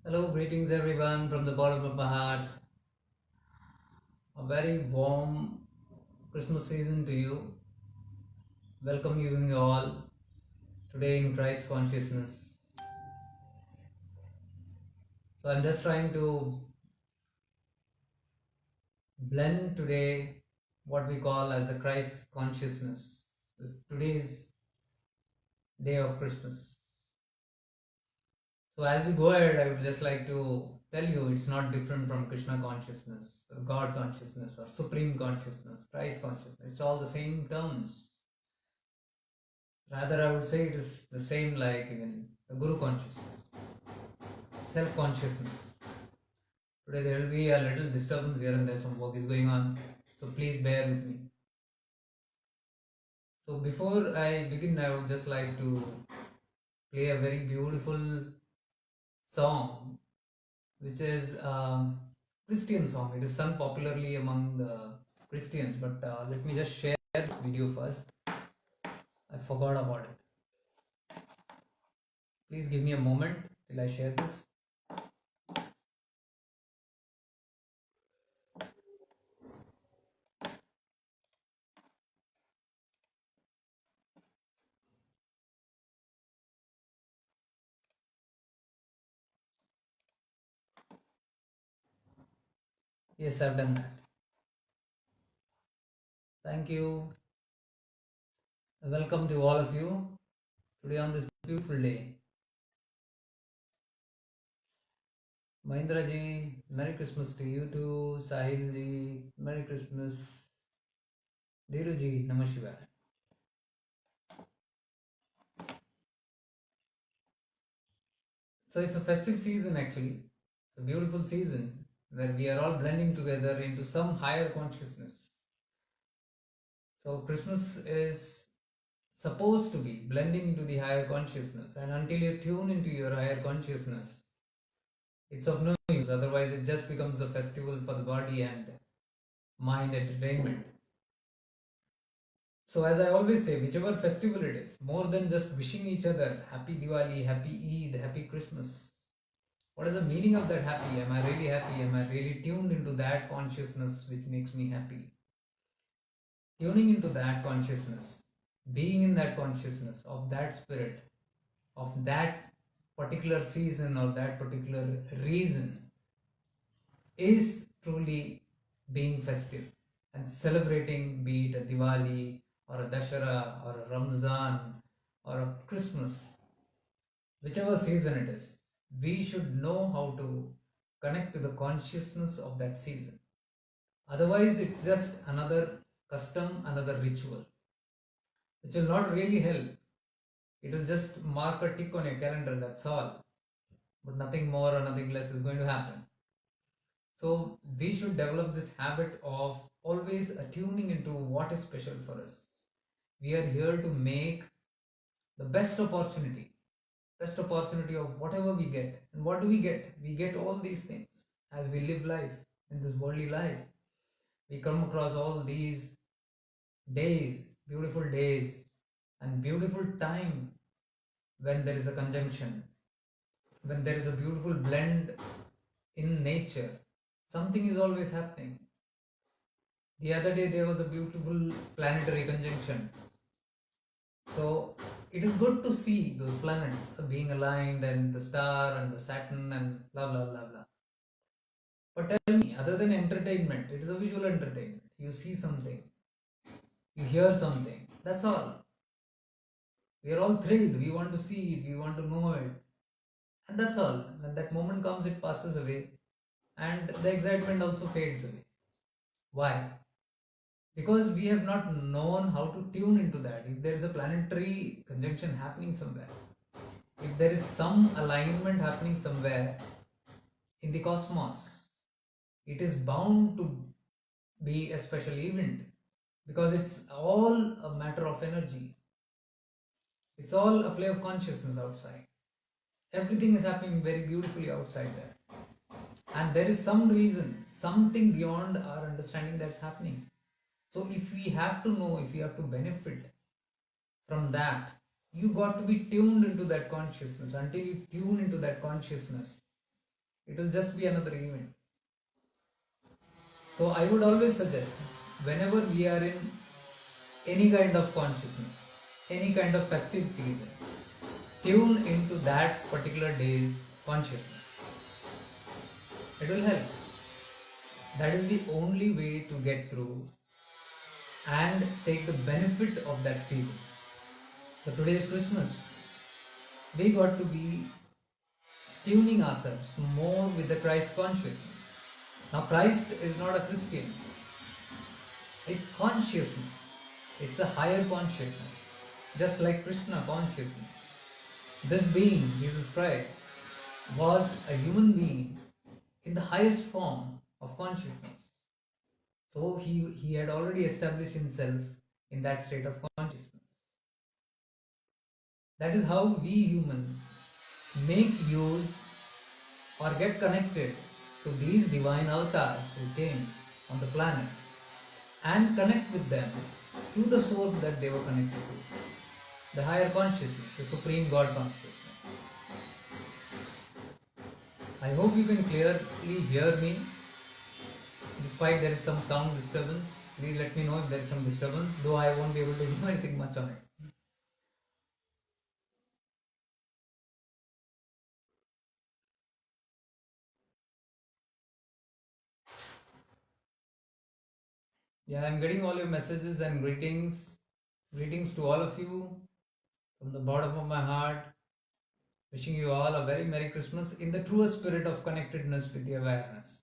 Hello, greetings everyone from the bottom of my heart. A very warm Christmas season to you. Welcome you all today in Christ Consciousness. So I'm just trying to blend today what we call as the Christ Consciousness. This today's day of Christmas. So as we go ahead, I would just like to tell you it's not different from Krishna Consciousness, or God Consciousness, or Supreme Consciousness, Christ Consciousness. It's all the same terms. Rather, I would say it is the same like even the Guru consciousness, self consciousness. Today there will be a little disturbance here and there, some work is going on, so please bear with me. So, before I begin, I would just like to play a very beautiful song, which is a Christian song. It is sung popularly among the Christians, but let me just share this video first. I forgot about it. Please give me a moment till I share this. Yes, I've done that. Thank you. Welcome to all of you today on this beautiful day. Mahindra ji, Merry Christmas to you too. Sahil ji, Merry Christmas. Dhiru ji, Namah Shivaya. So it's a festive season actually. It's a beautiful season where we are all blending together into some higher consciousness. So Christmas is supposed to be blending into the higher consciousness, and until you tune into your higher consciousness, it's of no use. Otherwise, it just becomes a festival for the body and mind entertainment. So, as I always say, whichever festival it is, more than just wishing each other happy Diwali, happy Eid, happy Christmas, what is the meaning of that happy? Am I really happy? Am I really tuned into that consciousness which makes me happy? Tuning into that consciousness, being in that consciousness of that spirit, of that particular season or that particular reason is truly being festive and celebrating, be it a Diwali or a Dashara or a Ramzan or a Christmas, whichever season it is, we should know how to connect to the consciousness of that season. Otherwise, it's just another custom, another ritual, which will not really help. It will just mark a tick on your calendar, that's all. But nothing more or nothing less is going to happen. So we should develop this habit of always attuning into what is special for us. We are here to make the best opportunity of whatever we get. And what do we get? We get all these things as we live life in this worldly life. We come across all these days, and beautiful time when there is a conjunction, when there is a beautiful blend in nature. Something is always happening. The other day there was a beautiful planetary conjunction. So it is good to see those planets being aligned and the star and the Saturn and blah blah blah blah. But tell me, other than entertainment, it is a visual entertainment. You see something, you hear something, that's all. We are all thrilled, we want to see it, we want to know it. And that's all. When that moment comes, it passes away and the excitement also fades away. Why? Because we have not known how to tune into that. If there is a planetary conjunction happening somewhere, if there is some alignment happening somewhere in the cosmos, it is bound to be a special event because it's all a matter of energy. It's all a play of consciousness outside. Everything is happening very beautifully outside there. And there is some reason, something beyond our understanding that's happening. So if we have to know, if we have to benefit from that, you got to be tuned into that consciousness. Until you tune into that consciousness, It will just be another event. So I would always suggest, whenever we are in any kind of consciousness, any kind of festive season, tune into that particular day's consciousness. It will help. That is the only way to get through and take the benefit of that season. So today is Christmas. We got to be tuning ourselves more with the Christ consciousness. Now Christ is not a Christian. It's consciousness. It's a higher consciousness. Just like Krishna Consciousness. This being, Jesus Christ, was a human being in the highest form of consciousness. So he had already established himself in that state of consciousness. That is how we humans make use or get connected to these divine avatars who came on the planet and connect with them to the source that they were connected to, the higher consciousness, the supreme God consciousness. I hope you can clearly hear me despite there is some sound disturbance. Please let me know if there is some disturbance, though I won't be able to do anything much on it. Yeah, I'm getting all your messages and greetings. Greetings to all of you from the bottom of my heart. Wishing you all a very Merry Christmas in the truest spirit of connectedness with the awareness.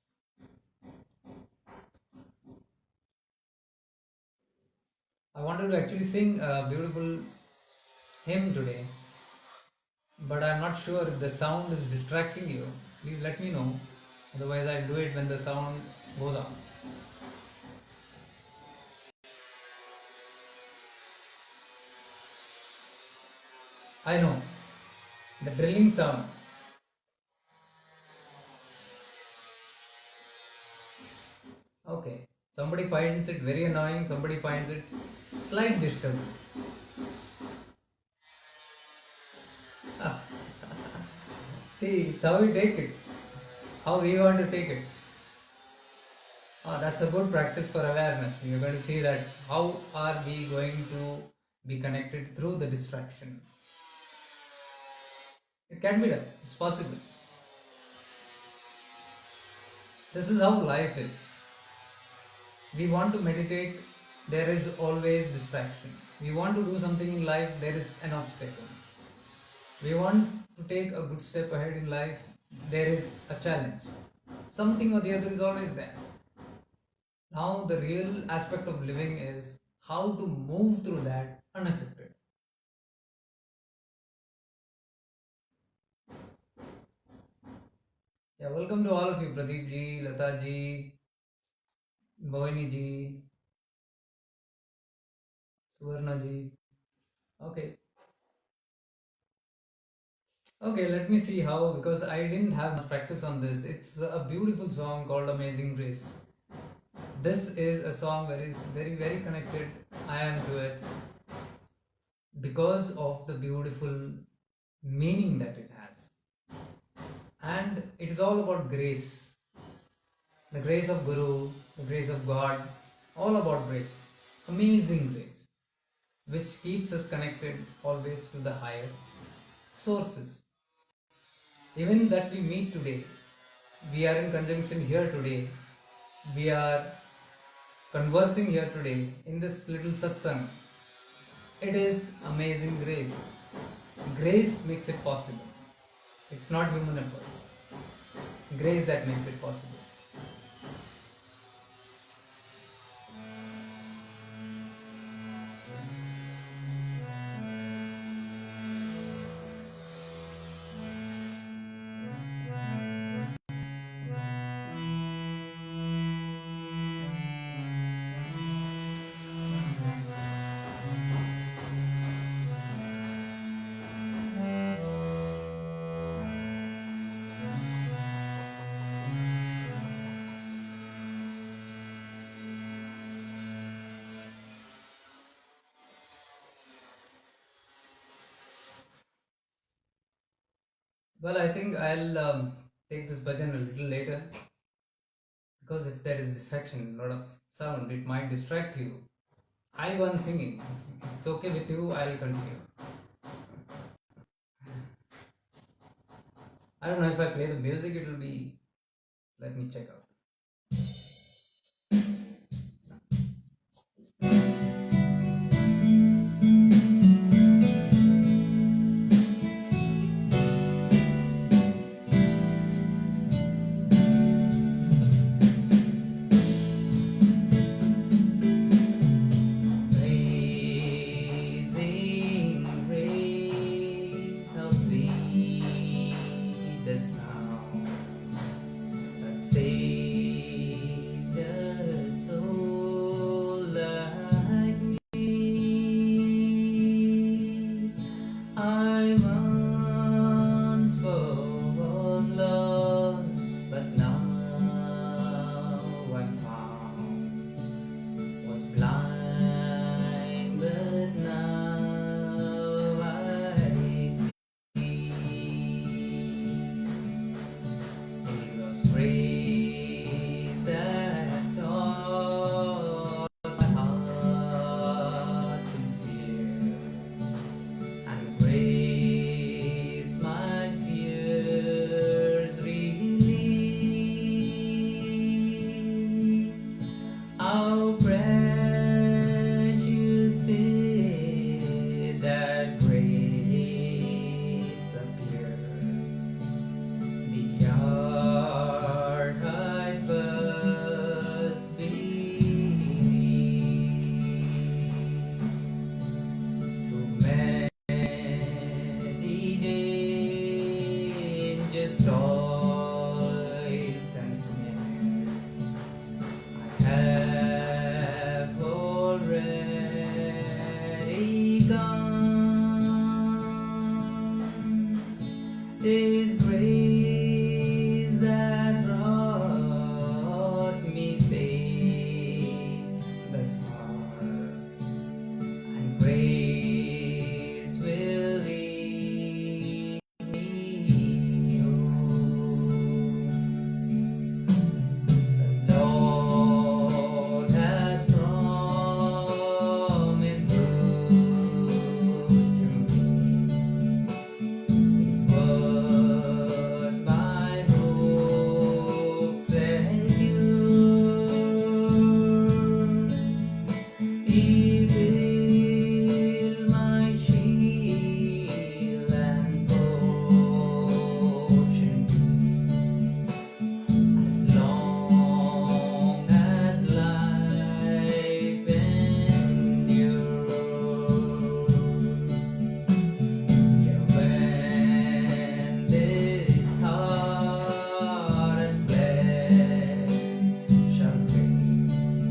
I wanted to actually sing a beautiful hymn today, but I'm not sure if the sound is distracting you. Please let me know. Otherwise, I'll do it when the sound goes off. I know the drilling sound. Okay. Somebody finds it very annoying, somebody finds it slight disturbance. See, it's how we take it, how we want to take it. That's a good practice for awareness. You're going to see that how are we going to be connected through the distraction. It can be done, it's possible. This is how life is. We want to meditate, there is always distraction. We want to do something in life, there is an obstacle. We want to take a good step ahead in life, there is a challenge. Something or the other is always there. Now the real aspect of living is how to move through that unaffected. Yeah, welcome to all of you, Pradeep ji, Lata ji, Bhavani ji, Suvarna ji. Okay. Okay, let me see how, because I didn't have much practice on this. It's a beautiful song called Amazing Grace. This is a song that is very, very connected. I am to it because of the beautiful meaning that it has. And it is all about grace. The grace of Guru, the grace of God, all about grace. Amazing grace, which keeps us connected always to the higher sources. Even that we meet today, we are in conjunction here today, we are conversing here today in this little satsang. It is amazing grace. Grace makes it possible. It's not human effort. It's grace that makes it possible. Well, I think I'll take this bhajan a little later, because if there is distraction, a lot of sound, it might distract you. I'll go on singing. If it's okay with you, I'll continue. I don't know if I play the music, it will be. Let me check out. Praising grace, how sweet the sound that saved a soul like me. I once was lost, but now I'm found. Was blind, but now I see. It was grace that taught my heart to fear, and grace my fears relieved. How precious did that grace appear, the heart I first believed. To meditate just toils and snares I have already gone. 'Tis grace that brought me safe thus far, and grace will lead me home. The Lord has promised good to me. His word my hope secure. He will my shield and portion be, as long as life endures. Yeah, when this heart and flesh shall fade,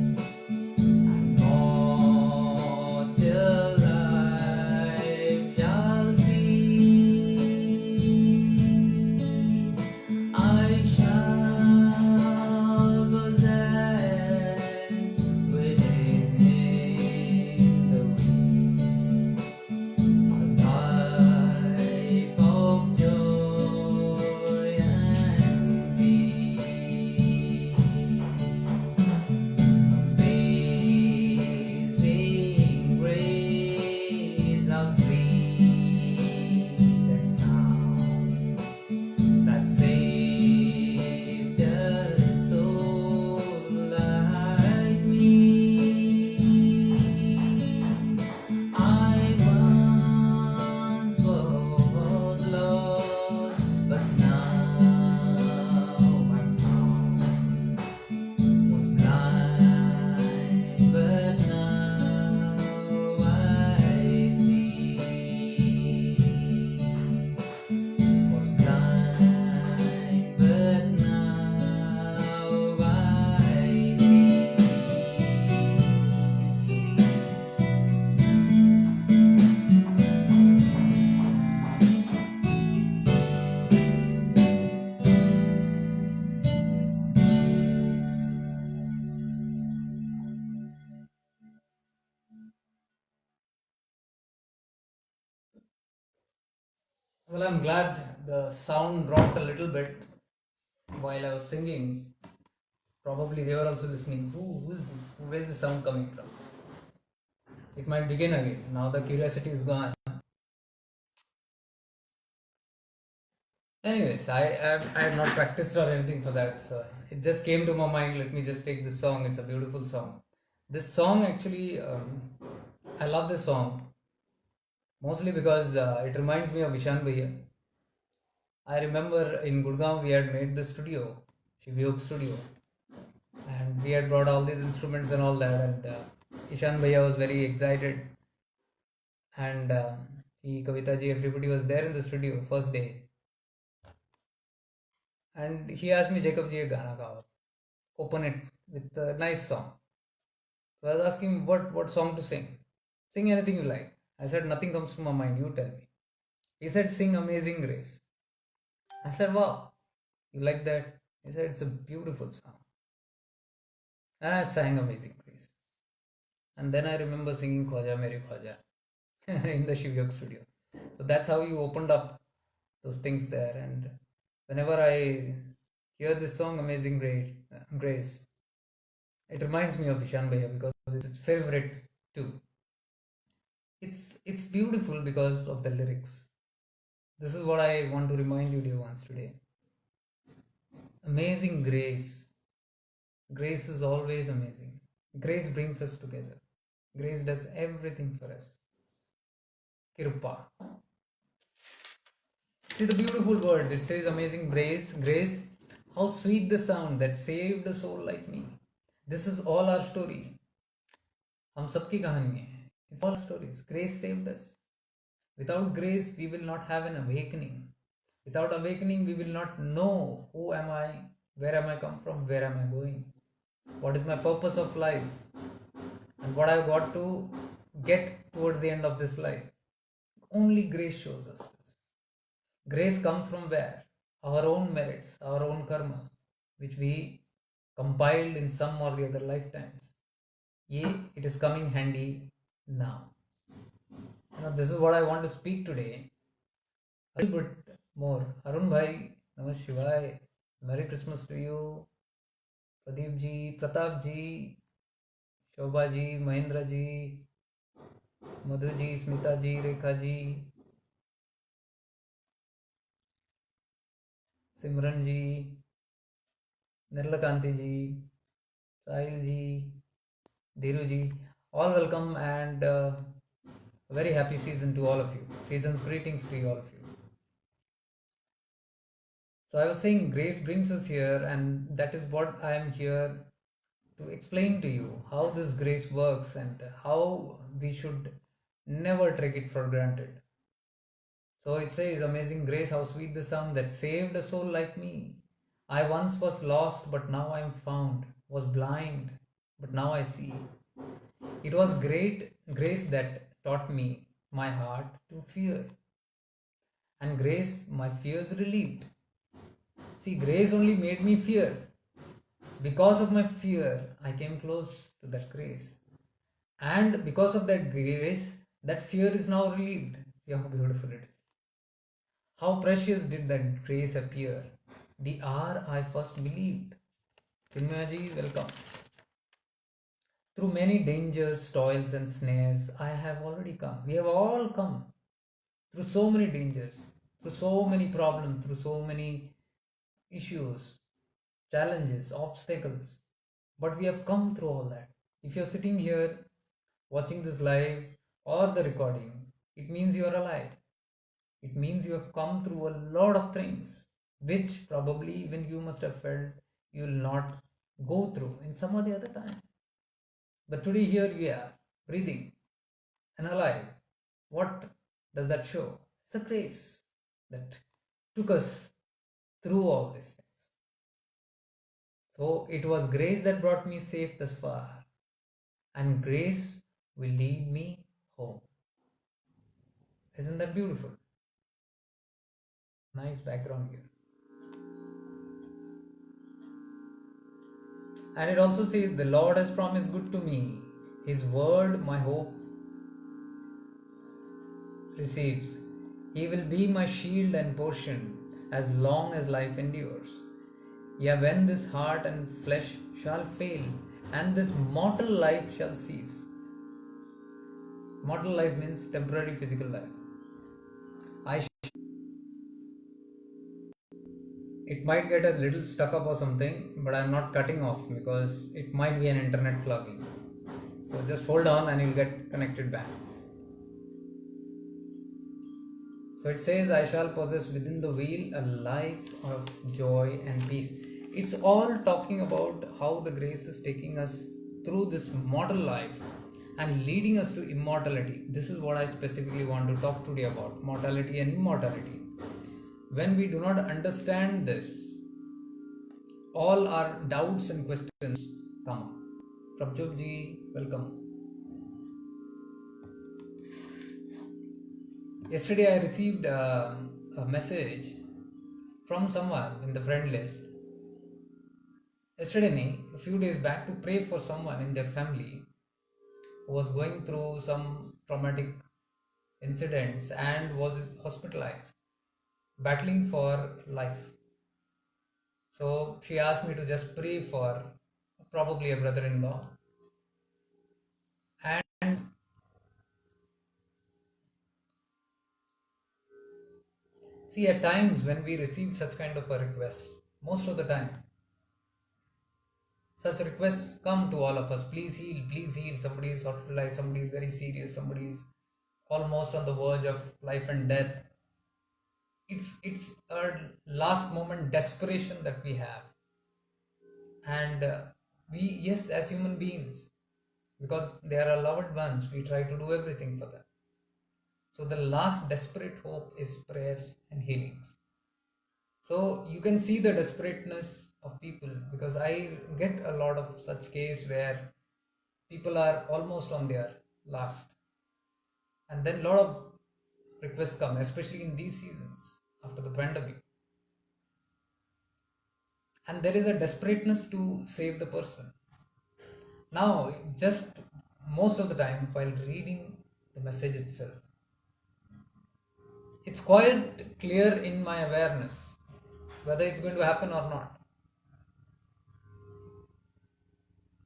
and mortal life shall cease, I shall possess within the weak a life of joy and peace. Amazing grace, how sweet the sound that saved a soul like me. I once was lost, but now I'm found. Was blind, but now I see. Was blind, but now I see. Well, I'm glad the sound dropped a little bit. while I was singing, probably they were also listening. Who is this? Where is the sound coming from? It might begin again. Now the curiosity is gone. Anyways, I have not practiced or anything for that, so it just came to my mind. Let me just take this song. It's a beautiful song. This song actually, I love this song mostly because it reminds me of Ishan Bhaiya. I remember in Gurgaon we had made the studio, Shivyog studio, and we had brought all these instruments and all that, and Ishan Bhaiya was very excited, and he, Kavita ji, everybody was there in the studio first day, and he asked me, Jacob ji, a gana gao, open it with a nice song. So I was asking him what song to sing. Sing anything you like. I said, nothing comes to my mind, you tell me. He said, sing Amazing Grace. I said, wow, you like that? He said, it's a beautiful song. And I sang Amazing Grace. And then I remember singing Khwaja Mere Khwaja in the Shivyog studio. So that's how you opened up those things there. And whenever I hear this song, Amazing Grace, it reminds me of Ishan Bhaiya because it's his favorite too. It's beautiful because of the lyrics. This is what I want to remind you, dear ones, today. Amazing grace. Grace is always amazing. Grace brings us together. Grace does everything for us. Kirpa. See the beautiful words. It says amazing grace. Grace. How sweet the sound that saved a soul like me. This is all our story. हम सबकी कहानी है. It's all stories. Grace saved us. Without grace, we will not have an awakening. Without awakening, we will not know who am I, where am I come from, where am I going, what is my purpose of life, and what I've got to get towards the end of this life. Only grace shows us this. Grace comes from where? Our own merits, our own karma, which we compiled in some or the other lifetimes. It is coming handy now. This is what I want to speak today. A little bit more. Arun Bhai, Namah Shivaya. Merry Christmas to you. Pradeep ji, Pratap ji, Shobha ji, Mahendra ji, Madhu ji, Smita ji, Rekha ji, Simran ji, Nirlakanti ji, Sahil ji, Dhiru ji. All welcome and a very happy season to all of you. Season's greetings to all of you. So I was saying grace brings us here, and that is what I am here to explain to you, how this grace works and how we should never take it for granted. So it says, amazing grace, how sweet the sound that saved a soul like me. I once was lost, but now I am found, was blind, but now I see. It was great grace that taught me, my heart, to fear. And grace, my fears relieved. See, grace only made me fear. Because of my fear, I came close to that grace. And because of that grace, that fear is now relieved. See how beautiful it is. How precious did that grace appear the hour I first believed. Chinmayaji, welcome. Through many dangers, toils and snares, I have already come. We have all come through so many dangers, through so many problems, through so many issues, challenges, obstacles. But we have come through all that. If you're sitting here watching this live or the recording, it means you're alive. It means you have come through a lot of things, which probably even you must have felt you will not go through in some or the other time. But today here we are, breathing and alive. What does that show? It's a grace that took us through all these things. So it was grace that brought me safe thus far, and grace will lead me home. Isn't that beautiful? Nice background here. And it also says, the Lord has promised good to me. His word, my hope receives. He will be my shield and portion as long as life endures. Yeah, when this heart and flesh shall fail, and this mortal life shall cease. Mortal life means temporary physical life. I It might get a little stuck up or something, but I'm not cutting off because it might be an internet clogging. So just hold on and you'll get connected back. So it says, I shall possess within the wheel a life of joy and peace. It's all talking about how the grace is taking us through this mortal life and leading us to immortality. This is what I specifically want to talk today about, mortality and immortality. When we do not understand this, all our doubts and questions come up. Prabhupada ji, welcome. Yesterday I received a message from someone in the friend list. Yesterday, a few days back, to pray for someone in their family who was going through some traumatic incidents and was hospitalized, battling for life. So she asked me to just pray for probably a brother-in-law. And see, at times when we receive such kind of a request, most of the time, such requests come to all of us. Please heal. Somebody is hospitalized, somebody is very serious, somebody is almost on the verge of life and death. It's a last moment desperation that we have. And yes, as human beings, because they are our loved ones, we try to do everything for them. So the last desperate hope is prayers and healings. So you can see the desperateness of people, because I get a lot of such case where people are almost on their last, and then a lot of requests come, especially in these seasons after the pandemic, and there is a desperateness to save the person. Now, just most of the time while reading the message itself, it's quite clear in my awareness whether it's going to happen or not.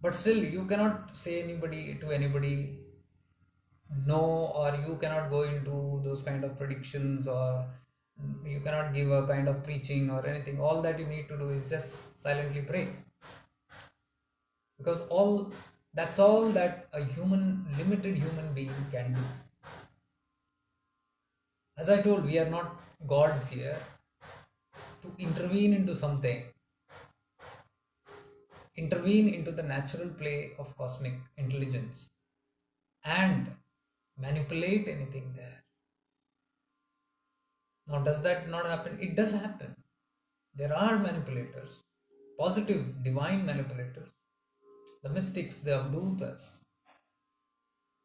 But still, you cannot say anybody to anybody no, or you cannot go into those kind of predictions, or you cannot give a kind of preaching or anything. All that you need to do is just silently pray, because that's all that a limited human being can do. As I told, we are not gods here to intervene into something, intervene into the natural play of cosmic intelligence and manipulate anything there. Now, does that not happen? It does happen. There are manipulators, positive, divine manipulators, the mystics, the avdutas,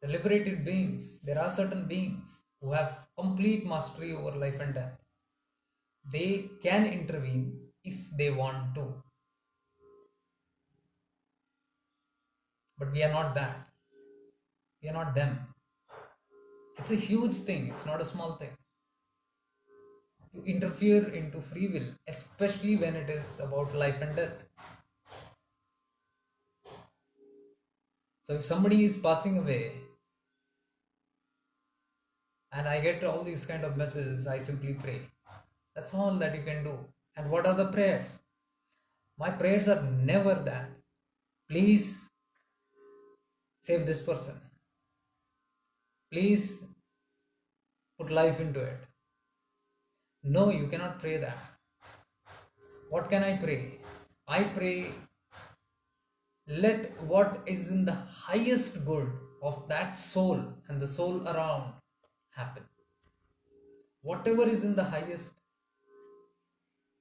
the liberated beings. There are certain beings who have complete mastery over life and death. They can intervene if they want to. But we are not that. We are not them. It's a huge thing, it's not a small thing to interfere into free will, especially when it is about life and death. So if somebody is passing away and I get all these kind of messages, I simply pray. That's all that you can do. And what are the prayers? My prayers are never that, please save this person, please put life into it. No, you cannot pray that. What can I pray? I pray, let what is in the highest good of that soul and the soul around happen. Whatever is in the highest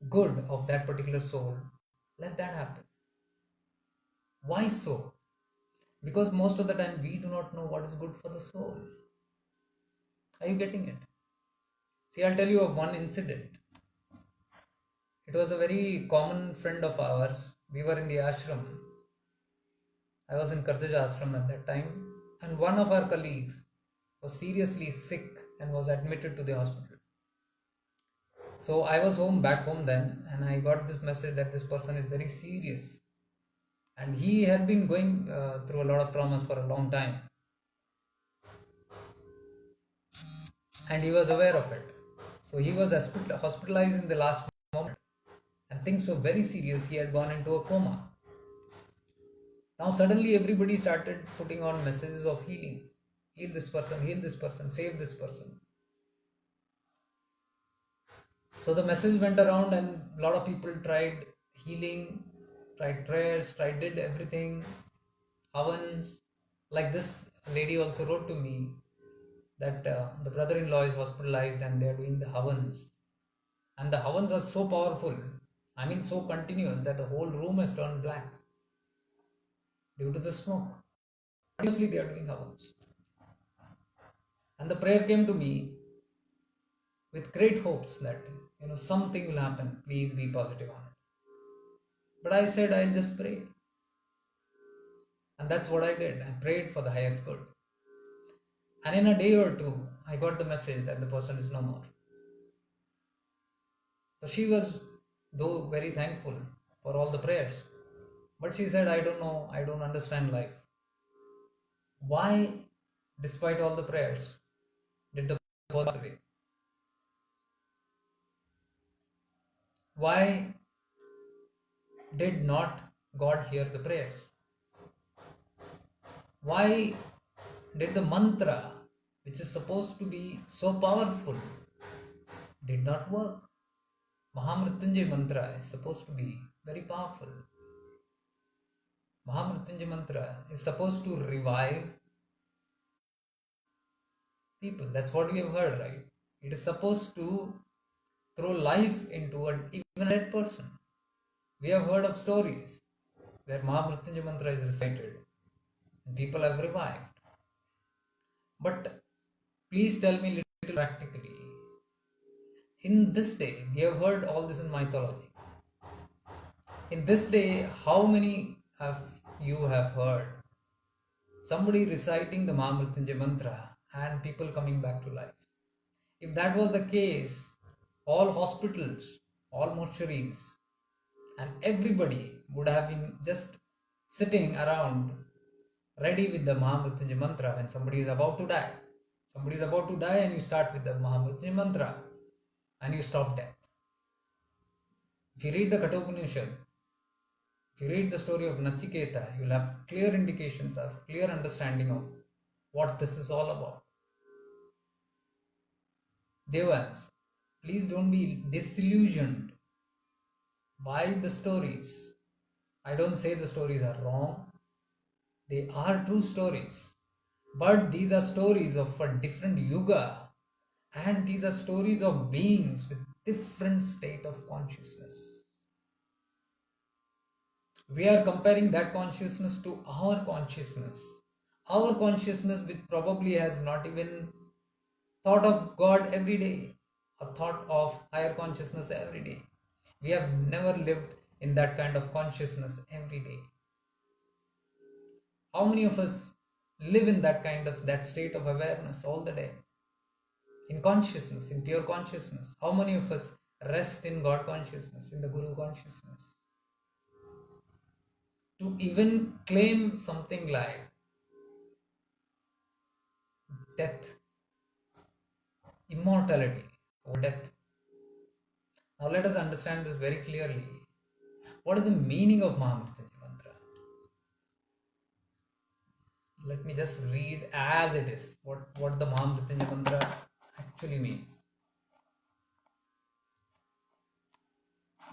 good of that particular soul, let that happen. Why so? Because most of the time we do not know what is good for the soul. Are you getting it? See, I'll tell you of one incident. It was a very common friend of ours. We were in the ashram. I was in Kartaja ashram at that time, and one of our colleagues was seriously sick and was admitted to the hospital. So I was back home then, and I got this message that this person is very serious, and he had been going through a lot of traumas for a long time, and he was aware of it. So he was hospitalized in the last moment, and things were very serious. He had gone into a coma. Now suddenly everybody started putting on messages of healing. Heal this person, save this person. So the message went around, and a lot of people tried healing, tried prayers, did everything, havans. Like this lady also wrote to me that the brother-in-law is hospitalized and they are doing the havans. And the havans are so powerful, I mean so continuous, that the whole room has turned black due to the smoke. Continuously they are doing havans. And the prayer came to me with great hopes that something will happen. Please be positive on it. But I said I'll just pray. And that's what I did. I prayed for the highest good. And in a day or two, I got the message that the person is no more. So she was, though, very thankful for all the prayers. But she said, I don't know, I don't understand life. Why, despite all the prayers, did the person pass away? Why did not God hear the prayers? Why did the mantra, which is supposed to be so powerful, did not work? Mahamrithyunjay mantra is supposed to be very powerful. Mahamrithyunjay mantra is supposed to revive people. That's what we have heard, right? It is supposed to throw life into even a dead person. We have heard of stories where Mahamrithyunjay mantra is recited and people have revived. But please tell me little practically. In this day, we have heard all this in mythology. In this day, how many of you have heard somebody reciting the Mahamrithyunjay mantra and people coming back to life? If that was the case, all hospitals, all mortuaries, and everybody would have been just sitting around ready with the Mahamrithyunjay mantra when somebody is about to die. Somebody is about to die and you start with the Mahamrithyunjay mantra and you stop death. If you read the Kathopanishad, if you read the story of Nachiketa, you'll have clear indications of clear understanding of what this is all about. Devans, please don't be disillusioned by the stories. I don't say the stories are wrong. They are true stories. But these are stories of a different yuga. And these are stories of beings with different state of consciousness. We are comparing that consciousness to our consciousness. Our consciousness, which probably has not even thought of God every day, or thought of higher consciousness every day. We have never lived in that kind of consciousness every day. How many of us live in that state of awareness all the day? In consciousness, in pure consciousness. How many of us rest in God consciousness, in the Guru consciousness? To even claim something like death, immortality or death. Now let us understand this very clearly. What is the meaning of Mahamrithyunjay mantra? Let me just read as it is what the Mahamrithyunjay mantra actually means.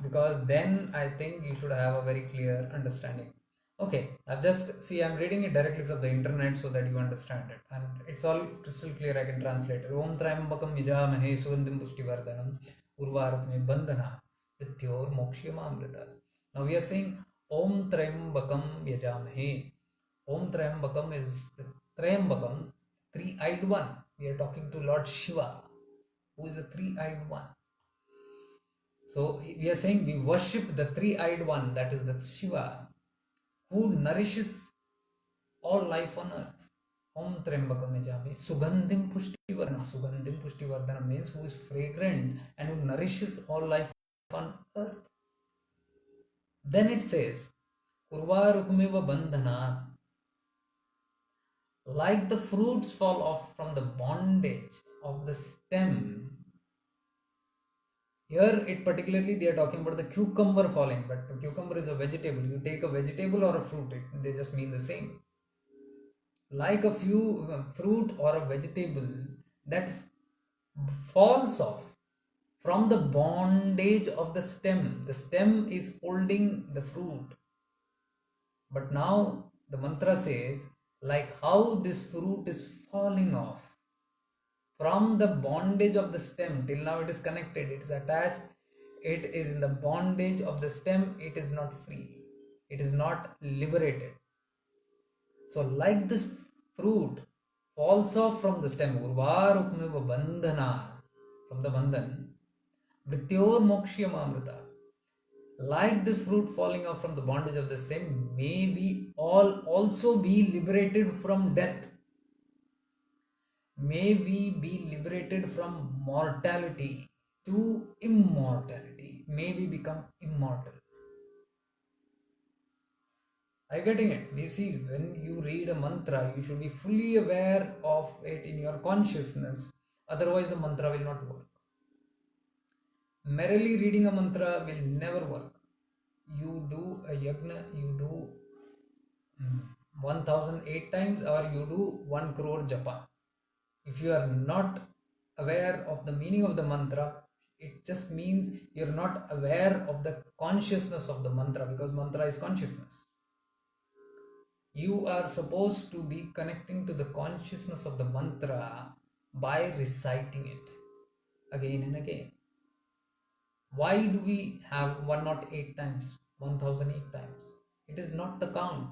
Because then I think you should have a very clear understanding. Okay, I'm reading it directly from the internet so that you understand it. And it's all crystal clear, I can translate it. Om Trayambakam Vijamahe Sugandhim Pushtivardhanam Urvarupme Bandhana Vidyor Mokshyamamrita. Now we are saying Om Trayambakam Vyajamahe. Om Trayambakam is the Trayambakam, three-eyed one. We are talking to Lord Shiva, who is the three-eyed one. So we are saying we worship the three-eyed one, that is the Shiva, who nourishes all life on earth, Om Trembakam Yajami Sugandhim Pushtivardhanam. Sugandhim Pushtivardhanam means who is fragrant and who nourishes all life on earth. Then it says, Urvarukmiva Bandhana. Like the fruits fall off from the bondage of the stem. Here, it particularly they are talking about the cucumber falling, but cucumber is a vegetable. You take a vegetable or a fruit, they just mean the same. Like a few fruit or a vegetable that falls off from the bondage of the stem. The stem is holding the fruit. But now the mantra says, like how this fruit is falling off from the bondage of the stem. Till now it is connected, it is attached, it is in the bondage of the stem, it is not free, it is not liberated. So like this fruit falls off from the stem, urvarukmiva bandhana, from the bandhan, mrityor mokshya mamrita. Like this fruit falling off from the bondage of the stem, may we all also be liberated from death. May we be liberated from mortality to immortality. May we become immortal. Are you getting it? You see, when you read a mantra, you should be fully aware of it in your consciousness. Otherwise, the mantra will not work. Merely reading a mantra will never work. You do a yagna, you do 1008 times, or you do 1 crore japa. If you are not aware of the meaning of the mantra, it just means you're not aware of the consciousness of the mantra, because mantra is consciousness. You are supposed to be connecting to the consciousness of the mantra by reciting it again and again. Why do we have 108 times, 1008 times? It is not the count.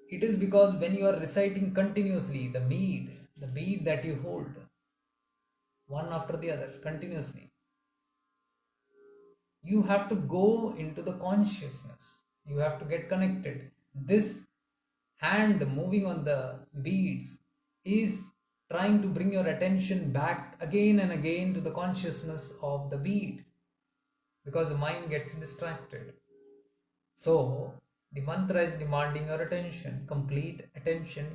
It is because when you are reciting continuously the bead that you hold, one after the other, continuously, you have to go into the consciousness. You have to get connected. This hand moving on the beads is trying to bring your attention back again and again to the consciousness of the bead, because the mind gets distracted. So the mantra is demanding your attention,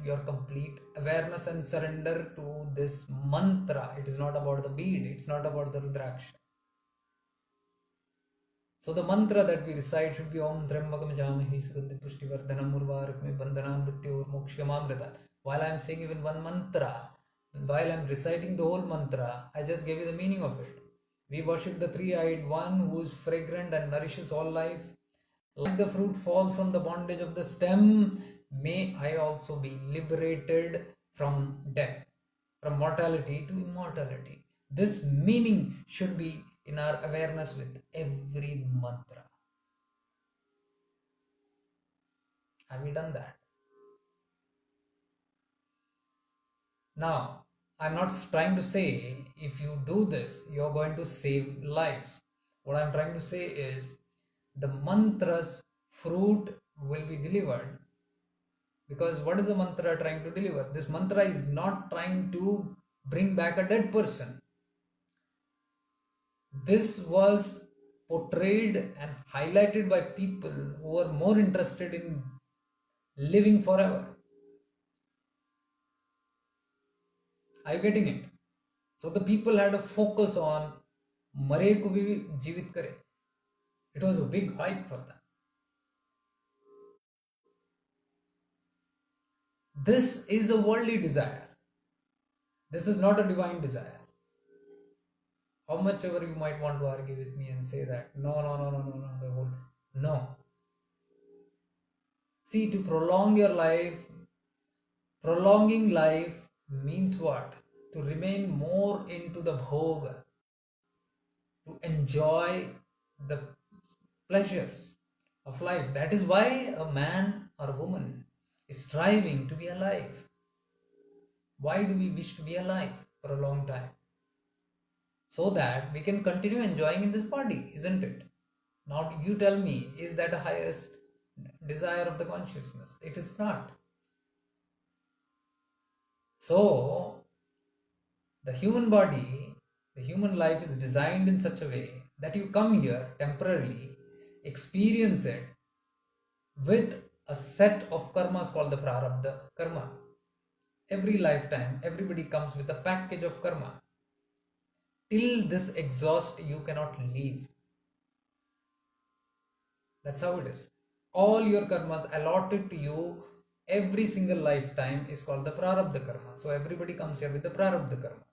your complete awareness and surrender to this mantra. It is not about the bead, it's not about the rudraksha. So the mantra that we recite should be Om Trembakam Yajami Sugandhim Pushtivardhanam Urvarukmiva Bandhanam mrityor mokshya mamrita. While I am saying even one mantra, while I am reciting the whole mantra, I just gave you the meaning of it. We worship the three-eyed one who is fragrant and nourishes all life. Like the fruit falls from the bondage of the stem, may I also be liberated from death, from mortality to immortality. This meaning should be in our awareness with every mantra. Have we done that? Now, I'm not trying to say if you do this, you're going to save lives. What I'm trying to say is the mantra's fruit will be delivered. Because what is the mantra trying to deliver? This mantra is not trying to bring back a dead person. This was portrayed and highlighted by people who are more interested in living forever. Are you getting it? So the people had a focus on Mare ko bhi jeevit kare. It was a big hype for them. This is a worldly desire. This is not a divine desire. How much ever you might want to argue with me and say that, no. See, to prolong your life, prolonging life means what? To remain more into the bhoga, to enjoy the pleasures of life. That is why a man or a woman is striving to be alive. Why do we wish to be alive for a long time? So that we can continue enjoying in this body, isn't it? Now you tell me, is that the highest desire of the consciousness? It is not. So, the human body, the human life is designed in such a way that you come here temporarily, experience it with a set of karmas called the prarabdha karma. Every lifetime, everybody comes with a package of karma. Till this exhaust, you cannot leave. That's how it is. All your karmas allotted to you every single lifetime is called the prarabdha karma. So everybody comes here with the prarabdha karma.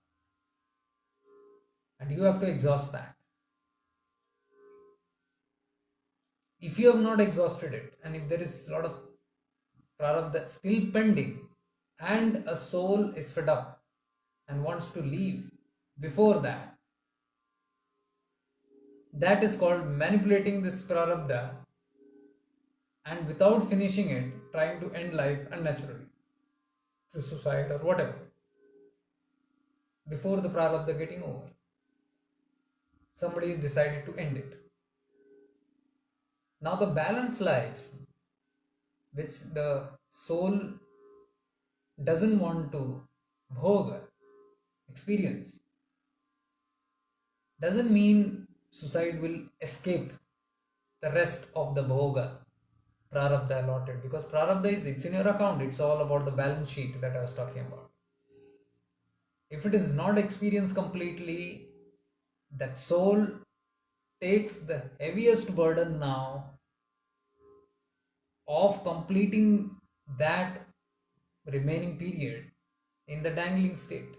And you have to exhaust that. If you have not exhausted it, and if there is a lot of prarabdha still pending, and a soul is fed up and wants to leave before that, that is called manipulating this prarabdha, and without finishing it, trying to end life unnaturally through suicide or whatever, before the prarabdha getting over. Somebody has decided to end it. Now the balanced life, which the soul doesn't want to bhoga, experience, doesn't mean suicide will escape the rest of the bhoga, prarabdha allotted, because prarabdha it's in your account. It's all about the balance sheet that I was talking about. If it is not experienced completely, that soul takes the heaviest burden now of completing that remaining period in the dangling state.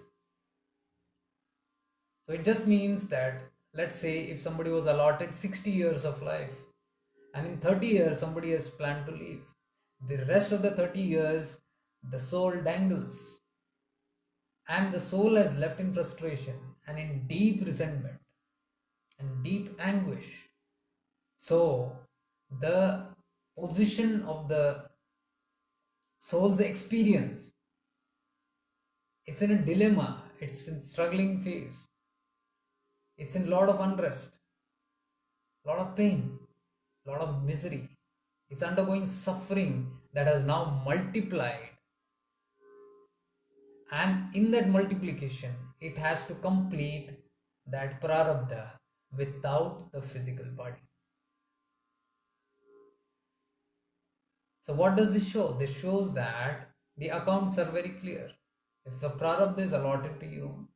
So it just means that, let's say if somebody was allotted 60 years of life, and in 30 years somebody has planned to leave, the rest of the 30 years the soul dangles, and the soul is left in frustration and in deep resentment and deep anguish. So the position of the soul's experience, it's in a dilemma, it's in struggling phase, it's in a lot of unrest, a lot of pain, a lot of misery. It's undergoing suffering that has now multiplied, and in that multiplication it has to complete that prarabdha without the physical body. So what does this show? This shows that the accounts are very clear. If the prarabdha is allotted to you,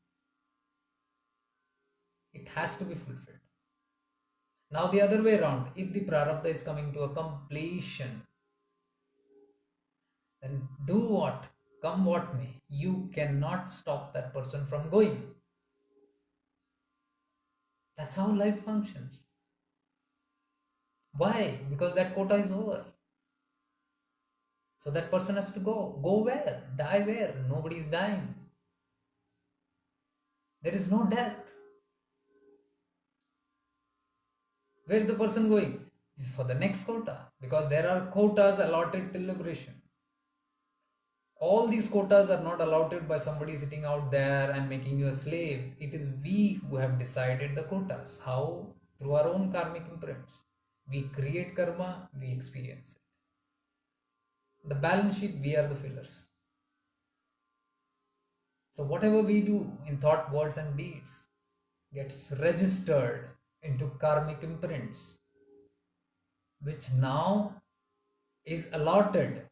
it has to be fulfilled. Now the other way around, if the prarabdha is coming to a completion, then do what? Come what may, you cannot stop that person from going. That's how life functions. Why? Because that quota is over. So that person has to go. Go where? Die where? Nobody is dying. There is no death. Where is the person going? For the next quota. Because there are quotas allotted till liberation. All these quotas are not allotted by somebody sitting out there and making you a slave. It is we who have decided the quotas. How? Through our own karmic imprints. We create karma, we experience it. The balance sheet, we are the fillers. So whatever we do in thought, words and deeds gets registered into karmic imprints, which now is allotted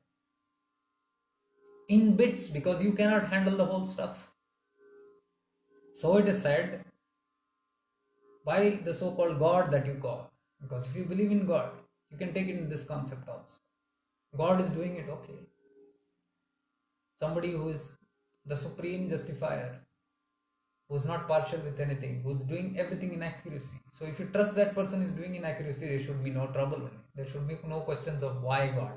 in bits, because you cannot handle the whole stuff. So it is said by the so-called God that you call, because if you believe in God, you can take it in this concept also. God is doing it, okay. Somebody who is the supreme justifier, who's not partial with anything, who's doing everything in accuracy. So if you trust that person is doing in accuracy, there should be no trouble. There should be no questions of why God.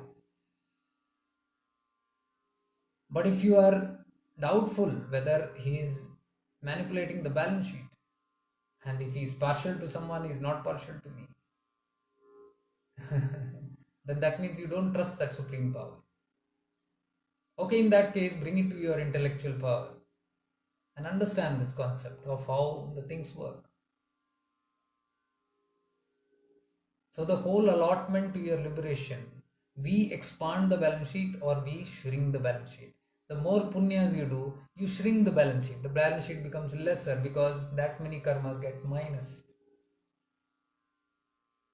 But if you are doubtful whether he is manipulating the balance sheet, and if he is partial to someone, he is not partial to me, then that means you don't trust that supreme power. Okay, in that case, bring it to your intellectual power and understand this concept of how the things work. So the whole allotment to your liberation, we expand the balance sheet or we shrink the balance sheet. The more punyas you do, you shrink the balance sheet. The balance sheet becomes lesser because that many karmas get minus.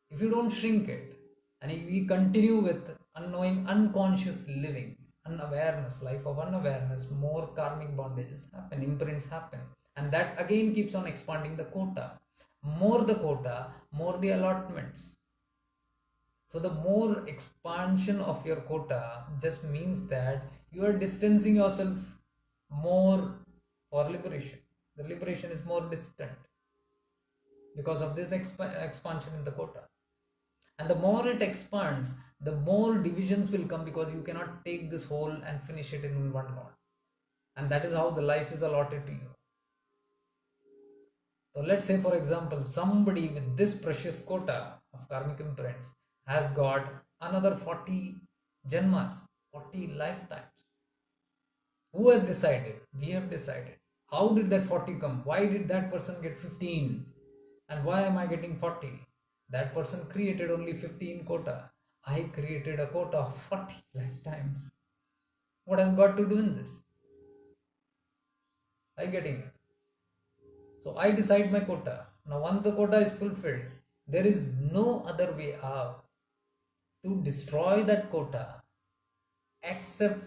If you don't shrink it, and if we continue with unknowing, unconscious living, unawareness, life of unawareness, more karmic bondages happen, imprints happen. And that again keeps on expanding the quota. More the quota, more the allotments. So the more expansion of your quota just means that you are distancing yourself more for liberation. The liberation is more distant because of this expansion in the quota. And the more it expands, the more divisions will come because you cannot take this whole and finish it in one lot. And that is how the life is allotted to you. So let's say, for example, somebody with this precious quota of karmic imprints has got another 40 janmas, 40 lifetimes. Who has decided? We have decided. How did that 40 come? Why did that person get 15? And why am I getting 40? That person created only 15 quota. I created a quota of 40 lifetimes. What has got to do in this? Are you getting it? So I decide my quota. Now once the quota is fulfilled, there is no other way out to destroy that quota except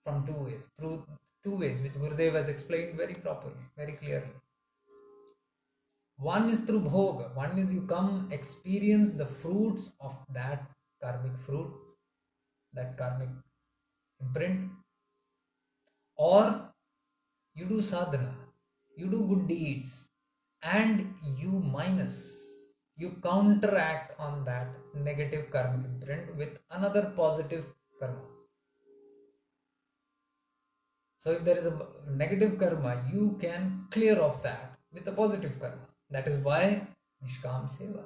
from two ways. Through two ways which Gurudev has explained very properly, very clearly. One is through bhoga. One is you come experience the fruits of that karmic fruit, that karmic imprint. Or you do sadhana, you do good deeds, and you counteract on that negative karmic imprint with another positive karma. So if there is a negative karma, you can clear off that with a positive karma. That is why Nishkam Seva,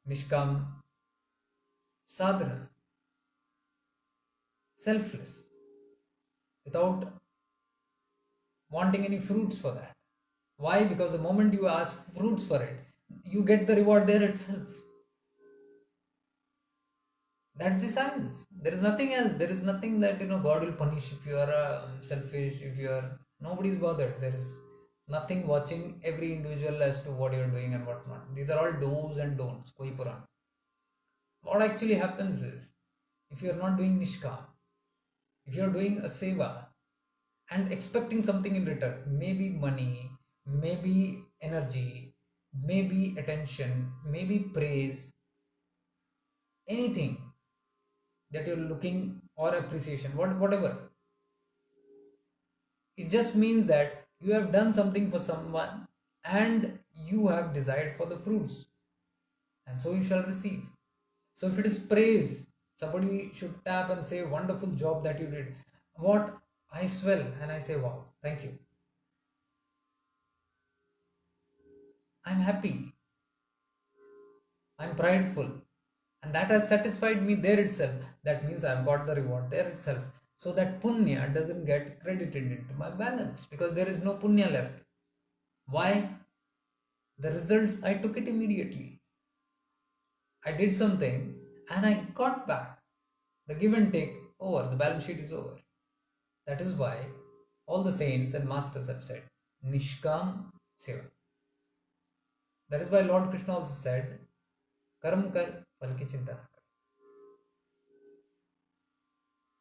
Nishkam Sadhana, selfless, without wanting any fruits for that. Why? Because the moment you ask fruits for it, you get the reward there itself. That's the science. There is nothing else. There is nothing that God will punish if you are selfish, if you are... Nobody's bothered. There is nothing watching every individual as to what you are doing and what not. These are all do's and don'ts. Koi Puran. What actually happens is, if you are not doing Nishkam, if you are doing a seva and expecting something in return, maybe money, maybe energy, maybe attention, maybe praise, anything that you're looking, or appreciation, whatever, it just means that you have done something for someone and you have desired for the fruits, and so you shall receive. So if it is praise, somebody should tap and say, wonderful job that you did. What? I swell and I say, wow, thank you. I'm happy. I'm prideful. And that has satisfied me there itself. That means I've got the reward there itself. So that punya doesn't get credited into my balance because there is no punya left. Why? The results, I took it immediately. I did something and I got back. The give and take over. The balance sheet is over. That is why all the saints and masters have said Nishkam Seva. That is why Lord Krishna also said Karam kar phal ki chinta na kar.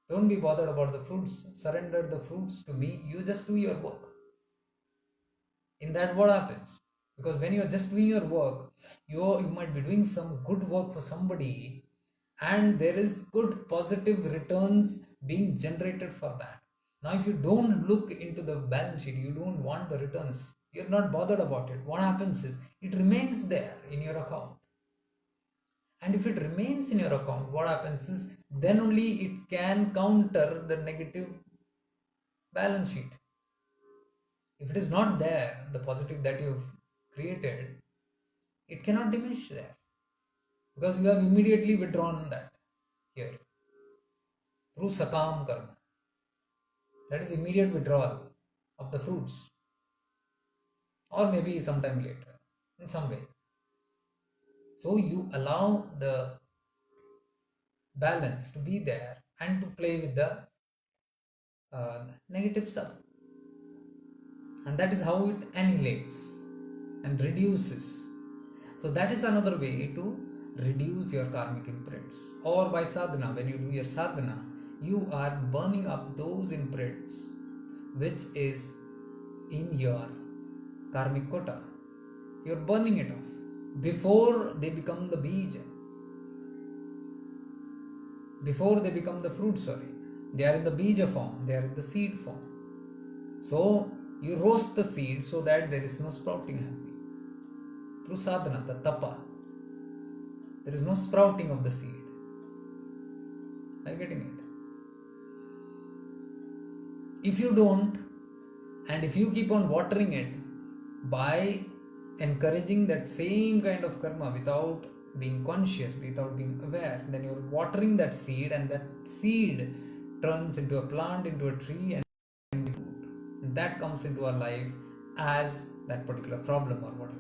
Don't be bothered about the fruits. Surrender the fruits to me. You just do your work. In that, what happens? Because when you're just doing your work, you might be doing some good work for somebody, and there is good positive returns being generated for that. Now, if you don't look into the balance sheet, you don't want the returns, you're not bothered about it. What happens is, it remains there in your account. And if it remains in your account, what happens is, then only it can counter the negative balance sheet. If it is not there, the positive that you have created, it cannot diminish there. Because you have immediately withdrawn that here. Through sakam karma. That is immediate withdrawal of the fruits. Or maybe sometime later, in some way. So you allow the balance to be there and to play with the negative stuff. And that is how it annihilates and reduces. So that is another way to reduce your karmic imprints. Or by sadhana, when you do your sadhana, you are burning up those imprints which is in your karmic quota. You're burning it off before they become the bija, before they become the fruit, They are in the bija form, they are in the seed form. So you roast the seed so that there is no sprouting happening. Through sadhana, the tapa, there is no sprouting of the seed. Are you getting it? If you don't, and if you keep on watering it by encouraging that same kind of karma without being conscious, without being aware, then you're watering that seed, and that seed turns into a plant, into a tree, and into fruit. And that comes into our life as that particular problem or whatever.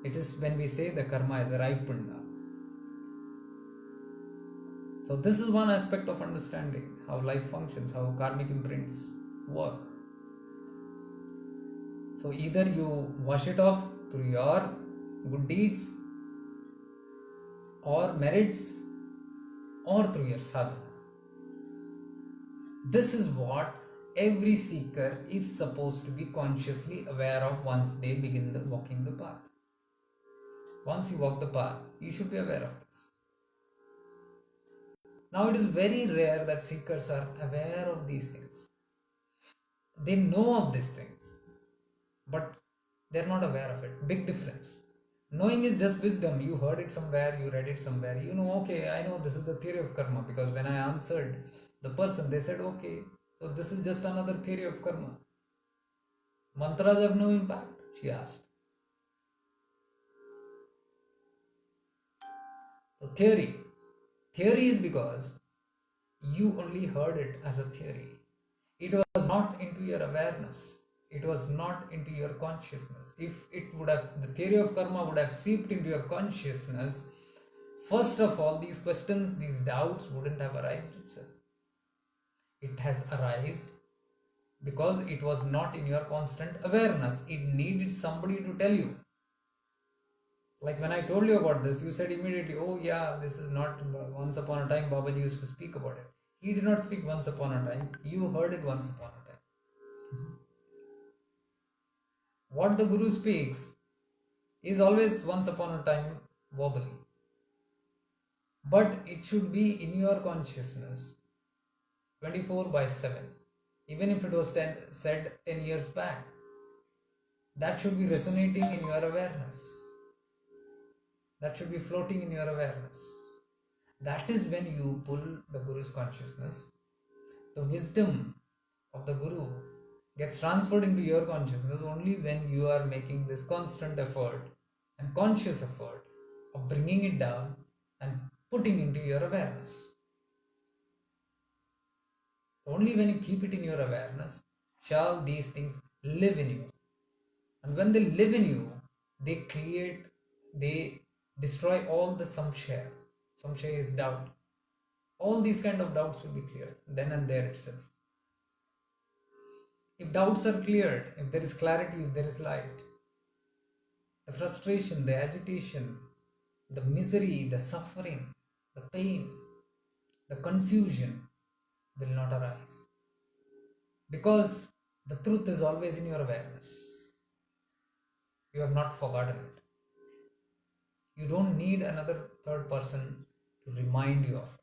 It is when we say the karma is ripened. So this is one aspect of understanding how life functions, how karmic imprints work. So either you wash it off through your good deeds or merits, or through your sadhana. This is what every seeker is supposed to be consciously aware of once they begin walking the path. Once you walk the path, you should be aware of this. Now it is very rare that seekers are aware of these things. They know of these things, but they're not aware of it. Big difference. Knowing is just wisdom. You heard it somewhere, you read it somewhere. You know, okay, I know this is the theory of karma, because when I answered the person, they said, okay, so this is just another theory of karma. Mantras have no impact, she asked. So theory is because you only heard it as a theory. It was not into your awareness. It was not into your consciousness. If it would have, the theory of karma would have seeped into your consciousness, first of all, these questions, these doubts wouldn't have arisen itself. It has arisen because it was not in your constant awareness. It needed somebody to tell you. Like when I told you about this, you said immediately, oh yeah, this is not once upon a time Babaji used to speak about it. He did not speak once upon a time. You heard it once upon a time. What the Guru speaks is always once upon a time verbally. But it should be in your consciousness 24/7. Even if it was said 10 years back, that should be resonating in your awareness. That should be floating in your awareness. That is when you pull the Guru's consciousness. The wisdom of the Guru gets transferred into your consciousness only when you are making this constant effort and conscious effort of bringing it down and putting into your awareness. Only when you keep it in your awareness shall these things live in you. And when they live in you, they destroy all the samshaya. Samshaya is doubt. All these kind of doubts will be cleared then and there itself. If doubts are cleared, if there is clarity, if there is light, the frustration, the agitation, the misery, the suffering, the pain, the confusion will not arise. Because the truth is always in your awareness. You have not forgotten it. You don't need another third person to remind you of it.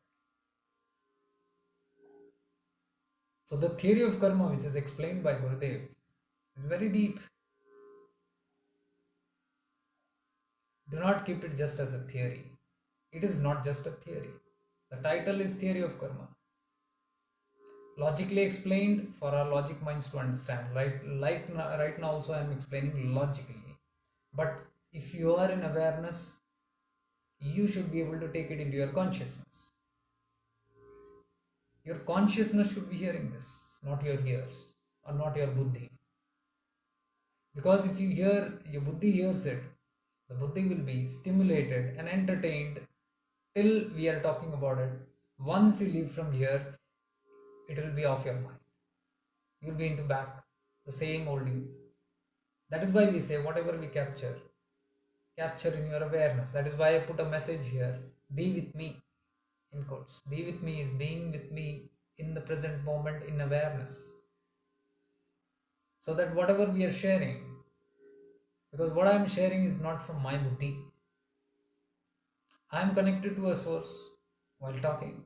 So the theory of karma, which is explained by Gurudev, is very deep. Do not keep it just as a theory. It is not just a theory. The title is Theory of Karma. Logically explained for our logic minds to understand. Right now also I am explaining logically. But if you are in awareness, you should be able to take it into your consciousness. Your consciousness should be hearing this, not your ears or not your buddhi. Because if you hear, your buddhi hears it, the buddhi will be stimulated and entertained till we are talking about it. Once you leave from here, it will be off your mind. you'll be into back, the same old you. That is why we say whatever we capture in your awareness. That is why I put a message here, be with me, in quotes. Be with me is being with me in the present moment in awareness. So that whatever we are sharing, because what I am sharing is not from my buddhi. I am connected to a source while talking,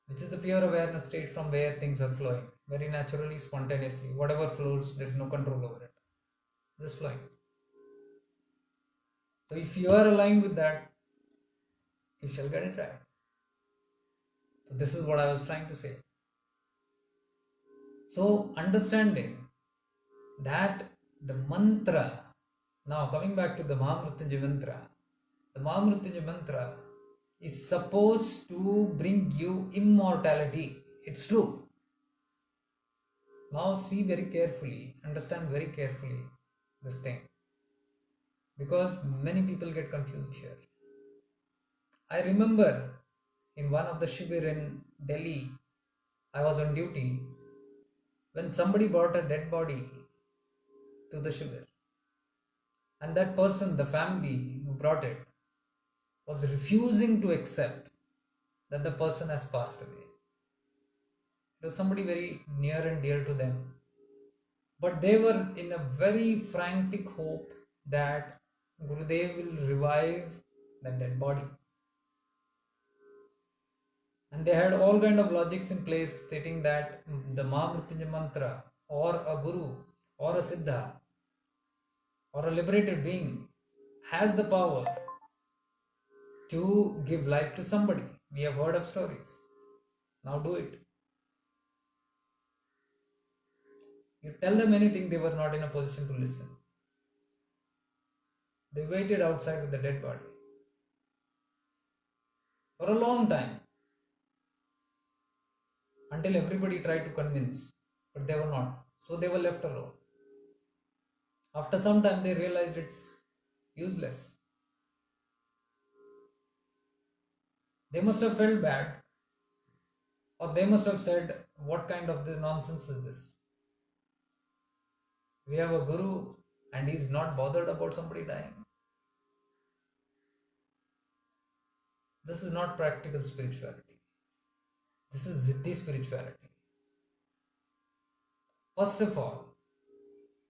which is the pure awareness state from where things are flowing very naturally, spontaneously. Whatever flows, there is no control over it, just flowing. So if you are aligned with that, you shall get it right. So this is what I was trying to say. So understanding that the mantra, now coming back to the Mahamrithyunjay mantra, the Mahamrithyunjay mantra is supposed to bring you immortality. It's true. Now see very carefully, understand very carefully this thing, because many people get confused here. I remember in one of the shibir in Delhi, I was on duty, when somebody brought a dead body to the shibir, and that person, the family who brought it, was refusing to accept that the person has passed away. It was somebody very near and dear to them. But they were in a very frantic hope that Gurudev will revive the dead body. And they had all kind of logics in place stating that the Mahamrithyunjay mantra or a guru or a siddha or a liberated being has the power to give life to somebody. We have heard of stories. Now do it. You tell them anything, they were not in a position to listen. They waited outside with the dead body for a long time until everybody tried to convince, but they were not. So they were left alone. After some time, they realized it's useless. They must have felt bad, or they must have said, what kind of this nonsense is this? We have a guru and he's not bothered about somebody dying. This is not practical spirituality. This is Ziddhi spirituality. First of all,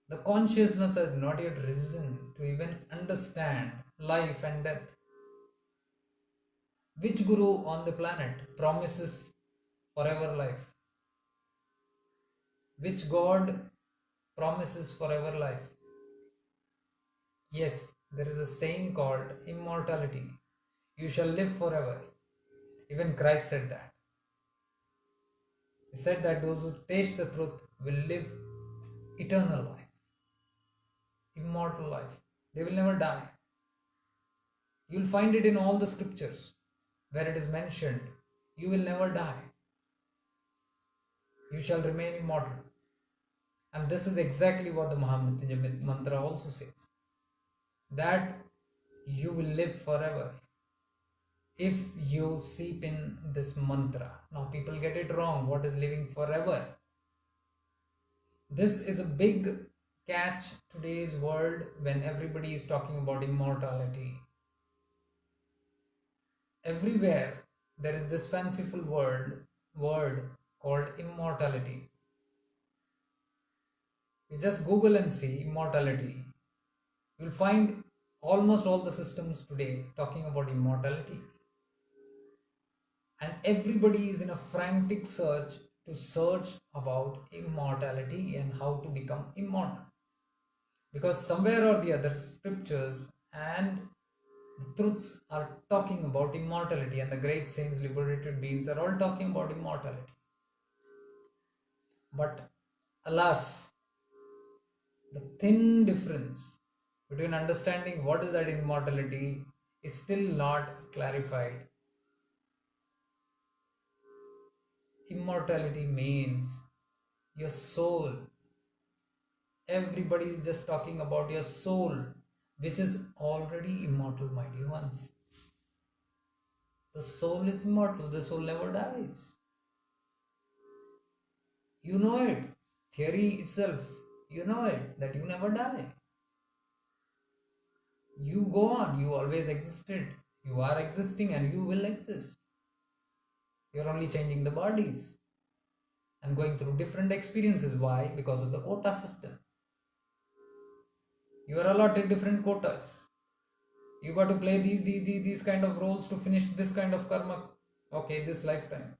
the consciousness has not yet risen to even understand life and death. Which guru on the planet promises forever life? Which God promises forever life? Yes, there is a saying called immortality. You shall live forever. Even Christ said that. He said that those who taste the truth will live eternal life, immortal life. They will never die. You will find it in all the scriptures where it is mentioned, you will never die. You shall remain immortal. And this is exactly what the Mahamrithyunjay mantra also says. That you will live forever if you seep in this mantra. Now people get it wrong. What is living forever? This is a big catch today's world when everybody is talking about immortality. Everywhere there is this fanciful word called immortality. You just Google and see immortality. You'll find almost all the systems today talking about immortality. And everybody is in a frantic search about immortality and how to become immortal. Because somewhere or the other, scriptures and the truths are talking about immortality, and the great saints, liberated beings are all talking about immortality. But alas, the thin difference between understanding what is that immortality is still not clarified. Immortality means your soul. Everybody is just talking about your soul, which is already immortal, my dear ones. The soul is immortal. The soul never dies. You know it. Theory itself, you know it, that you never die. You go on, you always existed. You are existing and you will exist. You're only changing the bodies and going through different experiences. Why? Because of the quota system. You are allotted different quotas. You got to play these kind of roles to finish this kind of karma. Okay, this lifetime.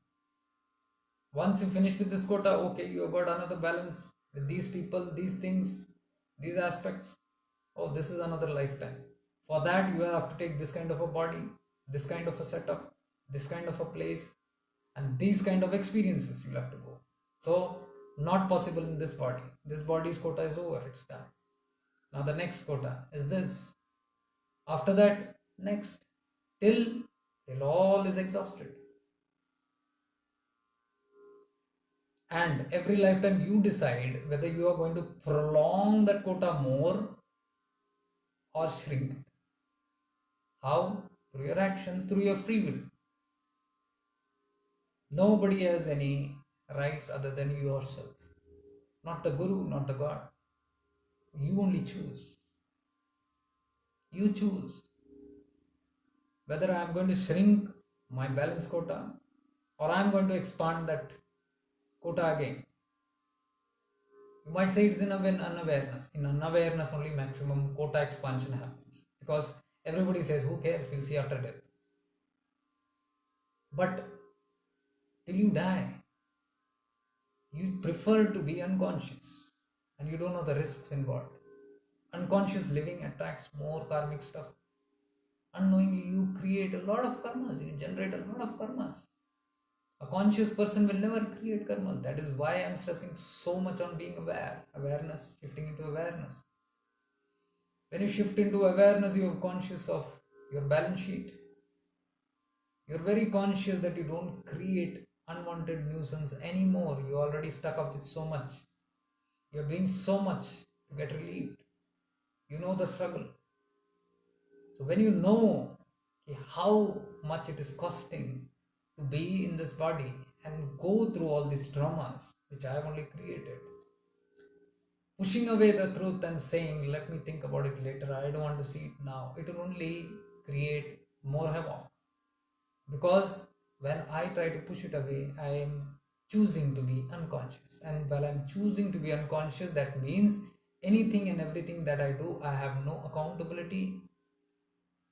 Once you finish with this quota, okay, you have got another balance with these people, these things, these aspects. Oh, this is another lifetime. For that, you have to take this kind of a body, this kind of a setup, this kind of a place, and these kind of experiences you'll have to go. So, not possible in this body. This body's quota is over, it's done. Now, the next quota is this. After that, next, till all is exhausted. And every lifetime you decide whether you are going to prolong that quota more or shrink it. How? Through your actions, through your free will. Nobody has any rights other than yourself. Not the Guru, not the God. You only choose. You choose whether I am going to shrink my balance quota or I am going to expand that quota again. You might say it's in unawareness. In unawareness only maximum quota expansion happens. Because everybody says, who cares, we'll see after death. But till you die, you prefer to be unconscious and you don't know the risks involved. Unconscious living attracts more karmic stuff. Unknowingly, you create a lot of karmas, you generate a lot of karmas. A conscious person will never create karmas. That is why I am stressing so much on being aware. Awareness, shifting into awareness. When you shift into awareness, you are conscious of your balance sheet. You're very conscious that you don't create unwanted nuisance anymore. You're already stuck up with so much. You're doing so much to get relieved. You know the struggle. So when you know how much it is costing to be in this body and go through all these traumas which I have only created, pushing away the truth and saying, let me think about it later, I don't want to see it now, it will only create more havoc. Because when I try to push it away, I am choosing to be unconscious. And while I'm choosing to be unconscious, that means anything and everything that I do, I have no accountability,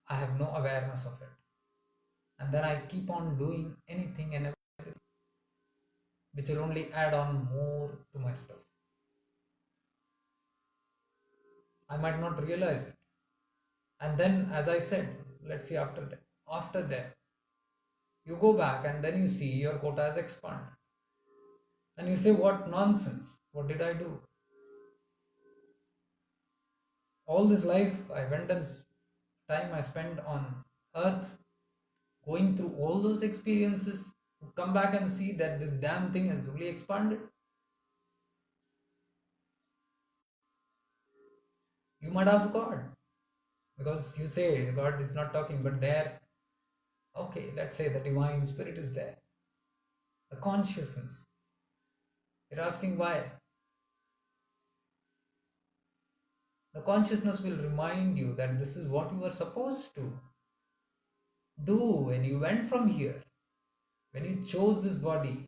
I have no awareness of it. And then I keep on doing anything and everything, which will only add on more to my stuff. I might not realize it. And then, as I said, let's see after death. After death, you go back and then you see your quota has expanded. And you say, what nonsense? What did I do? All this life I went and time I spent on earth going through all those experiences to come back and see that this damn thing has really expanded. You might ask God, because you say God is not talking, but there, okay, let's say the divine spirit is there, the consciousness. You're asking why. The consciousness will remind you that this is what you were supposed to do when you went from here. When you chose this body,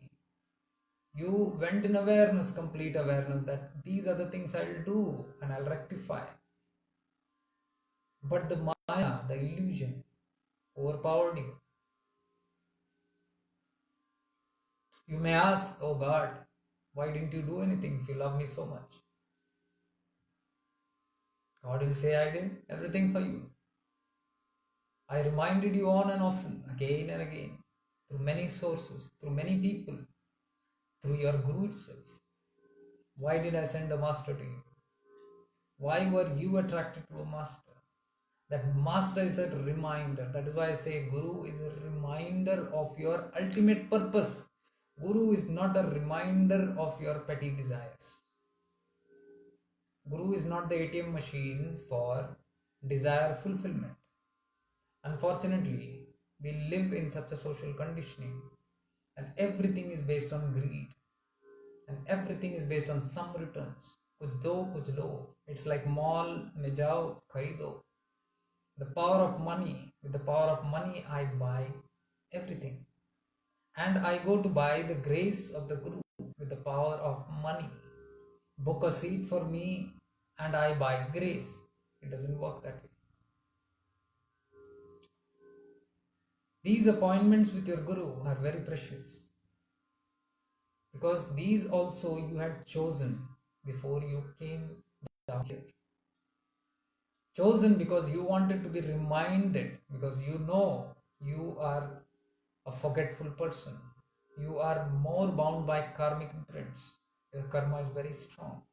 you went in awareness, complete awareness, that these are the things I'll do and I'll rectify. But the Maya, the illusion, overpowered you. You may ask, oh God, why didn't you do anything if you love me so much? God will say, I did everything for you. I reminded you on and often, again and again, through many sources, through many people, through your Guru itself. Why did I send a master to you? Why were you attracted to a master? That master is a reminder. That is why I say Guru is a reminder of your ultimate purpose. Guru is not a reminder of your petty desires. Guru is not the ATM machine for desire fulfillment. Unfortunately, we live in such a social conditioning and everything is based on greed. and everything is based on some returns. Kuch do, kuch lo. It's like mall mein jao, kharido. The power of money. With the power of money, I buy everything. And I go to buy the grace of the Guru with the power of money. Book a seat for me and I buy grace. It doesn't work that way. These appointments with your Guru are very precious, because these also you had chosen before you came down here. Chosen because you wanted to be reminded, because you know you are a forgetful person. You are more bound by karmic imprints. Your karma is very strong.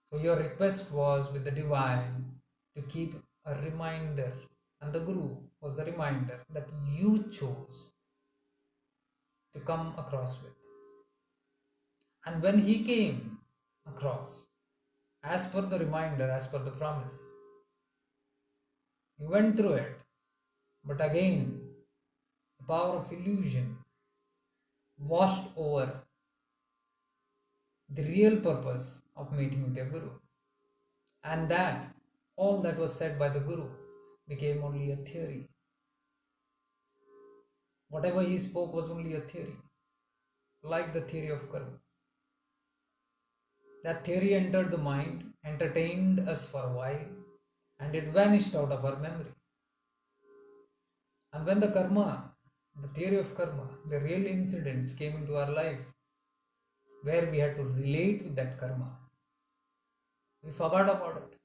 So your request was with the divine to keep a reminder, and the Guru was the reminder that you chose to come across with. And when he came across, as per the reminder, as per the promise, you went through it, but again, the power of illusion washed over the real purpose of meeting with your Guru. And that, all that was said by the Guru became only a theory. Whatever he spoke was only a theory, like the theory of karma. That theory entered the mind, entertained us for a while, and it vanished out of our memory. And when the karma, the theory of karma, the real incidents came into our life, where we had to relate with that karma, we forgot about it.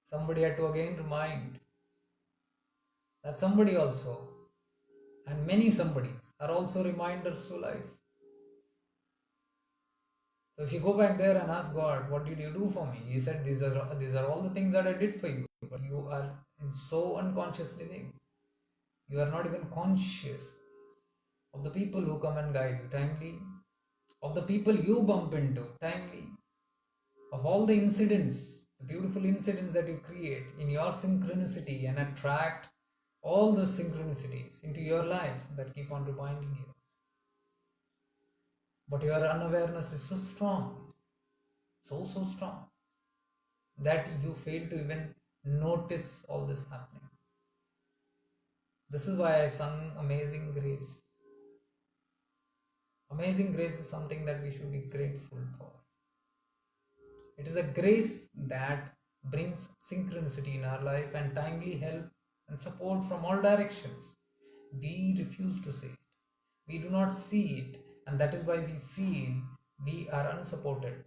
Somebody had to again remind that somebody also, and many somebodies, are also reminders to life. So if you go back there and ask God, what did you do for me? He said, these are all the things that I did for you. But you are in so unconscious living. You are not even conscious of the people who come and guide you timely, of the people you bump into timely, of all the incidents, the beautiful incidents that you create in your synchronicity and attract all the synchronicities into your life that keep on reminding you. But your unawareness is so strong, so strong, that you fail to even notice all this happening. This is why I sung Amazing Grace. Amazing grace is something that we should be grateful for. It is a grace that brings synchronicity in our life and timely help and support from all directions. We refuse to see it. We do not see it, and that is why we feel we are unsupported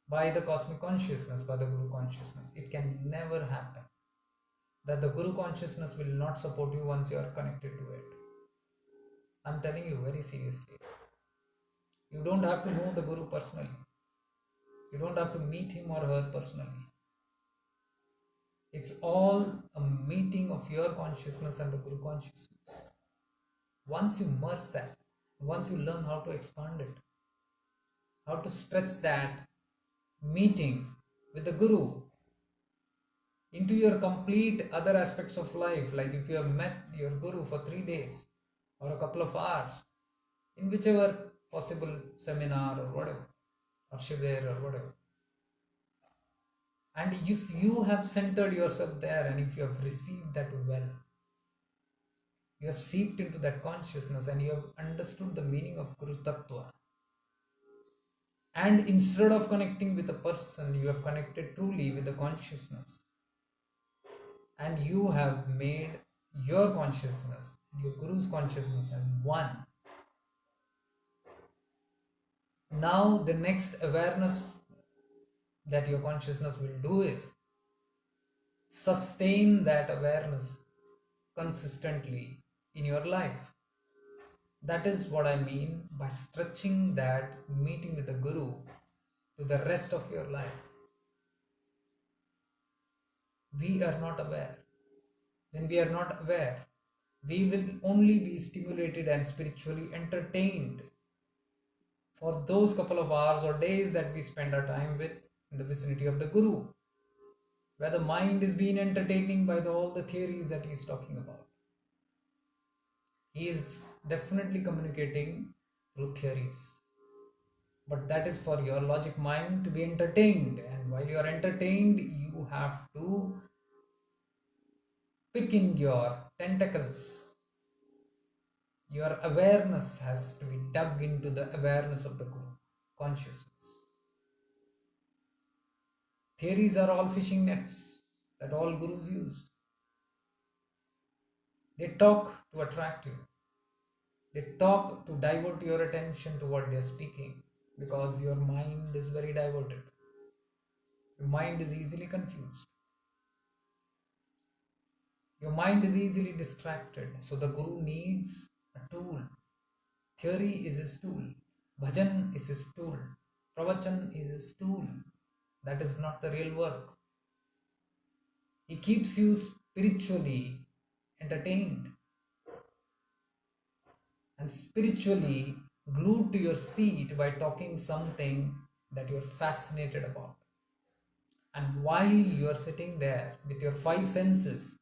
by the cosmic consciousness, by the Guru consciousness. It can never happen that the Guru consciousness will not support you once you are connected to it. I'm telling you very seriously. You don't have to know the Guru personally. You don't have to meet him or her personally. It's all a meeting of your consciousness and the Guru consciousness. Once you merge that, once you learn how to expand it, how to stretch that meeting with the Guru into your complete other aspects of life, like if you have met your Guru for 3 days or a couple of hours, in whichever possible seminar or whatever, or shivir or whatever. And if you have centered yourself there, and if you have received that well, you have seeped into that consciousness and you have understood the meaning of Guru Tattva. And instead of connecting with a person, you have connected truly with the consciousness. And you have made your consciousness and your Guru's consciousness as one. Now the next awareness that your consciousness will do is sustain that awareness consistently in your life. That is what I mean by stretching that meeting with the Guru to the rest of your life. We are not aware. When we are not aware, we will only be stimulated and spiritually entertained for those couple of hours or days that we spend our time with in the vicinity of the Guru, where the mind is being entertaining by all the theories that he is talking about. He is definitely communicating through theories. But that is for your logic mind to be entertained. And while you are entertained, you have to pick in your tentacles. Your awareness has to be dug into the awareness of the Guru, consciousness. Theories are all fishing nets that all gurus use. They talk to attract you. They talk to divert your attention to what they are speaking because your mind is very diverted. Your mind is easily confused. Your mind is easily distracted. So the Guru needs a tool. Theory is his tool. Bhajan is his tool. Pravachan is his tool. That is not the real work. He keeps you spiritually entertained and spiritually glued to your seat by talking something that you're fascinated about. And while you're sitting there with your five senses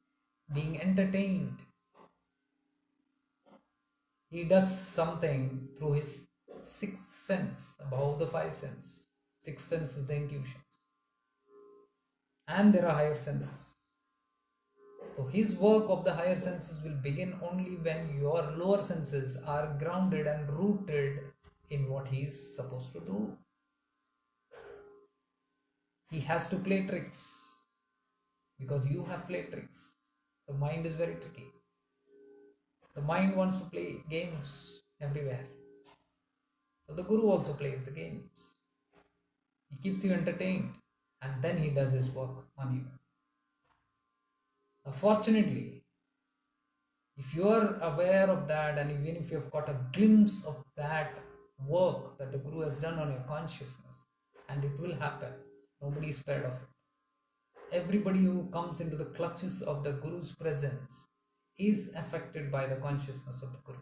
being entertained, he does something through his sixth sense, above the five sense. Sixth sense is the intuitions. And there are higher senses. So his work of the higher senses will begin only when your lower senses are grounded and rooted in what he is supposed to do. He has to play tricks because you have played tricks. The mind is very tricky. The mind wants to play games everywhere. So the Guru also plays the games. He keeps you entertained and then he does his work on you. Now, fortunately, if you are aware of that and even if you have got a glimpse of that work that the Guru has done on your consciousness, and it will happen, nobody is spared of it. Everybody who comes into the clutches of the Guru's presence is affected by the consciousness of the Guru.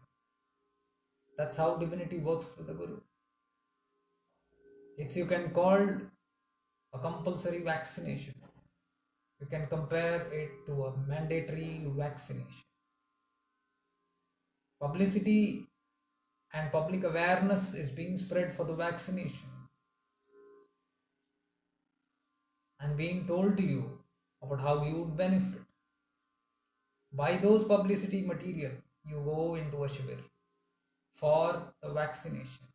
That's how divinity works through the Guru. It's, you can call a compulsory vaccination. You can compare it to a mandatory vaccination. Publicity and public awareness is being spread for the vaccination and being told to you about how you would benefit. By those publicity material, you go into a shibir for the vaccination.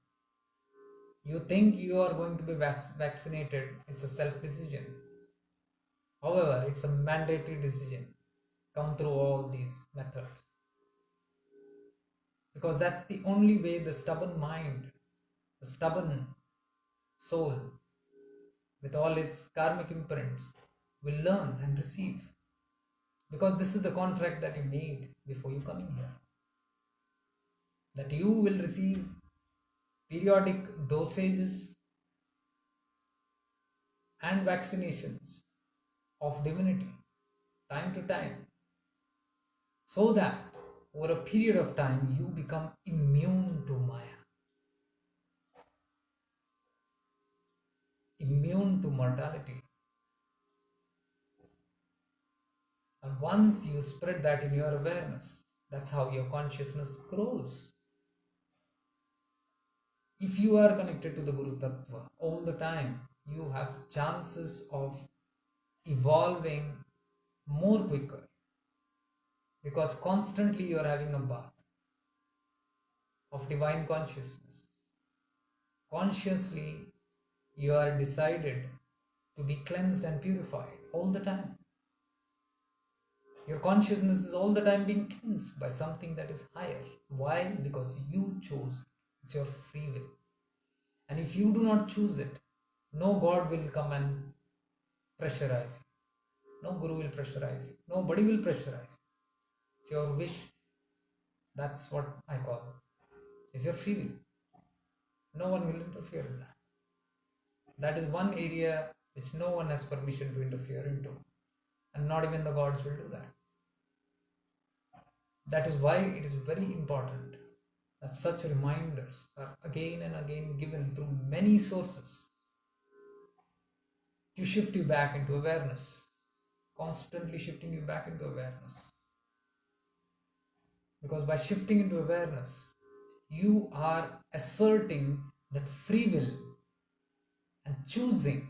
You think you are going to be vaccinated. It's a self-decision. However, it's a mandatory decision. Come through all these methods. Because that's the only way the stubborn mind, the stubborn soul, with all its karmic imprints, will learn and receive. Because this is the contract that you made before you coming here. That you will receive periodic dosages and vaccinations of divinity time to time, so that over a period of time you become immune to Maya, immune to mortality. And once you spread that in your awareness, that's how your consciousness grows. If you are connected to the Guru Tattva all the time, you have chances of evolving more quicker, because constantly you are having a bath of divine consciousness. Consciously you are decided to be cleansed and purified all the time. Your consciousness is all the time being cleansed by something that is higher. Why? Because you chose. It's your free will. And if you do not choose it, no God will come and pressurize you. No Guru will pressurize you. Nobody will pressurize you. It's your wish. That's what I call it. It's your free will. No one will interfere in that. That is one area which no one has permission to interfere into. And not even the gods will do that. That is why it is very important that such reminders are again and again given through many sources to shift you back into awareness, constantly shifting you back into awareness. Because by shifting into awareness, you are asserting that free will and choosing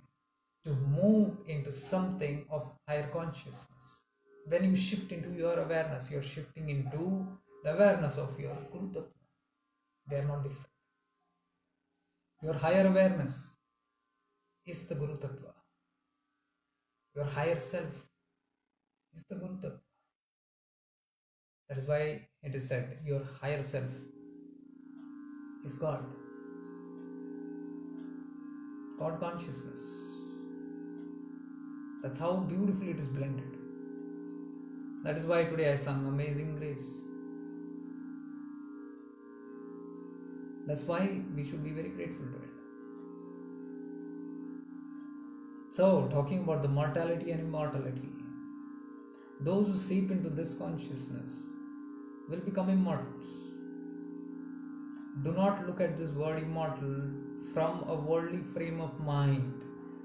to move into something of higher consciousness. When you shift into your awareness, you're shifting into the awareness of your Guru Tattva. They are not different. Your higher awareness is the Guru Tattva. Your higher self is the Guru Tattva. That is why it is said, your higher self is God. God consciousness. That's how beautifully it is blended. That is why today I sung Amazing Grace. That's why we should be very grateful to it. So, talking about the mortality and immortality, those who seep into this consciousness will become immortals. Do not look at this word immortal from a worldly frame of mind,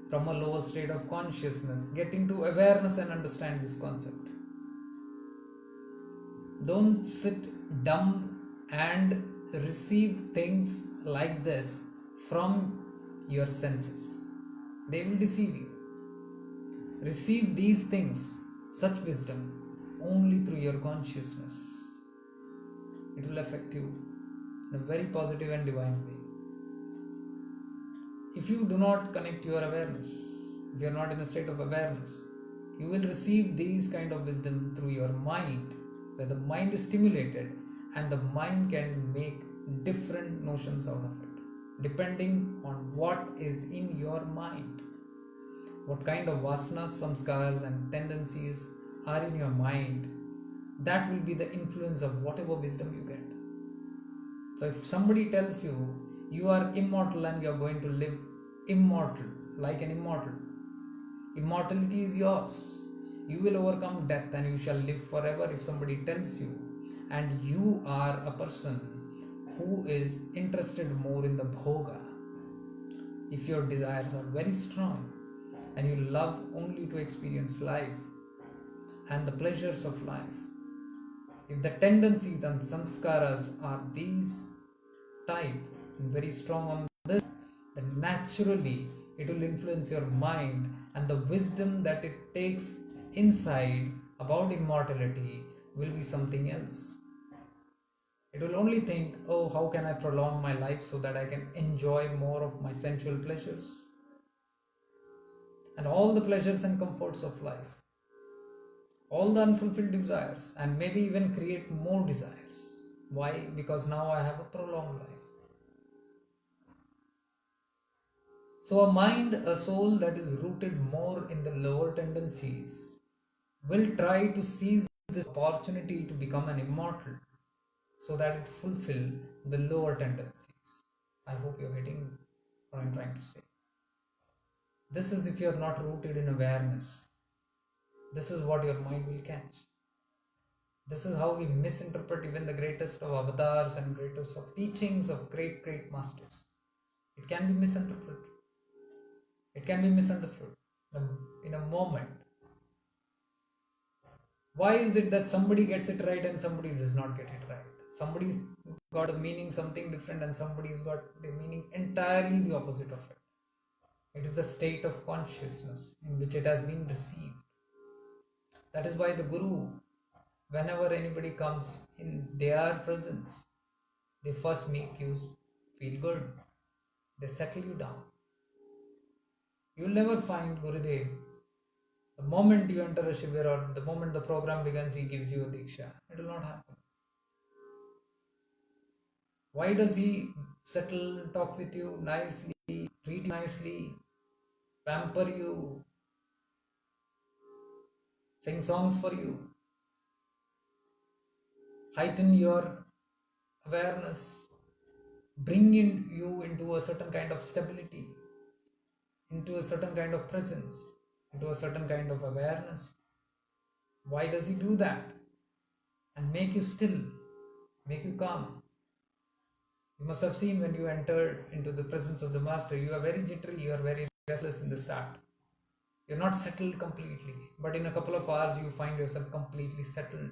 from a lower state of consciousness. Get into awareness and understand this concept. Don't sit dumb and receive things like this from your senses. They will deceive you. Receive these things, such wisdom, only through your consciousness. It will affect you in a very positive and divine way. If you do not connect your awareness, if you are not in a state of awareness, you will receive these kind of wisdom through your mind, where the mind is stimulated and the mind can make different notions out of it, depending on what is in your mind. What kind of vasanas, samskaras and tendencies are in your mind, that will be the influence of whatever wisdom you get. So if somebody tells you, you are immortal and you are going to live immortal, like an immortal, immortality is yours. You will overcome death and you shall live forever. If somebody tells you, and you are a person who is interested more in the bhoga, if your desires are very strong and you love only to experience life and the pleasures of life, if the tendencies and samskaras are these type, very strong on this, then naturally it will influence your mind, and the wisdom that it takes inside about immortality will be something else. It will only think, oh, how can I prolong my life so that I can enjoy more of my sensual pleasures and all the pleasures and comforts of life, all the unfulfilled desires, and maybe even create more desires. Why? Because now I have a prolonged life. So a mind, a soul that is rooted more in the lower tendencies will try to seize this opportunity to become an immortal so that it fulfill the lower tendencies. I hope you're getting what I'm trying to say. This is if you're not rooted in awareness. This is what your mind will catch. This is how we misinterpret even the greatest of avatars and greatest of teachings of great masters. It can be misinterpreted. It can be misunderstood in a moment. Why is it that somebody gets it right and somebody does not get it right? Somebody's got a meaning something different and somebody's got the meaning entirely the opposite of it. It is the state of consciousness in which it has been received. That is why the Guru, whenever anybody comes in their presence, they first make you feel good. They settle you down. You will never find Gurudev. The moment you enter a shivir or the moment the program begins, he gives you a diksha. It will not happen. Why does he settle, talk with you nicely, treat you nicely, pamper you, sing songs for you, heighten your awareness, bring you into a certain kind of stability, into a certain kind of presence, into a certain kind of awareness? Why does he do that? And make you still, make you calm. You must have seen when you enter into the presence of the Master, you are very jittery, you are very restless in the start. You're not settled completely, but in a couple of hours you find yourself completely settled.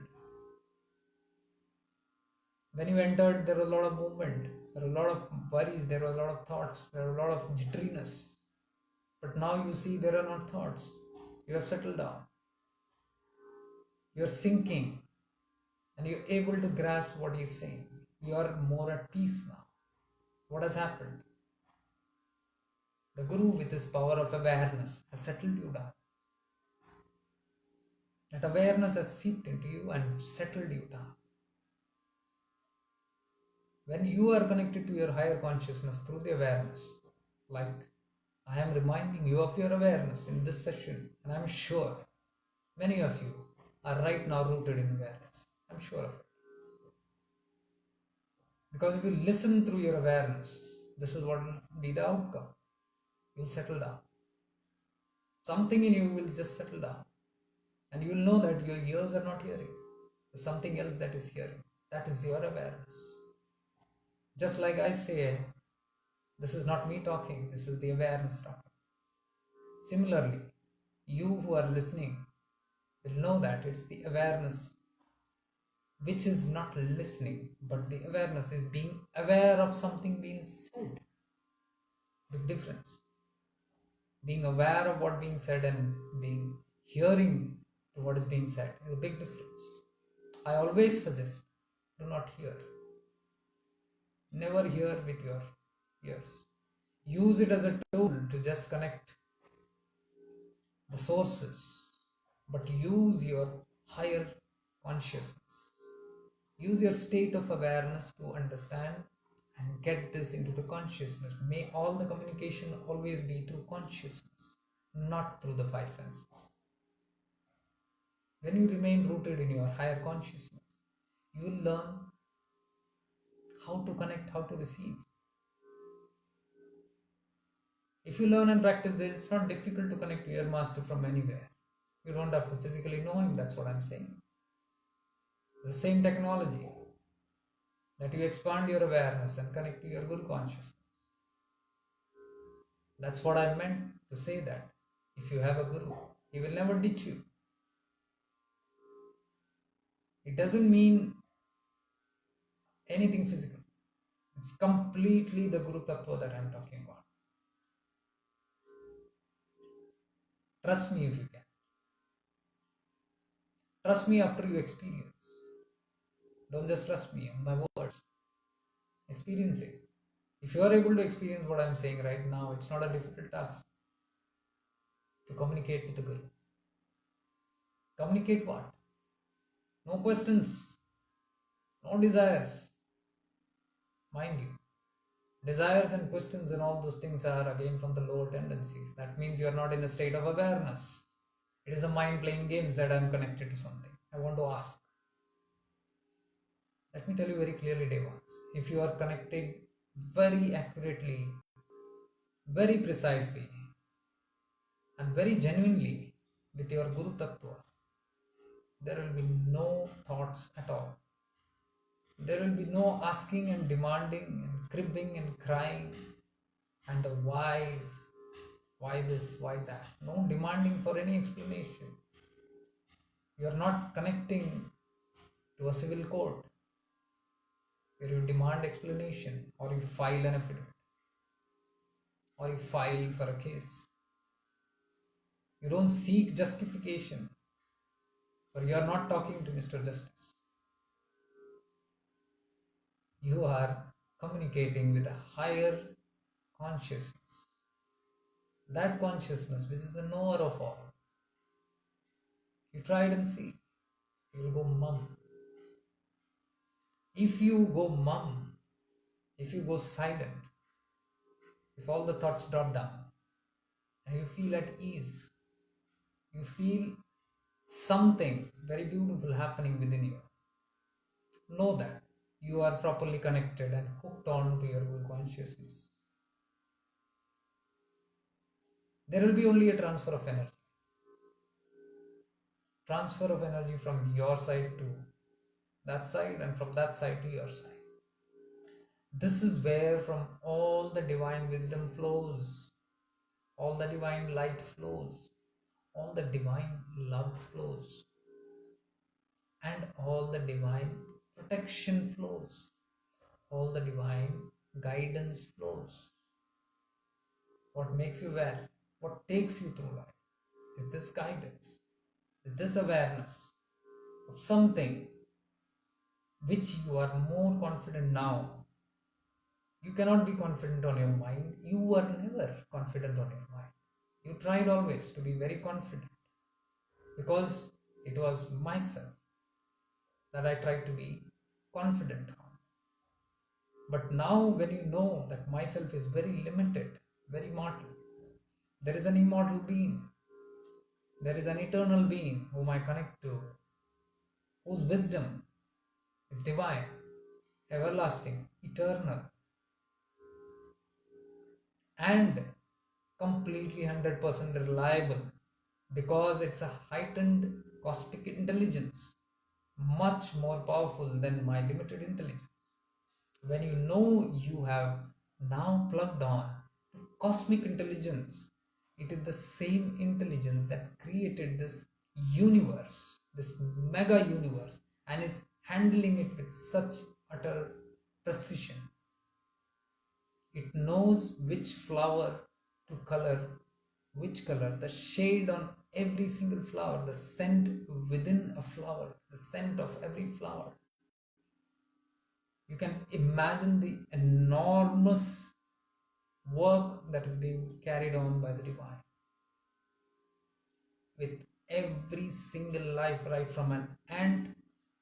When you entered, there was a lot of movement, there were a lot of worries, there were a lot of thoughts, there were a lot of jitteriness. But now you see there are not thoughts. You have settled down. You're sinking and you're able to grasp what he's saying. You are more at peace now. What has happened? The Guru, with his power of awareness, has settled you down. That awareness has seeped into you and settled you down. When you are connected to your higher consciousness through the awareness, like I am reminding you of your awareness in this session, and I'm sure many of you are right now rooted in awareness. I'm sure of it. Because if you listen through your awareness, this is what will be the outcome. You'll settle down. Something in you will just settle down. And you will know that your ears are not hearing. There's something else that is hearing. That is your awareness. Just like I say, this is not me talking, this is the awareness talking. Similarly, you who are listening will know that it's the awareness which is not listening, but the awareness is being aware of something being said. Big difference. Being aware of what being said and being hearing to what is being said is a big difference. I always suggest, do not hear. Never hear with your ears. Use it as a tool to just connect the sources, but use your higher consciousness. Use your state of awareness to understand and get this into the consciousness. May all the communication always be through consciousness, not through the five senses. When you remain rooted in your higher consciousness, you will learn how to connect, how to receive. If you learn and practice this, it's not difficult to connect to your master from anywhere. You don't have to physically know him, that's what I'm saying. The same technology that you expand your awareness and connect to your Guru consciousness. That's what I meant to say, that if you have a Guru, he will never ditch you. It doesn't mean anything physical. It's completely the Guru Tattva that I'm talking about. Trust me if you can. Trust me after you experience. Don't just trust me on my words. Experience it. If you are able to experience what I'm saying right now, it's not a difficult task to communicate with the Guru. Communicate what? No questions, no desires. Mind you, desires and questions and all those things are again from the lower tendencies. That means you are not in a state of awareness. It is a mind playing games that I am connected to something. I want to ask. Let me tell you very clearly, Devas. If you are connected very accurately, very precisely, and very genuinely with your Guru Tattva, there will be no thoughts at all. There will be no asking and demanding and cribbing and crying and the whys, why this, why that. No demanding for any explanation. You are not connecting to a civil court where you demand explanation or you file an affidavit or you file for a case. You don't seek justification, or you are not talking to Mr. Justice. You are communicating with a higher consciousness. That consciousness which is the knower of all. You try it and see. You will go mum. If you go mum, if you go silent, if all the thoughts drop down and you feel at ease, you feel something very beautiful happening within you. Know that you are properly connected and hooked on to your Guru consciousness. There will be only a transfer of energy. Transfer of energy from your side to that side and from that side to your side. This is where from all the divine wisdom flows, all the divine light flows, all the divine love flows, and all the divine protection flows, all the divine guidance flows. What makes you aware? What takes you through life? Is this guidance? Is this awareness of something which you are more confident now? You cannot be confident on your mind. You were never confident on your mind. You tried always to be very confident because it was myself that I tried to be confident on. But now, when you know that myself is very limited, very mortal, there is an immortal being, there is an eternal being whom I connect to, whose wisdom is divine, everlasting, eternal, and completely 100% reliable, because it's a heightened cosmic intelligence, much more powerful than my limited intelligence. When you know you have now plugged on to cosmic intelligence, it is the same intelligence that created this universe, this mega universe, and is handling it with such utter precision. It knows which flower to color, which color, the shade on every single flower, the scent within a flower, the scent of every flower. You can imagine the enormous work that is being carried on by the divine with every single life, right from an ant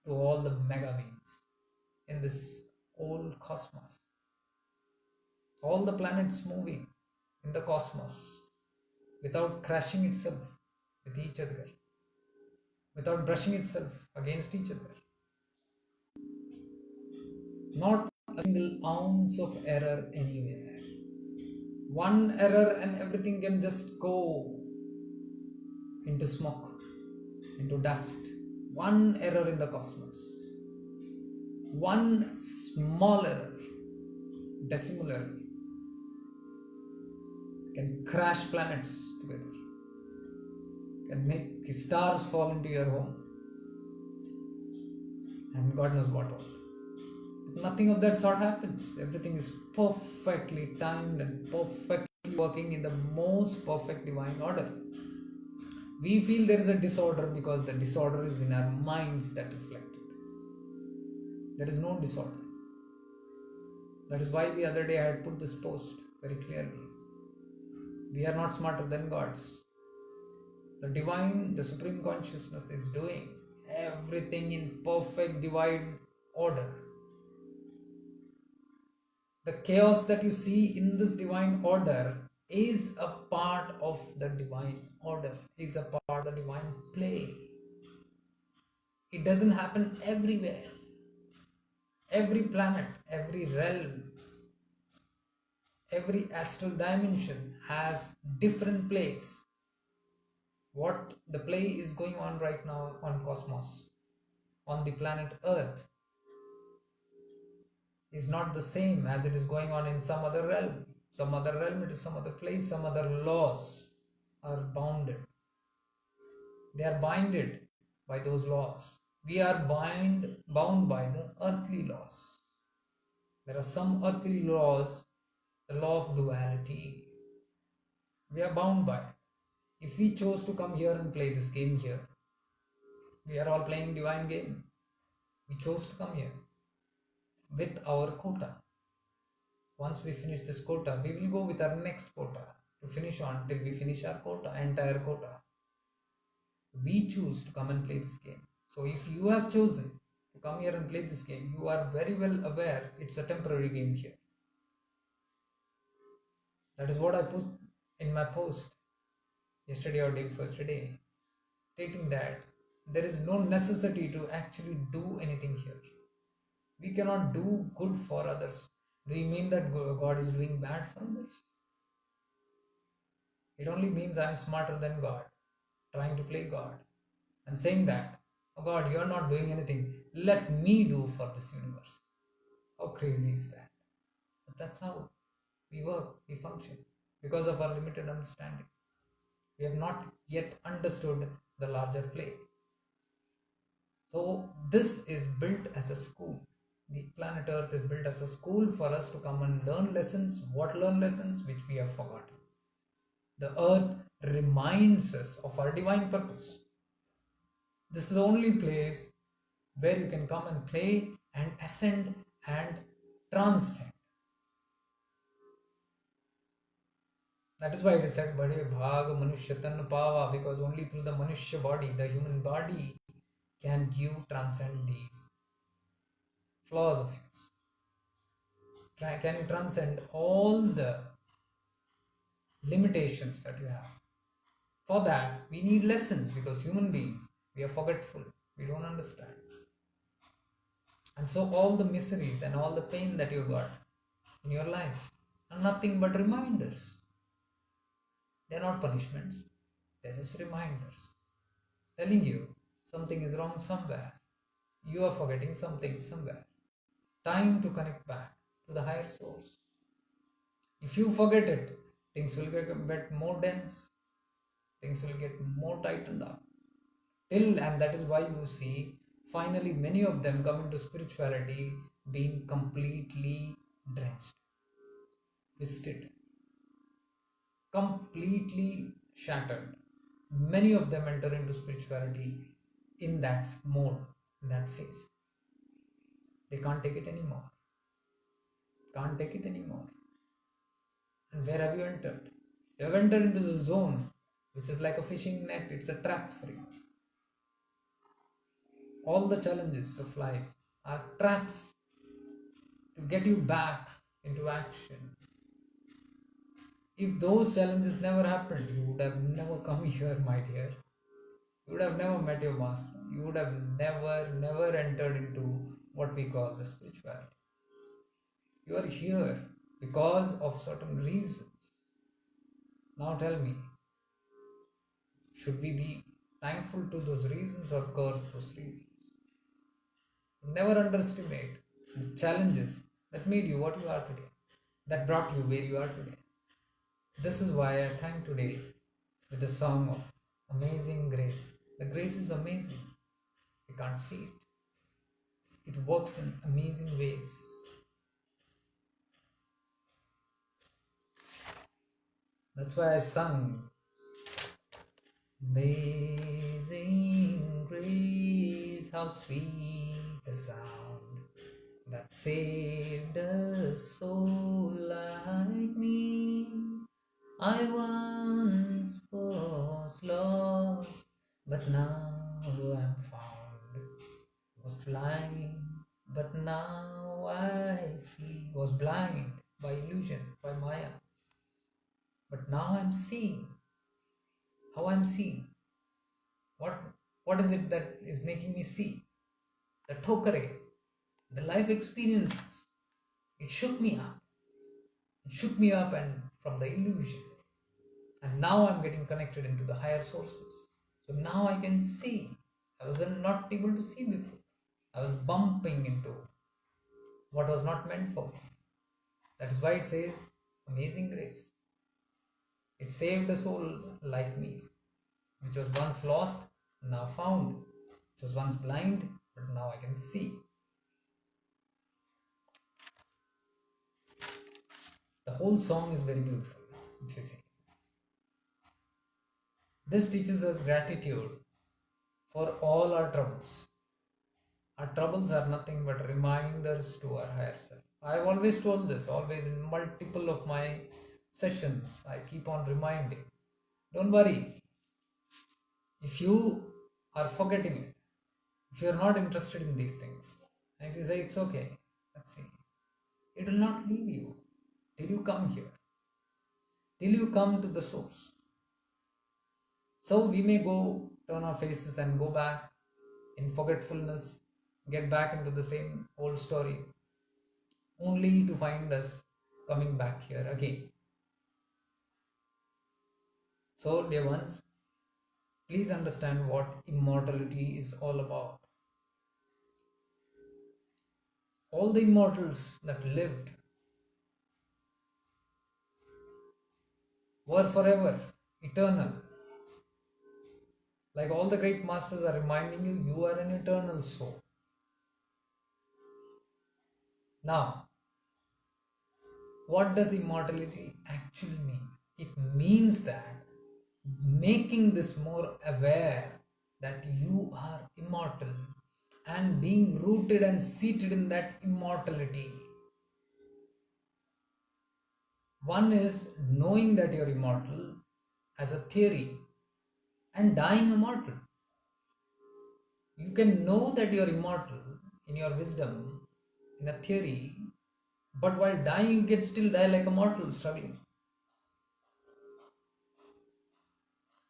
to all the mega beings in this whole cosmos. All the planets moving in the cosmos without crashing itself with each other, without brushing itself against each other. Not a single ounce of error anywhere. One error and everything can just go into smoke, into dust. One error in the cosmos. One small error, decimal error, can crash planets together, can make stars fall into your home, and God knows what all. Nothing of that sort happens. Everything is perfectly timed and perfectly working in the most perfect divine order. We feel there is a disorder because the disorder is in our minds that reflect it. There is no disorder. That is why the other day I had put this post very clearly. We are not smarter than gods. The divine, the supreme consciousness is doing everything in perfect divine order. The chaos that you see in this divine order is a part of the divine order, is a part of the divine play. It doesn't happen everywhere. Every planet, every realm, every astral dimension has different plays. What the play is going on right now on cosmos, on the planet Earth, is not the same as it is going on in some other realm. Some other realm, it is some other place, some other laws are bounded. They are binded by those laws. We are bound by the earthly laws. There are some earthly laws, the law of duality. We are bound by. If we chose to come here and play this game here, we are all playing divine game. We chose to come here with our quota. Once we finish this quota, we will go with our next quota to finish on till we finish our quota, entire quota. We choose to come and play this game. So if you have chosen to come here and play this game, you are very well aware it's a temporary game here. That is what I put in my post yesterday or day before yesterday, stating that there is no necessity to actually do anything here. We cannot do good for others. Do you mean that God is doing bad for others? It only means I am smarter than God, trying to play God, and saying that, oh God, you are not doing anything. Let me do for this universe. How crazy is that? But that's how we work, we function, because of our limited understanding. We have not yet understood the larger play. So this is built as a school. The planet Earth is built as a school for us to come and learn lessons. What learn lessons? Which we have forgotten. The earth reminds us of our divine purpose. This is the only place where you can come and play and ascend and transcend. That is why it is said, Bade Bhag Manushya Tan Pava, because only through the Manushya body, the human body, can you transcend these flaws of yours. Can you transcend all the limitations that you have? For that, we need lessons, because human beings, we are forgetful, we don't understand. And so all the miseries and all the pain that you got in your life are nothing but reminders. They're not punishments, they're just reminders telling you something is wrong somewhere. You are forgetting something somewhere. Time to connect back to the higher source. If you forget it, things will get more dense, things will get more tightened up. And that is why you see finally many of them come into spirituality being completely drenched, twisted, completely shattered. Many of them enter into spirituality in that mode, in that phase. They can't take it anymore. Can't take it anymore. And where have you entered? You have entered into the zone, which is like a fishing net. It's a trap for you. All the challenges of life are traps to get you back into action. If those challenges never happened, you would have never come here, my dear. You would have never met your master. You would have never entered into what we call the spirituality. You are here because of certain reasons. Now tell me, should we be thankful to those reasons or curse those reasons? Never underestimate the challenges that made you what you are today, that brought you where you are today. This is why I thank today with the song of Amazing Grace. The grace is amazing. We can't see it. It works in amazing ways. That's why I sung Amazing Grace, how sweet the sound that saved a soul like me. I once was lost, but now I'm found. Was blind, but now I see. Was blind by illusion, by Maya. But now I'm seeing. How I'm seeing. What is it that is making me see? The tokare, the life experiences. It shook me up. It shook me up and from the illusion. And now I'm getting connected into the higher sources. So now I can see. I was not able to see before. I was bumping into what was not meant for me. That is why it says, Amazing Grace. It saved a soul like me, which was once lost, now found. Which was once blind, but now I can see. The whole song is very beautiful, if you see. This teaches us gratitude for all our troubles. Our troubles are nothing but reminders to our higher self. I've always told this, always in multiple of my sessions, I keep on reminding. Don't worry. If you are forgetting it, if you are not interested in these things, and if you say it's okay, let's see, it will not leave you till you come here, till you come to the source. So we may go turn our faces and go back in forgetfulness, get back into the same old story, only to find us coming back here again. So, dear ones, please understand what immortality is all about. All the immortals that lived were forever, eternal. Like all the great masters are reminding you, you are an eternal soul. Now, what does immortality actually mean? It means that making this more aware that you are immortal and being rooted and seated in that immortality. One is knowing that you're immortal as a theory and dying immortal. You can know that you're immortal in your wisdom, in a theory, but while dying, you can still die like a mortal, struggling,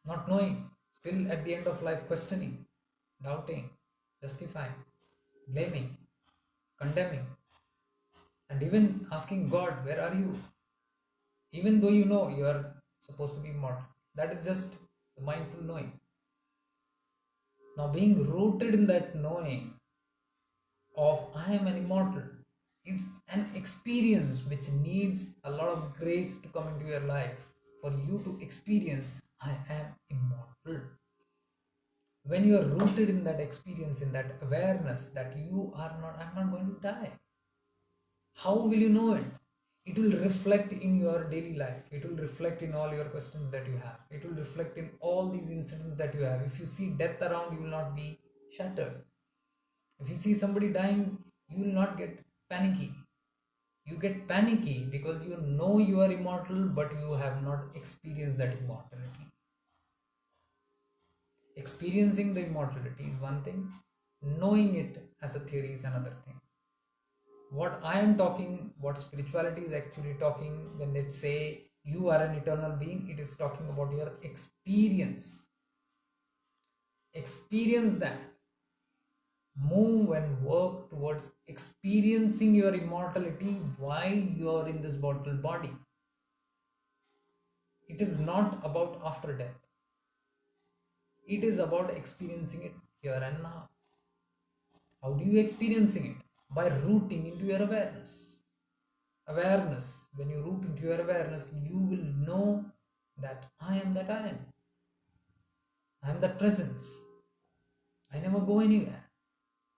not knowing, still at the end of life, questioning, doubting, justifying, blaming, condemning, and even asking God, where are you? Even though you know you are supposed to be immortal. That is just the mindful knowing. Now, being rooted in that knowing of I am an immortal is an experience which needs a lot of grace to come into your life for you to experience I am immortal. When you are rooted in that experience, in that awareness that you are not, I'm not going to die. How will you know it? It will reflect in your daily life. It will reflect in all your questions that you have. It will reflect in all these incidents that you have. If you see death around, you will not be shattered. If you see somebody dying, you will not get panicky. You get panicky because you know you are immortal, but you have not experienced that immortality. Experiencing the immortality is one thing, knowing it as a theory is another thing. What I am talking, what spirituality is actually talking when they say you are an eternal being, it is talking about your experience. Experience that. Move and work towards experiencing your immortality while you are in this mortal body. It is not about after death. It is about experiencing it here and now. How do you experiencing it? By rooting into your awareness. Awareness. When you root into your awareness, you will know that I am that I am. I am that presence. I never go anywhere.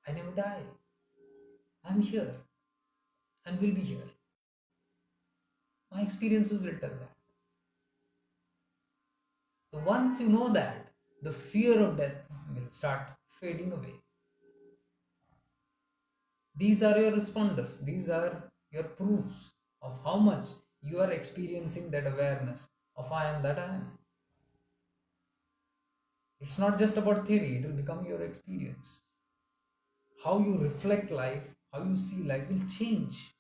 I never die. I am here and will be here. My experiences will tell that. So once you know that, the fear of death will start fading away. These are your responders. These are your proofs of how much you are experiencing that awareness of I am that I am. It's not just about theory, it will become your experience. How you reflect life, how you see life will change.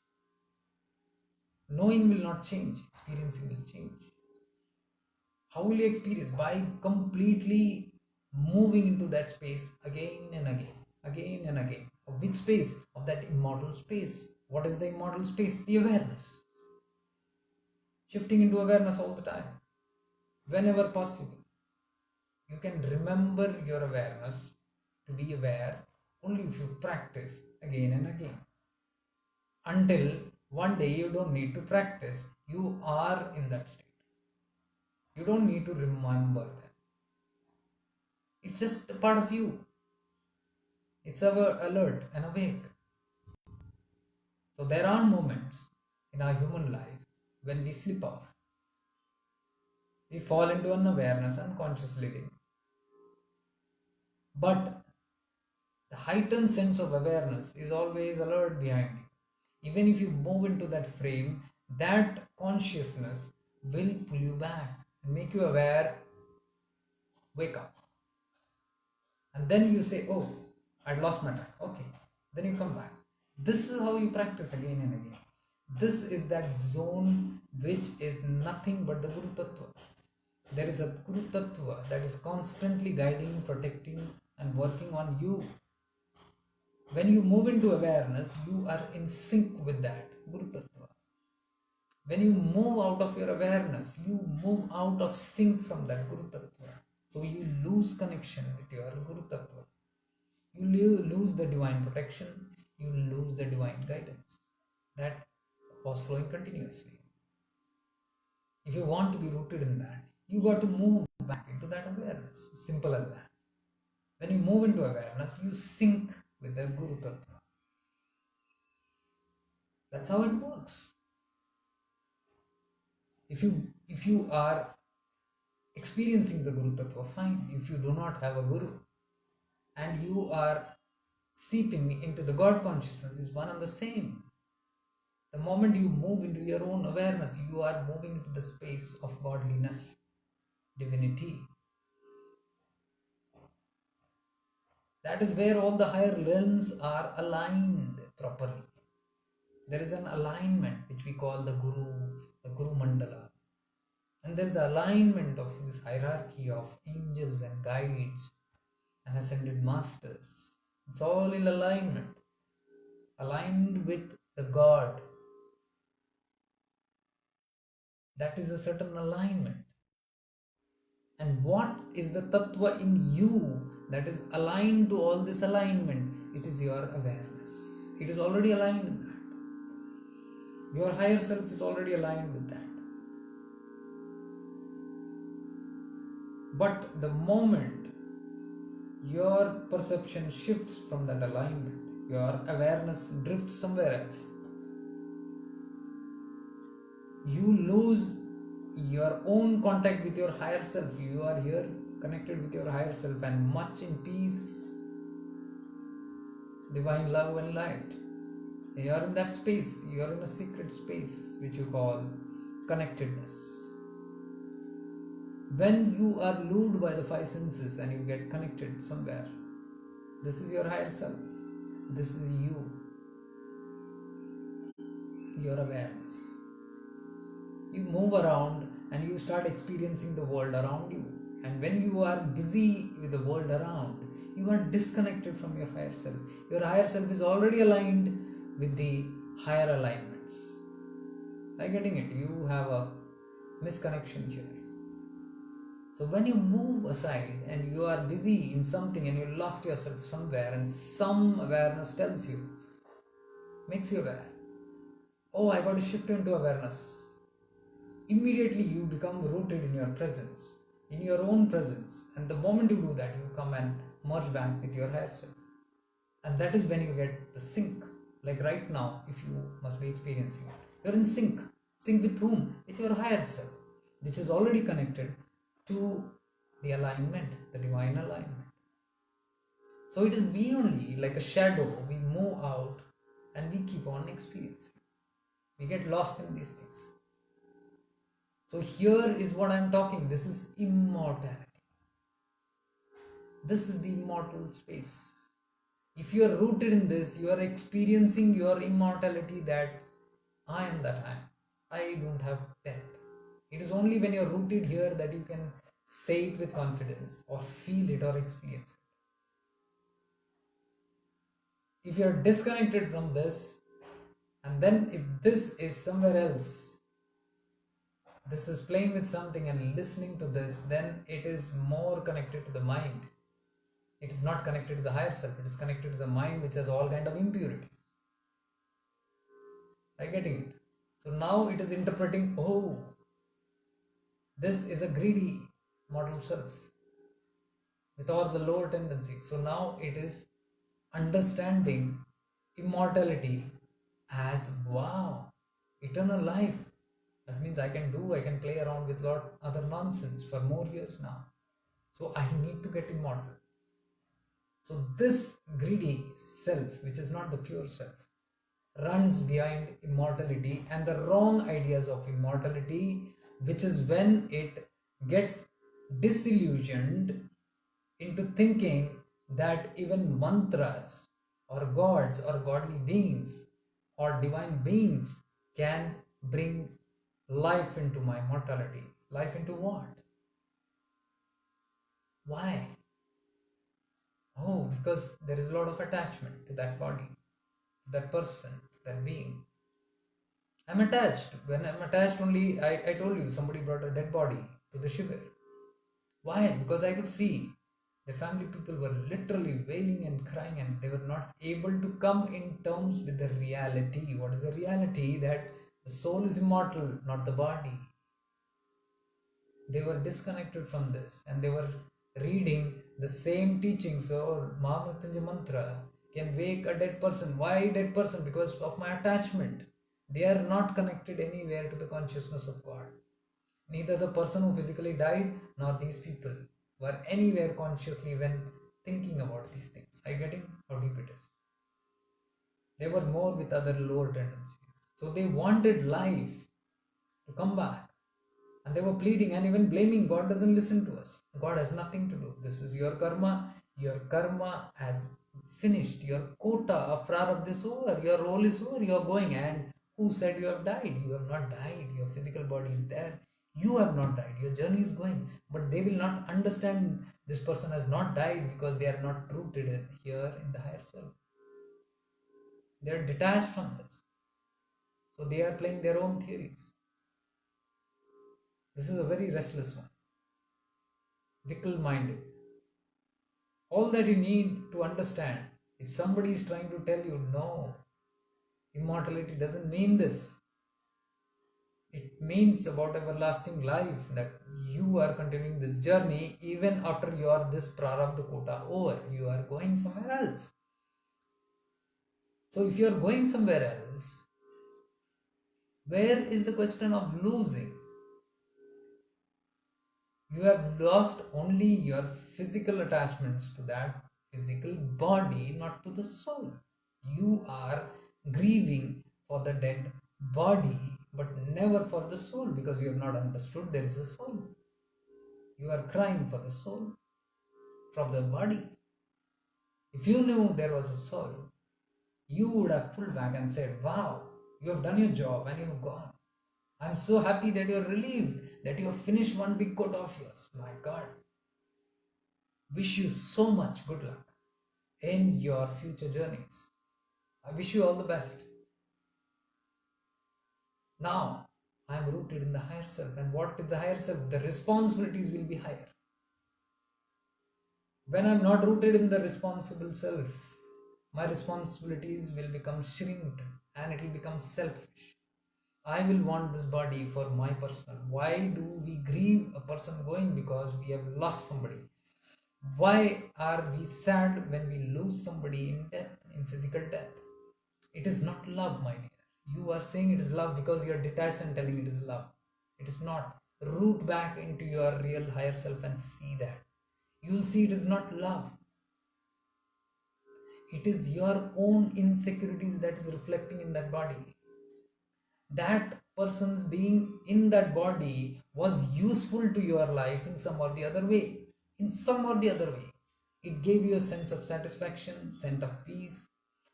Knowing will not change, experiencing will change. How will you experience? By completely moving into that space again and again, again and again. Of which space? Of that immortal space. What is the immortal space? The awareness. Shifting into awareness all the time. Whenever possible. You can remember your awareness to be aware only if you practice again and again. Until one day you don't need to practice. You are in that state. You don't need to remember that. It's just a part of you. It's our alert and awake. So there are moments in our human life when we slip off. We fall into unawareness, unconscious living. But the heightened sense of awareness is always alert behind you. Even if you move into that frame, that consciousness will pull you back and make you aware, wake up. And then you say, oh, I'd lost my track. Okay. Then you come back. This is how you practice again and again. This is that zone which is nothing but the Guru Tattva. There is a Guru Tattva that is constantly guiding, protecting, and working on you. When you move into awareness, you are in sync with that Guru Tattva. When you move out of your awareness, you move out of sync from that Guru Tattva. So you lose connection with your Guru Tattva. You lose the divine protection, you lose the divine guidance that was flowing continuously. If you want to be rooted in that, you got to move back into that awareness. Simple as that. When you move into awareness, you sync with the Guru Tattva. That's how it works. If you are experiencing the Guru Tattva, fine. If you do not have a Guru and you are seeping into the God consciousness, is one and the same. The moment you move into your own awareness, you are moving into the space of godliness, divinity. That is where all the higher realms are aligned properly. There is an alignment which we call the Guru Mandala. And there is alignment of this hierarchy of angels and guides and ascended masters. It's all in alignment. Aligned with the God. That is a certain alignment. And what is the tattva in you that is aligned to all this alignment? It is your awareness. It is already aligned with that. Your higher self is already aligned with that. But the moment your perception shifts from that alignment, your awareness drifts somewhere else, you lose your own contact with your higher self. You are here connected with your higher self and much in peace, divine love and light. You are in that space. You are in a secret space which you call connectedness. When you are lured by the five senses and you get connected somewhere, this is your higher self. This is you. Your awareness. You move around and you start experiencing the world around you. And when you are busy with the world around, you are disconnected from your higher self. Your higher self is already aligned with the higher alignments. Are you getting it? You have a misconnection here. So when you move aside and you are busy in something and you lost yourself somewhere and some awareness tells you, makes you aware, oh, I got to shift into awareness. Immediately you become rooted in your presence, in your own presence. And the moment you do that, you come and merge back with your higher self. And that is when you get the sync. Like right now, if you must be experiencing it. You're in sync. Sync with whom? With your higher self, which is already connected to the alignment, the divine alignment. So it is we only, like a shadow, we move out and we keep on experiencing. We get lost in these things. So here is what I'm talking. This is immortality. This is the immortal space. If you are rooted in this, you are experiencing your immortality, that I am that I am. I don't have death. It is only when you are rooted here that you can say it with confidence or feel it or experience it. If you are disconnected from this, and then if this is somewhere else, this is playing with something and listening to this, then it is more connected to the mind. It is not connected to the higher self. It is connected to the mind, which has all kind of impurities. Are you getting it? So now it is interpreting, oh, this is a greedy model self with all the lower tendencies. So now it is understanding immortality as, wow, eternal life. That means I can play around with lot other nonsense for more years now. So I need to get immortal. So this greedy self, which is not the pure self, runs behind immortality and the wrong ideas of immortality, which is when it gets disillusioned into thinking that even mantras or gods or godly beings or divine beings can bring life into my mortality. Life into what? Why? Oh, because there is a lot of attachment to that body, that person, that being. I'm attached. When I'm attached only, I told you, somebody brought a dead body to the shibir. Why? Because I could see the family people were literally wailing and crying and they were not able to come in terms with the reality. What is the reality? That the soul is immortal, not the body. They were disconnected from this and they were reading The same teachings or Mahamrithyunjay mantra can wake a dead person. Why dead person? Because of my attachment. They are not connected anywhere to the consciousness of God. Neither the person who physically died nor these people were anywhere consciously when thinking about these things. Are you getting how deep it is? They were more with other lower tendencies. So they wanted life to come back. And they were pleading and even blaming. God doesn't listen to us. God has nothing to do. This is your karma. Your karma has finished. Your quota of prarabdha is over. Your role is over. You are going. And who said you have died? You have not died. Your physical body is there. You have not died. Your journey is going. But they will not understand this person has not died because they are not rooted here in the higher self. They are detached from this. So they are playing their own theories. This is a very restless one. Fickle minded. All that you need to understand, if somebody is trying to tell you, no, immortality doesn't mean this. It means about everlasting life, that you are continuing this journey even after you are this prarabdha quota over. You are going somewhere else. So if you are going somewhere else, where is the question of losing? You have lost only your physical attachments to that physical body, not to the soul. You are grieving for the dead body, but never for the soul, because you have not understood there is a soul. You are crying for the soul from the body. If you knew there was a soul, you would have pulled back and said, wow, you have done your job and you have gone. I'm so happy that you're relieved, that you have finished one big quota of yours. My God. Wish you so much good luck in your future journeys. I wish you all the best. Now, I am rooted in the higher self. And what is the higher self? The responsibilities will be higher. When I am not rooted in the responsible self, my responsibilities will become shrinked and it will become selfish. I will want this body for my personal. Why do we grieve a person going? Because we have lost somebody. Why are we sad when we lose somebody in death, in physical death? It is not love, my dear. You are saying it is love because you are detached and telling it is love. It is not. Root back into your real higher self and see that. You will see it is not love. It is your own insecurities that is reflecting in that body. That person's being in that body was useful to your life in some or the other way. In some or the other way. It gave you a sense of satisfaction, sense of peace,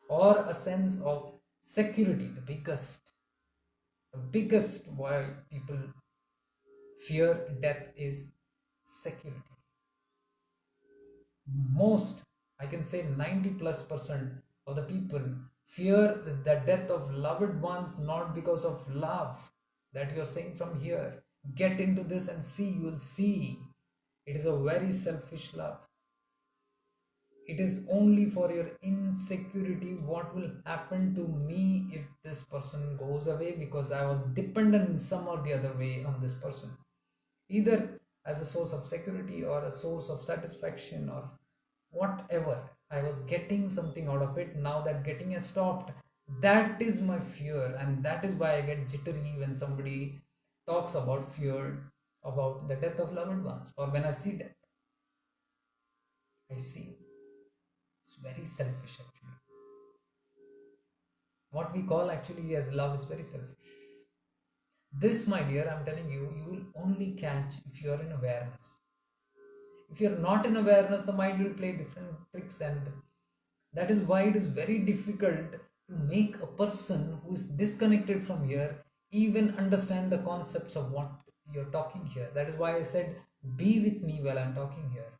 or a sense of security. The biggest why people fear death is security. Most, I can say 90+% of the people fear the death of loved ones, not because of love that you're saying from here. Get into this and see, you'll see it is a very selfish love. It is only for your insecurity. What will happen to me if this person goes away, because I was dependent in some or the other way on this person, either as a source of security or a source of satisfaction or whatever. I was getting something out of it. Now that getting has stopped, that is my fear, and that is why I get jittery when somebody talks about fear about the death of loved ones, or when I see death. I see it's very selfish actually. What we call actually as love is very selfish. This, my dear, I'm telling you, you will only catch if you are in awareness. If you are not in awareness, the mind will play different tricks, and that is why it is very difficult to make a person who is disconnected from here even understand the concepts of what you're talking here. That is why I said, be with me while I'm talking here.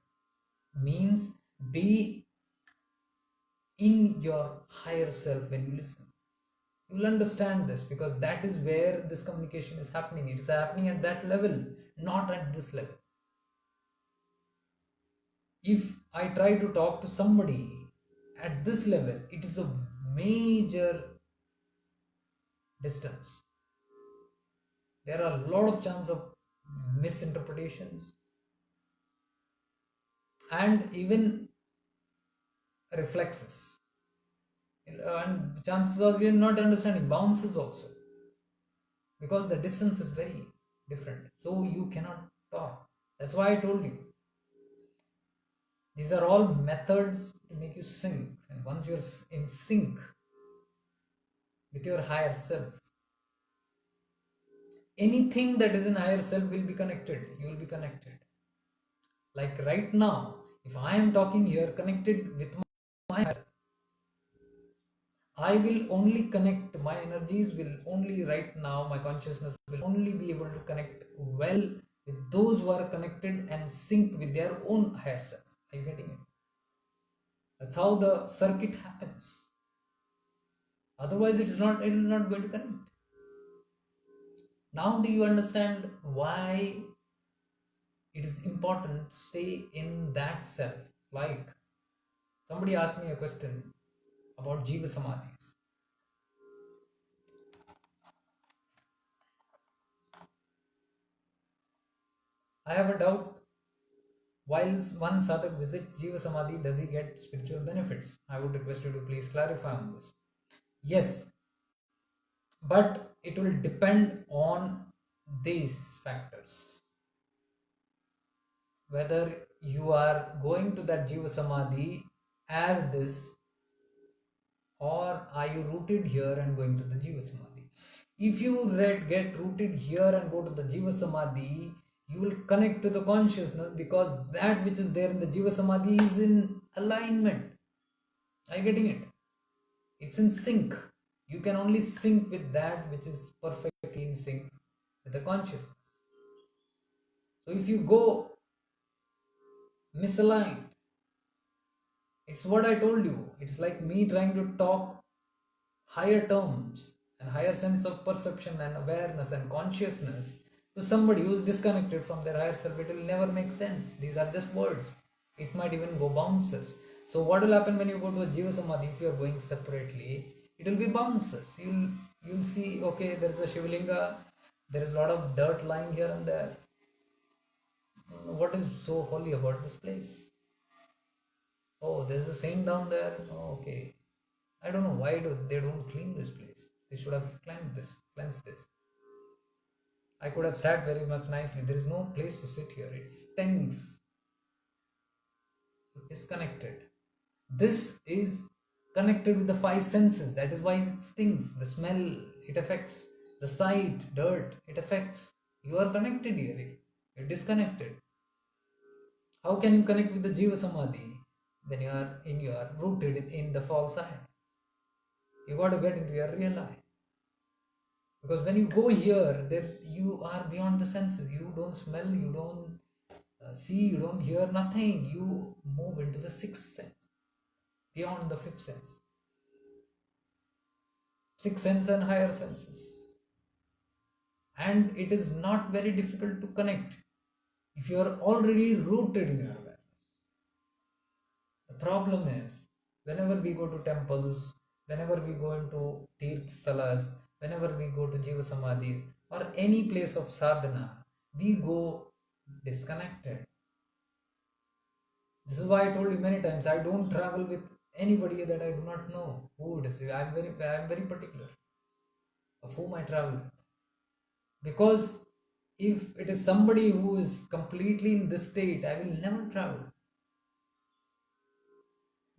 Means be in your higher self when you listen. You will understand this, because that is where this communication is happening. It is happening at that level, not at this level. If I try to talk to somebody at this level, it is a major distance. There are a lot of chance of misinterpretations. and even reflexes. And chances are we are not understanding bounces also, because the distance is very different. So you cannot talk. That's why I told you. These are all methods to make you sync. And once you're in sync with your higher self, anything that is in higher self will be connected. You will be connected. Like right now, if I am talking here connected with my higher self, I will only connect, my energies will only right now, my consciousness will only be able to connect well with those who are connected and synced with their own higher self. Are you getting it? That's how the circuit happens. Otherwise, it will not going to connect. Now, do you understand why it is important to stay in that self? Like, somebody asked me a question about Jeeva Samadhis. I have a doubt. While one sadhak visits Jeeva Samadhi, does he get spiritual benefits? I would request you to please clarify on this. Yes, but it will depend on these factors. Whether you are going to that Jiva Samadhi as this, or are you rooted here and going to the Jiva Samadhi? If you get rooted here and go to the Jiva Samadhi, you will connect to the consciousness, because that which is there in the Jiva Samadhi is in alignment. Are you getting it? It's in sync. You can only sync with that which is perfectly in sync with the consciousness. So if you go misaligned, it's what I told you. It's like me trying to talk higher terms and higher sense of perception and awareness and consciousness to somebody who's disconnected from their higher self. It will never make sense. These are just words. It might even go bounces. So what will happen when you go to a Jiva Samadhi? If you are going separately, it will be bounces. You'll see, okay, there is a Shivlinga, there is a lot of dirt lying here and there. What is so holy about this place? Oh, there's a saint down there. Oh, okay. I don't know why they don't clean this place. They should have cleansed this. I could have sat very much nicely. There is no place to sit here. It stinks. Disconnected. This is connected with the five senses. That is why it stings. The smell, it affects. The sight, dirt, it affects. You are connected here. You're disconnected. How can you connect with the Jiva Samadhi when you are rooted in the false eye? You got to get into your real eye. Because when you go here, there you are beyond the senses. You don't smell, you don't see, you don't hear, nothing. You move into the sixth sense, beyond the fifth sense. Sixth sense and higher senses. And it is not very difficult to connect if you are already rooted in your awareness. The problem is, whenever we go to temples, whenever we go into Tirth Stalas, whenever we go to Jiva Samadhis or any place of sadhana, we go disconnected. This is why I told you many times, I don't travel with anybody that I do not know who it is. I am very particular of whom I travel with. Because if it is somebody who is completely in this state, I will never travel.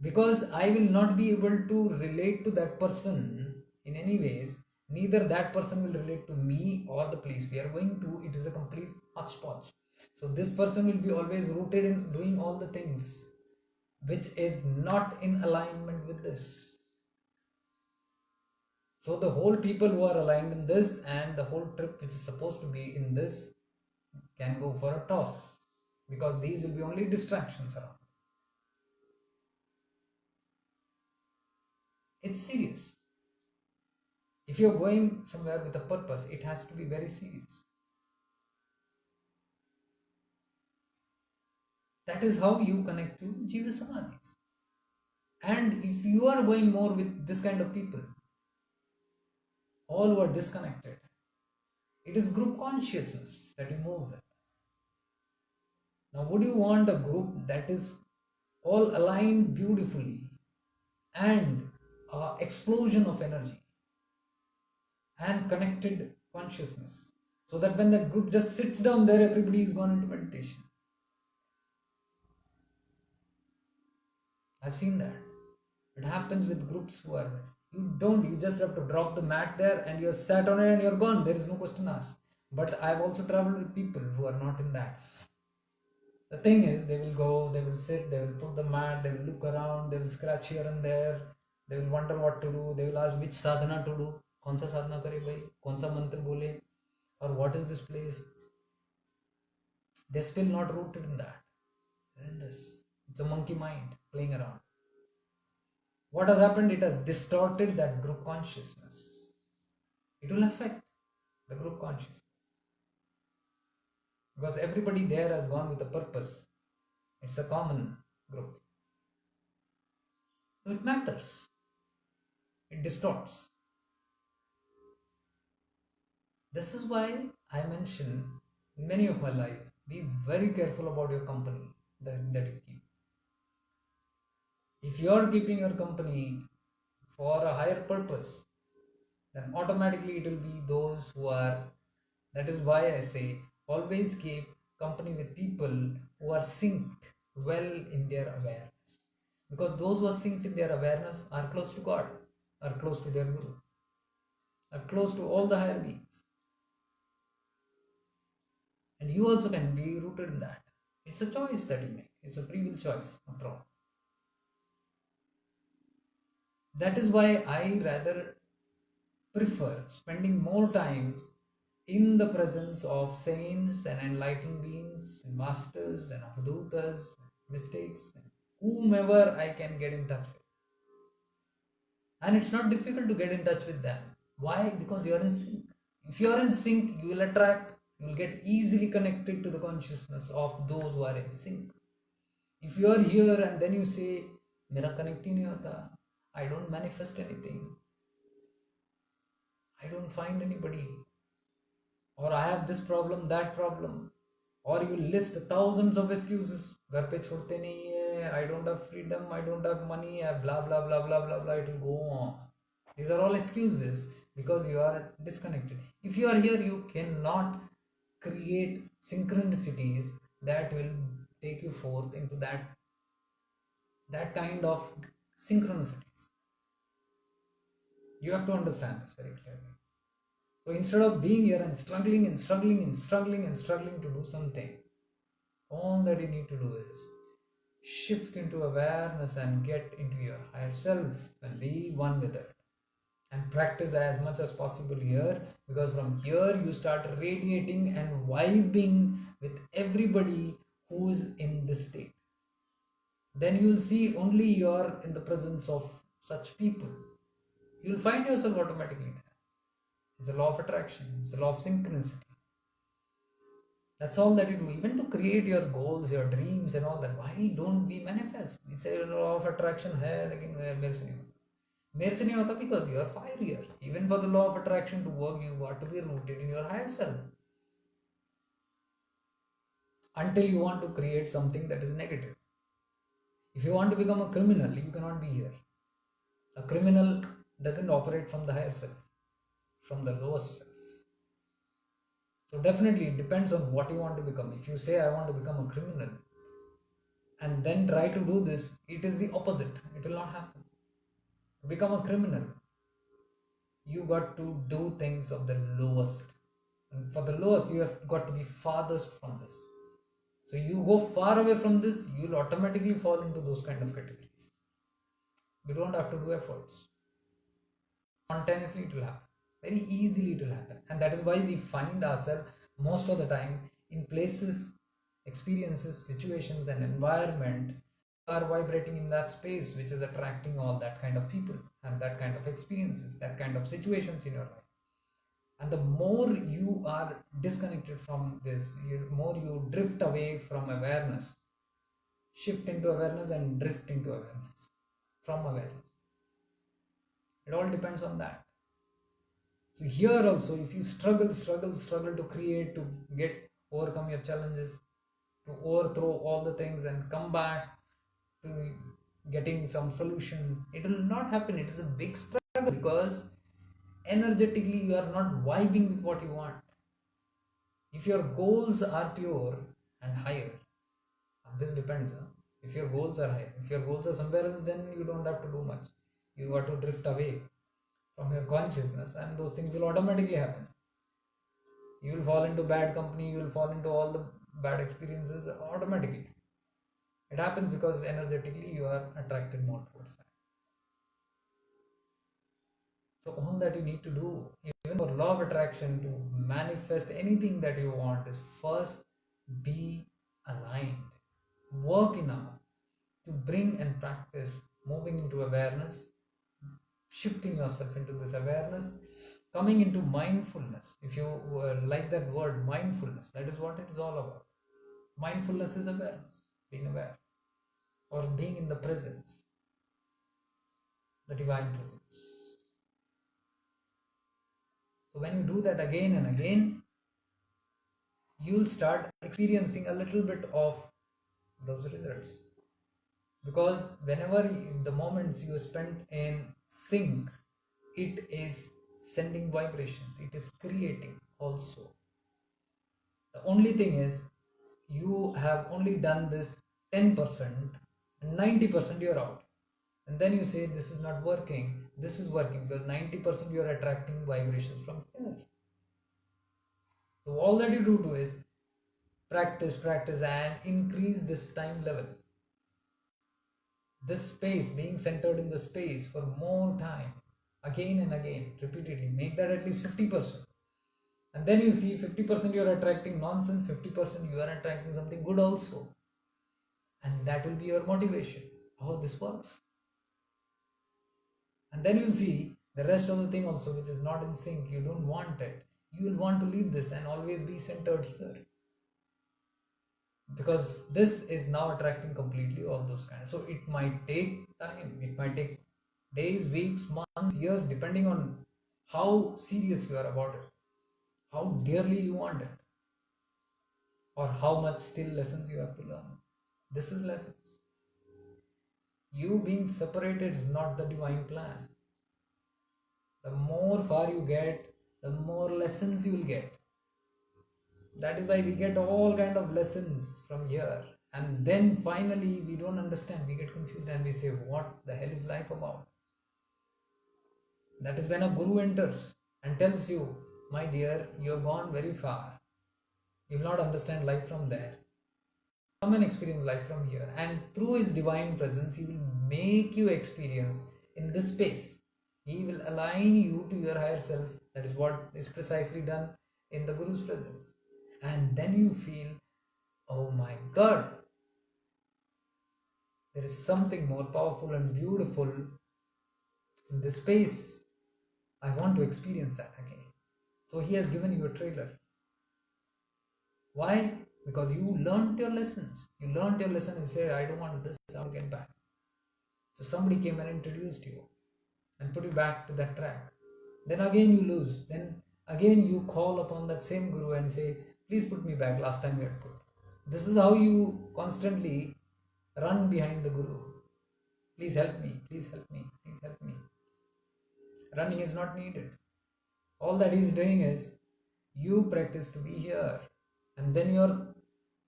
Because I will not be able to relate to that person in any ways. Neither that person will relate to me or the place we are going to. It is a complete hodgepodge. So this person will be always rooted in doing all the things which is not in alignment with this. So the whole people who are aligned in this and the whole trip which is supposed to be in this can go for a toss, because these will be only distractions around. It's serious. If you're going somewhere with a purpose, it has to be very serious. That is how you connect to Jiva Samadhis. And if you are going more with this kind of people, all who are disconnected, it is group consciousness that you move with. Now, would you want a group that is all aligned beautifully and explosion of energy and connected consciousness, so that when that group just sits down there, everybody is gone into meditation? I've seen that. It happens with groups who are, you just have to drop the mat there and you're sat on it and you're gone. There is no question asked. But I've also traveled with people who are not in that. The thing is, they will go, they will sit, they will put the mat, they will look around, they will scratch here and there, they will wonder what to do, they will ask which sadhana to do, kaun sa sadhana kare bhai, kaun sa mantra bole, or what is this place. They're still not rooted in that. They're in this. It's a monkey mind playing around. What has happened? It has distorted that group consciousness. It will affect the group consciousness. Because everybody there has gone with a purpose. It's a common group. So it matters. It distorts. This is why I mention in many of my life, be very careful about your company that you keep. If you are keeping your company for a higher purpose, then automatically it will be those who are. That is why I say always keep company with people who are synced well in their awareness. Because those who are synced in their awareness are close to God, are close to their Guru, are close to all the higher beings. And you also can be rooted in that. It's a choice that you make. It's a free will choice, after all. That is why I rather prefer spending more time in the presence of saints and enlightened beings, and masters and avdutas, mistakes, and whomever I can get in touch with. And it's not difficult to get in touch with them. Why? Because you are in sync. If you are in sync, you will attract, you will get easily connected to the consciousness of those who are in sync. If you are here and then you say, Mera connect hi nahi hota, I don't manifest anything, I don't find anybody, or I have this problem, that problem, or you list thousands of excuses, घर पे छोड़ते नहीं है, I don't have freedom, I don't have money, blah blah blah blah blah blah, it will go on. These are all excuses because you are disconnected. If you are here, you cannot create synchronicities that will take you forth into that kind of synchronicities. You have to understand this very clearly. So instead of being here and struggling and struggling and struggling and struggling to do something, all that you need to do is shift into awareness and get into your higher self and be one with it. And practice as much as possible here, because from here you start radiating and vibing with everybody who is in this state. Then you'll see only you're in the presence of such people. You'll find yourself automatically there. It's a law of attraction. It's a law of synchronicity. That's all that you do. Even to create your goals, your dreams and all that, why don't we manifest? We say law of attraction hai, lekin mere se nahi hota. Mere se nahi hota because you are fire here. Even for the law of attraction to work, you got to be rooted in your higher self. Until you want to create something that is negative. If you want to become a criminal, you cannot be here. A criminal doesn't operate from the higher self, from the lowest self. So definitely it depends on what you want to become. If you say I want to become a criminal and then try to do this, it is the opposite. It will not happen. To become a criminal, you got to do things of the lowest. And for the lowest, you have got to be farthest from this. So you go far away from this, you will automatically fall into those kind of categories. You don't have to do efforts. Spontaneously it will happen. Very easily it will happen. And that is why we find ourselves most of the time in places, experiences, situations and environment are vibrating in that space, which is attracting all that kind of people and that kind of experiences, that kind of situations in your life. And the more you are disconnected from this, the more you drift away from awareness, shift into awareness and drift into awareness, from awareness. It all depends on that. So here also, if you struggle to create, to overcome your challenges, to overthrow all the things and come back to getting some solutions. It will not happen. It is a big struggle because energetically you are not vibing with what you want. If your goals are pure and higher, this depends. If your goals are higher, if your goals are somewhere else, then you don't have to do much. You got to drift away from your consciousness, and those things will automatically happen. You will fall into bad company, you will fall into all the bad experiences automatically. It happens because energetically you are attracted more towards that. So all that you need to do, even for law of attraction, to manifest anything that you want, is first be aligned. Work enough to bring and practice moving into awareness, shifting yourself into this awareness, coming into mindfulness. If you like that word mindfulness, that is what it is all about. Mindfulness is awareness, being aware, or being in the presence, the divine presence. So when you do that again and again, you'll start experiencing a little bit of those results. Because whenever the moments you spend in sync, it is sending vibrations, it is creating also. The only thing is, you have only done this 10%, and 90% you're out. And then you say this is not working. This is working because 90% you're attracting vibrations from here. So all that you do is practice, and increase this time level. This space, being centered in the space for more time, again and again, repeatedly. Make that at least 50%. And then you see 50% you are attracting nonsense, 50% you are attracting something good also. And that will be your motivation. How this works. And then you'll see the rest of the thing also, which is not in sync. You don't want it. You will want to leave this and always be centered here. Because this is now attracting completely all those kinds. So it might take time. It might take days, weeks, months, years, depending on how serious you are about it, how dearly you want it, or how much still lessons you have to learn. This is lessons. You being separated is not the divine plan. The more far you get, the more lessons you will get. That is why we get all kind of lessons from here. And then finally we don't understand, we get confused and we say, what the hell is life about? That is when a guru enters and tells you, my dear, you have gone very far. You will not understand life from there. Come and experience life from here. And through his divine presence, he will make you experience in this space. He will align you to your higher self. That is what is precisely done in the Guru's presence. And then you feel, oh my God, there is something more powerful and beautiful in this space. I want to experience that again. So he has given you a trailer. Why? Because you learned your lessons. You learned your lesson and said, I don't want this, I want to get back. So somebody came and introduced you and put you back to that track. Then again you lose. Then again you call upon that same Guru and say, please put me back, last time you had put. This is how you constantly run behind the Guru. Please help me, please help me, please help me. Running is not needed. All that he is doing is, you practice to be here, and then you are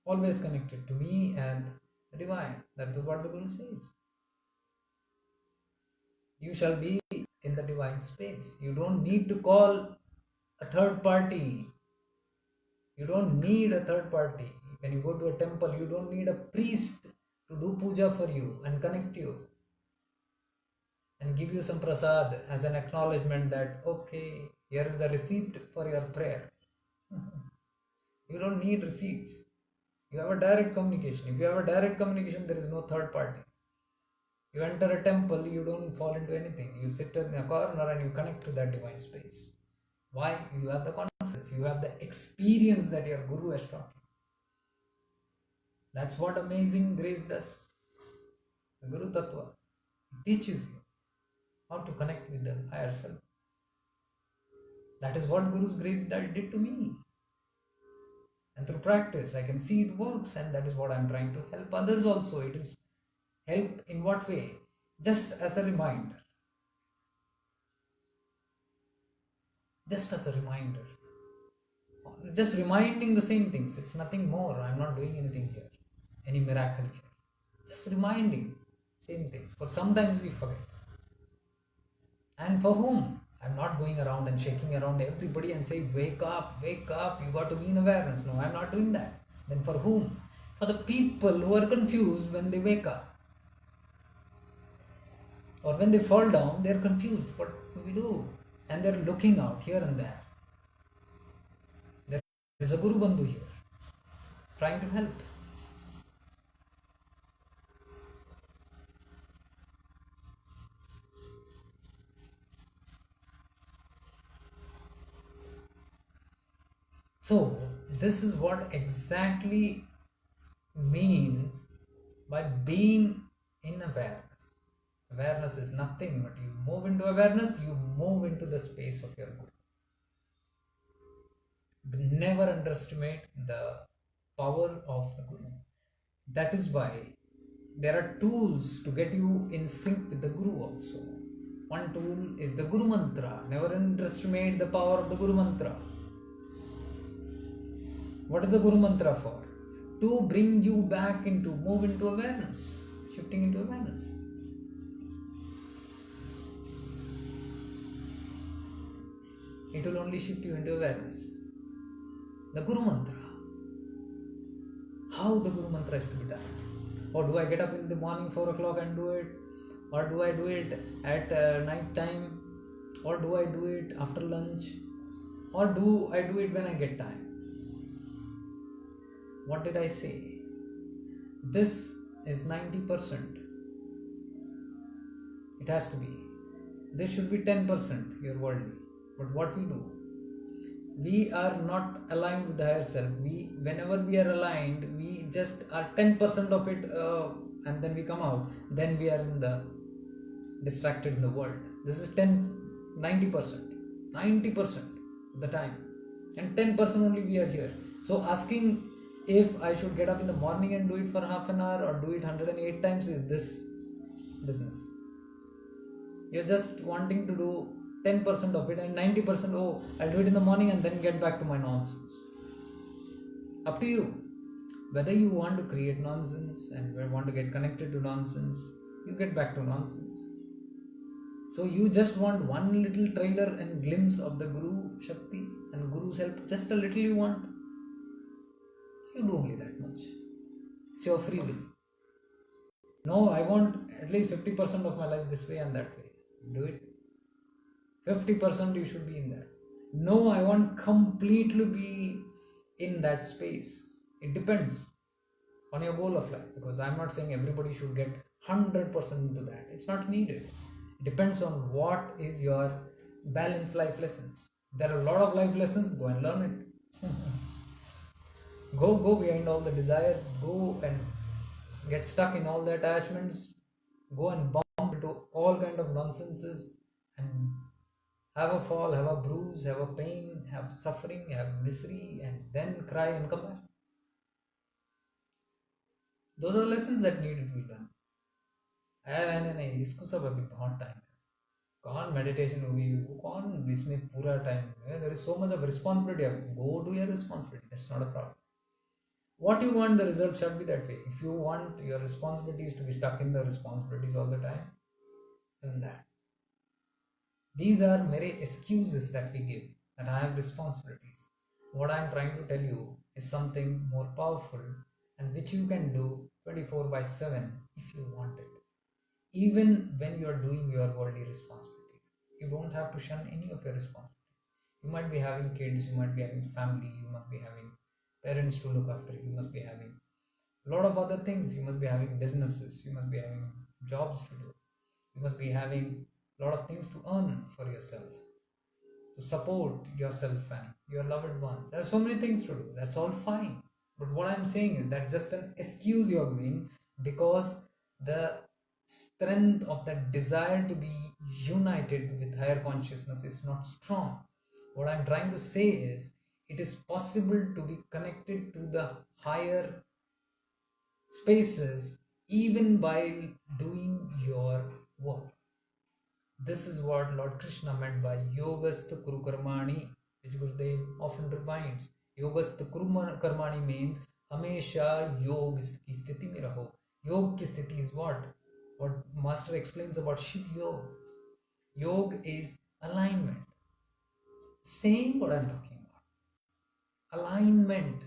always connected to me and the divine. That is what the Guru says. You shall be in the divine space. You don't need to call a third party. You don't need a third party. When you go to a temple, you don't need a priest to do puja for you and connect you and give you some prasad as an acknowledgement that, okay, here is the receipt for your prayer. You don't need receipts. You have a direct communication. If you have a direct communication, there is no third party. You enter a temple, you don't fall into anything. You sit in a corner and you connect to that divine space. Why? You have the confidence. You have the experience that your Guru has taught you. That's what amazing grace does. The Guru Tattva teaches you how to connect with the higher self. That is what Guru's grace did to me. And through practice, I can see it works, and that is what I'm trying to help others also. It is help in what way? Just as a reminder. Just as a reminder. Just reminding the same things. It's nothing more. I'm not doing anything here. Any miracle here. Just reminding same things. But sometimes we forget. And for whom? I'm not going around and shaking around everybody and say, wake up, you got to be in awareness. No, I'm not doing that. Then for whom? For the people who are confused when they wake up. Or when they fall down, they're confused. What do we do? And they're looking out here and there. There is a Guru Bandhu here, trying to help. So, this is what exactly means by being in awareness. Awareness is nothing but you move into awareness, you move into the space of your Guru. Never underestimate the power of the Guru. That is why there are tools to get you in sync with the Guru also. One tool is the Guru Mantra. Never underestimate the power of the Guru Mantra. What is the Guru Mantra for? To bring you back into, move into awareness, shifting into awareness. It will only shift you into awareness. The Guru Mantra. How the Guru Mantra is to be done? Or do I get up in the morning 4 o'clock and do it? Or do I do it at night time? Or do I do it after lunch? Or do I do it when I get time? What did I say? This is 90%. It has to be. This should be 10%, your worldly. But what we do? We are not aligned with the higher self. Whenever we are aligned, we just are 10% of it and then we come out. Then we are in the distracted in the world. This is 90%. 90% of the time. And 10% only we are here. So asking if I should get up in the morning and do it for half an hour or do it 108 times is this business. You're just wanting to do 10% of it and 90%, oh, I'll do it in the morning and then get back to my nonsense. Up to you. Whether you want to create nonsense and want to get connected to nonsense, you get back to nonsense. So you just want one little trailer and glimpse of the Guru Shakti and Guru's help, just a little you want. You do only that much. It's your free will. No, I want at least 50% of my life this way and that way. Do it. 50% you should be in that. No, I want completely be in that space. It depends on your goal of life, because I'm not saying everybody should get 100% into that. It's not needed. It depends on what is your balanced life lessons. There are a lot of life lessons. Go and learn it. Go behind all the desires. Go and get stuck in all the attachments. Go and bump into all kind of nonsenses and have a fall, have a bruise, have a pain, have suffering, have misery, and then cry and come back. Those are the lessons that needed to be done. नहीं इसको सब अभी बहुत time है. कौन meditation होगी, वो कौन इसमें पूरा टाइम है. There is so much of responsibility. Go do your responsibility. That's not a problem. What you want, the result should be that way. If you want your responsibilities to be stuck in the responsibilities all the time, then that. These are mere excuses that we give, that I have responsibilities. What I am trying to tell you is something more powerful and which you can do 24/7 if you want it. Even when you are doing your worldly responsibilities, you don't have to shun any of your responsibilities. You might be having kids, you might be having family, you must be having parents to look after, you must be having a lot of other things, you must be having businesses, you must be having jobs to do, you must be having a lot of things to earn for yourself, to support yourself and your loved ones. There are so many things to do. That's all fine. But what I'm saying is that just an excuse you're giving because the strength of that desire to be united with higher consciousness is not strong. What I'm trying to say is, it is possible to be connected to the higher spaces even while doing your work. This is what Lord Krishna meant by Yogastha Kuru Karmani, which Gurudev often reminds. Yogastha Kuru Karmani means Hamesha Yog ki sthiti mein raho. Yog ki sthiti is what? What Master explains about Shiv Yoga. Yoga is alignment. Same what I'm talking about. Alignment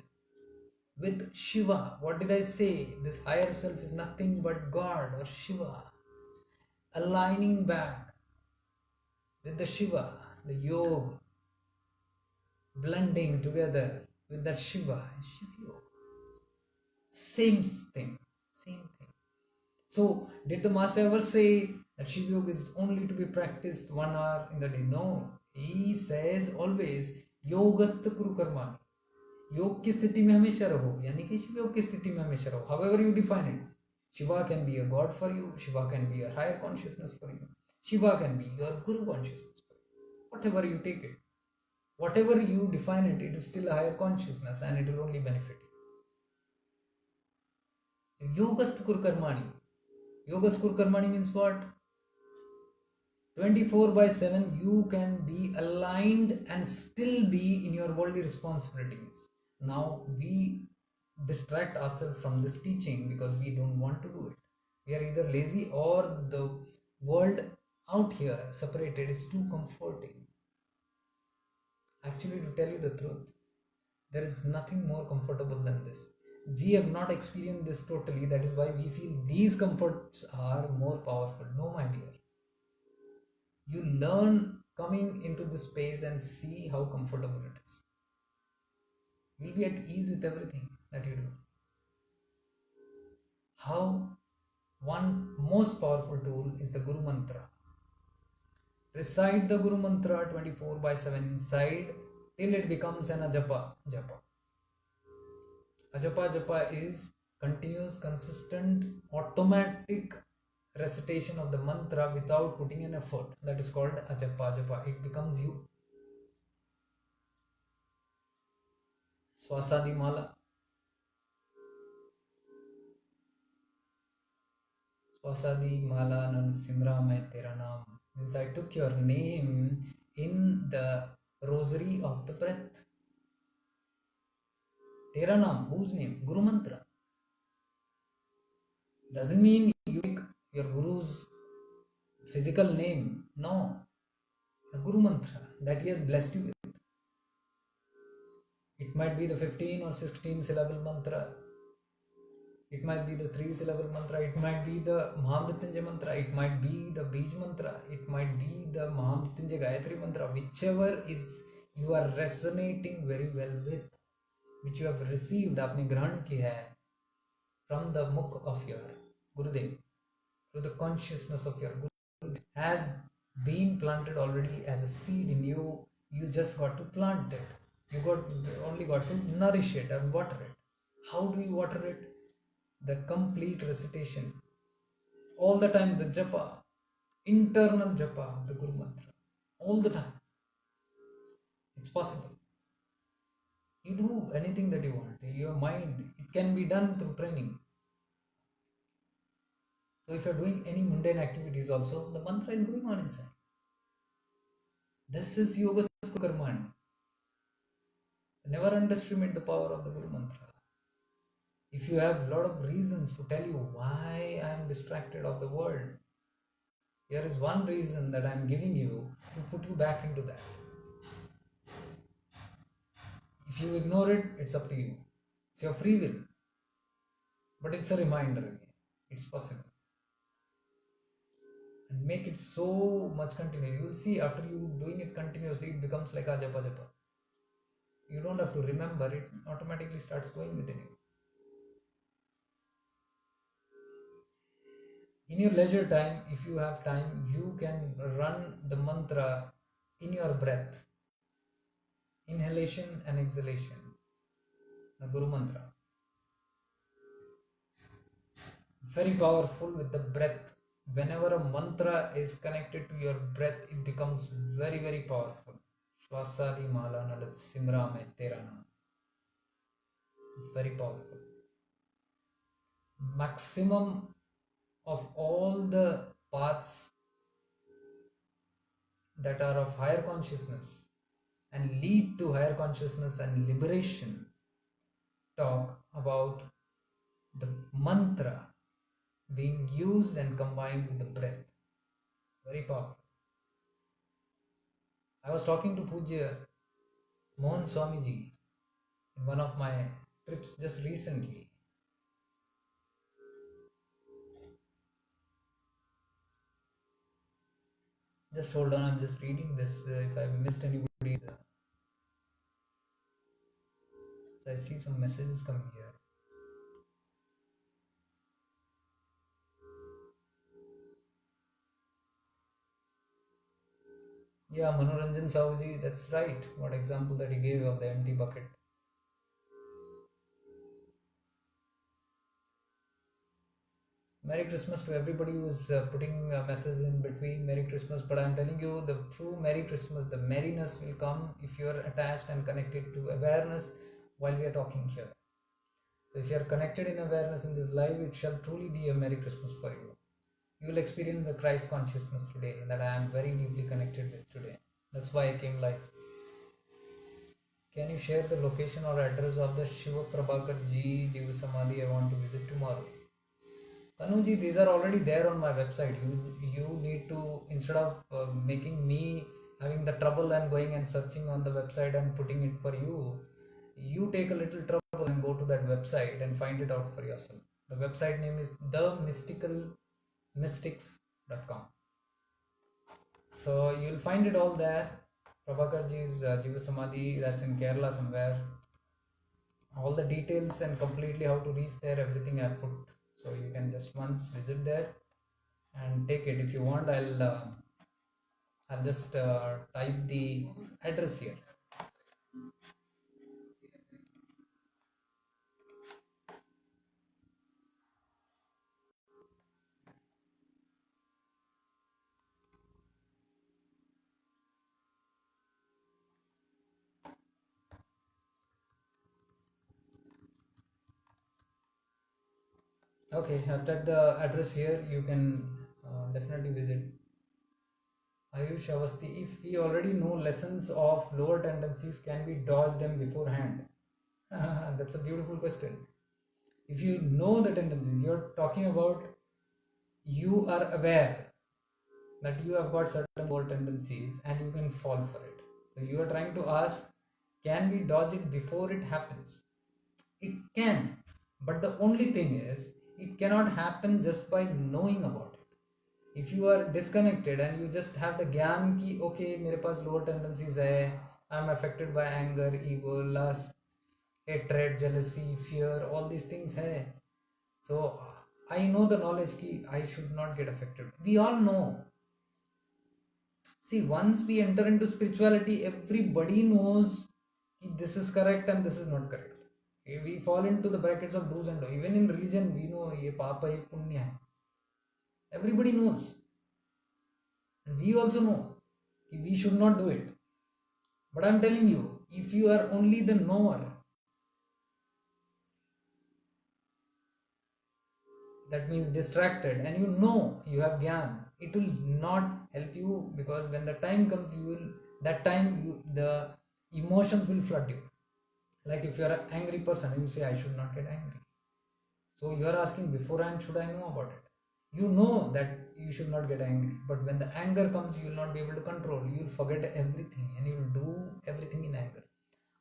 with Shiva. What did I say? This higher self is nothing but God or Shiva. Aligning back with the Shiva, the Yoga, blending together with that Shiva, Shiv Yoga. Same thing, same thing. So, did the Master ever say that Shiv Yoga is only to be practiced 1 hour in the day? No. He says always, Yogastha Kuru Karmani. योग की स्थिति में हमेशा रहो, यानी कि शिव योग की स्थिति में हमेशा रहो. However you define it, Shiva can be a god for you, Shiva can be a higher consciousness for you, Shiva can be your Guru consciousness for you. Whatever you take it, whatever you define it, it is still a higher consciousness and it will only benefit you. Yogastha Kuru Karmani. Yogastha Kuru Karmani means what? 24/7 you can be aligned and still be in your worldly responsibilities. Now we distract ourselves from this teaching because we don't want to do it. We are either lazy or the world out here separated is too comforting. Actually, to tell you the truth, there is nothing more comfortable than this. We have not experienced this totally. That is why we feel these comforts are more powerful. No, my dear. You learn coming into this space and see how comfortable it is. You'll be at ease with everything that you do. How? One most powerful tool is the Guru Mantra. Recite the Guru Mantra 24/7 inside till it becomes an ajapa japa. Ajapa japa is continuous, consistent, automatic recitation of the mantra without putting an effort. That is called ajapa japa. It becomes you. Swasadi mala. Swasadi mala nan simra mein tera naam. Means I took your name in the rosary of the breath. Tera naam, whose name? Guru Mantra. Doesn't mean you take your Guru's physical name. No. The Guru Mantra that he has blessed you with. It might be the 15 or 16 syllable mantra. It might be the 3 syllable mantra. It might be the Mahamrithyunjay mantra. It might be the Bij mantra. It might be the Mahamrithyunjay Gayatri mantra. Whichever is you are resonating very well with, which you have received, आपने ग्रहण की है from the mukh of your Gurudev, through the consciousness of your Guru, has been planted already as a seed in you. You just got to plant it. You only got to nourish it and water it. How do you water it? The complete recitation. All the time, the japa, internal japa of the Guru Mantra. All the time. It's possible. You do anything that you want. Your mind, it can be done through training. So if you're doing any mundane activities also, the mantra is going on inside. This is Yoga Karmani. Never underestimate the power of the Guru Mantra. If you have a lot of reasons to tell you why I am distracted of the world, here is one reason that I am giving you to put you back into that. If you ignore it, it's up to you. It's your free will. But it's a reminder again. It's possible. And make it so much continuous. You will see after you doing it continuously, it becomes like a japa japa. You don't have to remember, it automatically starts going within you. In your leisure time, if you have time, you can run the mantra in your breath. Inhalation and exhalation. The Guru Mantra. Very powerful with the breath. Whenever a mantra is connected to your breath, it becomes very, very powerful. Swasadi Mala Nalat Simra Mein Tera Naam. It's very powerful. Maximum of all the paths that are of higher consciousness and lead to higher consciousness and liberation talk about the mantra being used and combined with the breath. Very powerful. I was talking to Pujya Mohan Swamiji in one of my trips just recently. Just hold on, I'm just reading this. If I've missed anybody's. So I see some messages coming here. Yeah, Manoranjan Sahuji, that's right. What example that he gave of the empty bucket. Merry Christmas to everybody who is putting messages in between. Merry Christmas. But I'm telling you, the true Merry Christmas, the merriness will come if you are attached and connected to awareness while we are talking here. So if you are connected in awareness in this life, it shall truly be a Merry Christmas for you. You will experience the Christ consciousness today that I am very deeply connected with today. That's why I came live. Can you share the location or address of the Shiva Prabhakar ji Jeeva Samadhi I want to visit tomorrow? Tanuji, these are already there on my website. You need to, instead of making me having the trouble and going and searching on the website and putting it for you, you take a little trouble and go to that website and find it out for yourself. The website name is themysticalmystics.com. So you'll find it all there. Prabhakarji's Jeeva Samadhi, that's in Kerala somewhere. All the details and completely how to reach there, everything I've put. So you can just once visit there and take it. If you want, I'll just type the address here. Okay, I've typed the address here. You can definitely visit. Ayush Avasti, if we already know lessons of lower tendencies, can we dodge them beforehand? That's a beautiful question. If you know the tendencies, you're talking about, you are aware that you have got certain lower tendencies and you can fall for it. So you are trying to ask, can we dodge it before it happens? It can, but the only thing is, it cannot happen just by knowing about it. If you are disconnected and you just have the gyan ki, okay, mere paas lower tendencies hai, I'm affected by anger, ego, lust, hatred, jealousy, fear, all these things hai. So I know the knowledge ki I should not get affected. We all know. See, once we enter into spirituality, everybody knows this is correct and this is not correct. We fall into the brackets of do's and don'ts. Even in religion, we know ye papa, ye punya hai. Everybody knows. And we also know we should not do it. But I'm telling you, if you are only the knower, that means distracted, and you know you have gyan, it will not help you, because when the time comes, the emotions will flood you. Like if you are an angry person, you say, I should not get angry. So you are asking beforehand, should I know about it? You know that you should not get angry, but when the anger comes, you will not be able to control. You will forget everything and you will do everything in anger.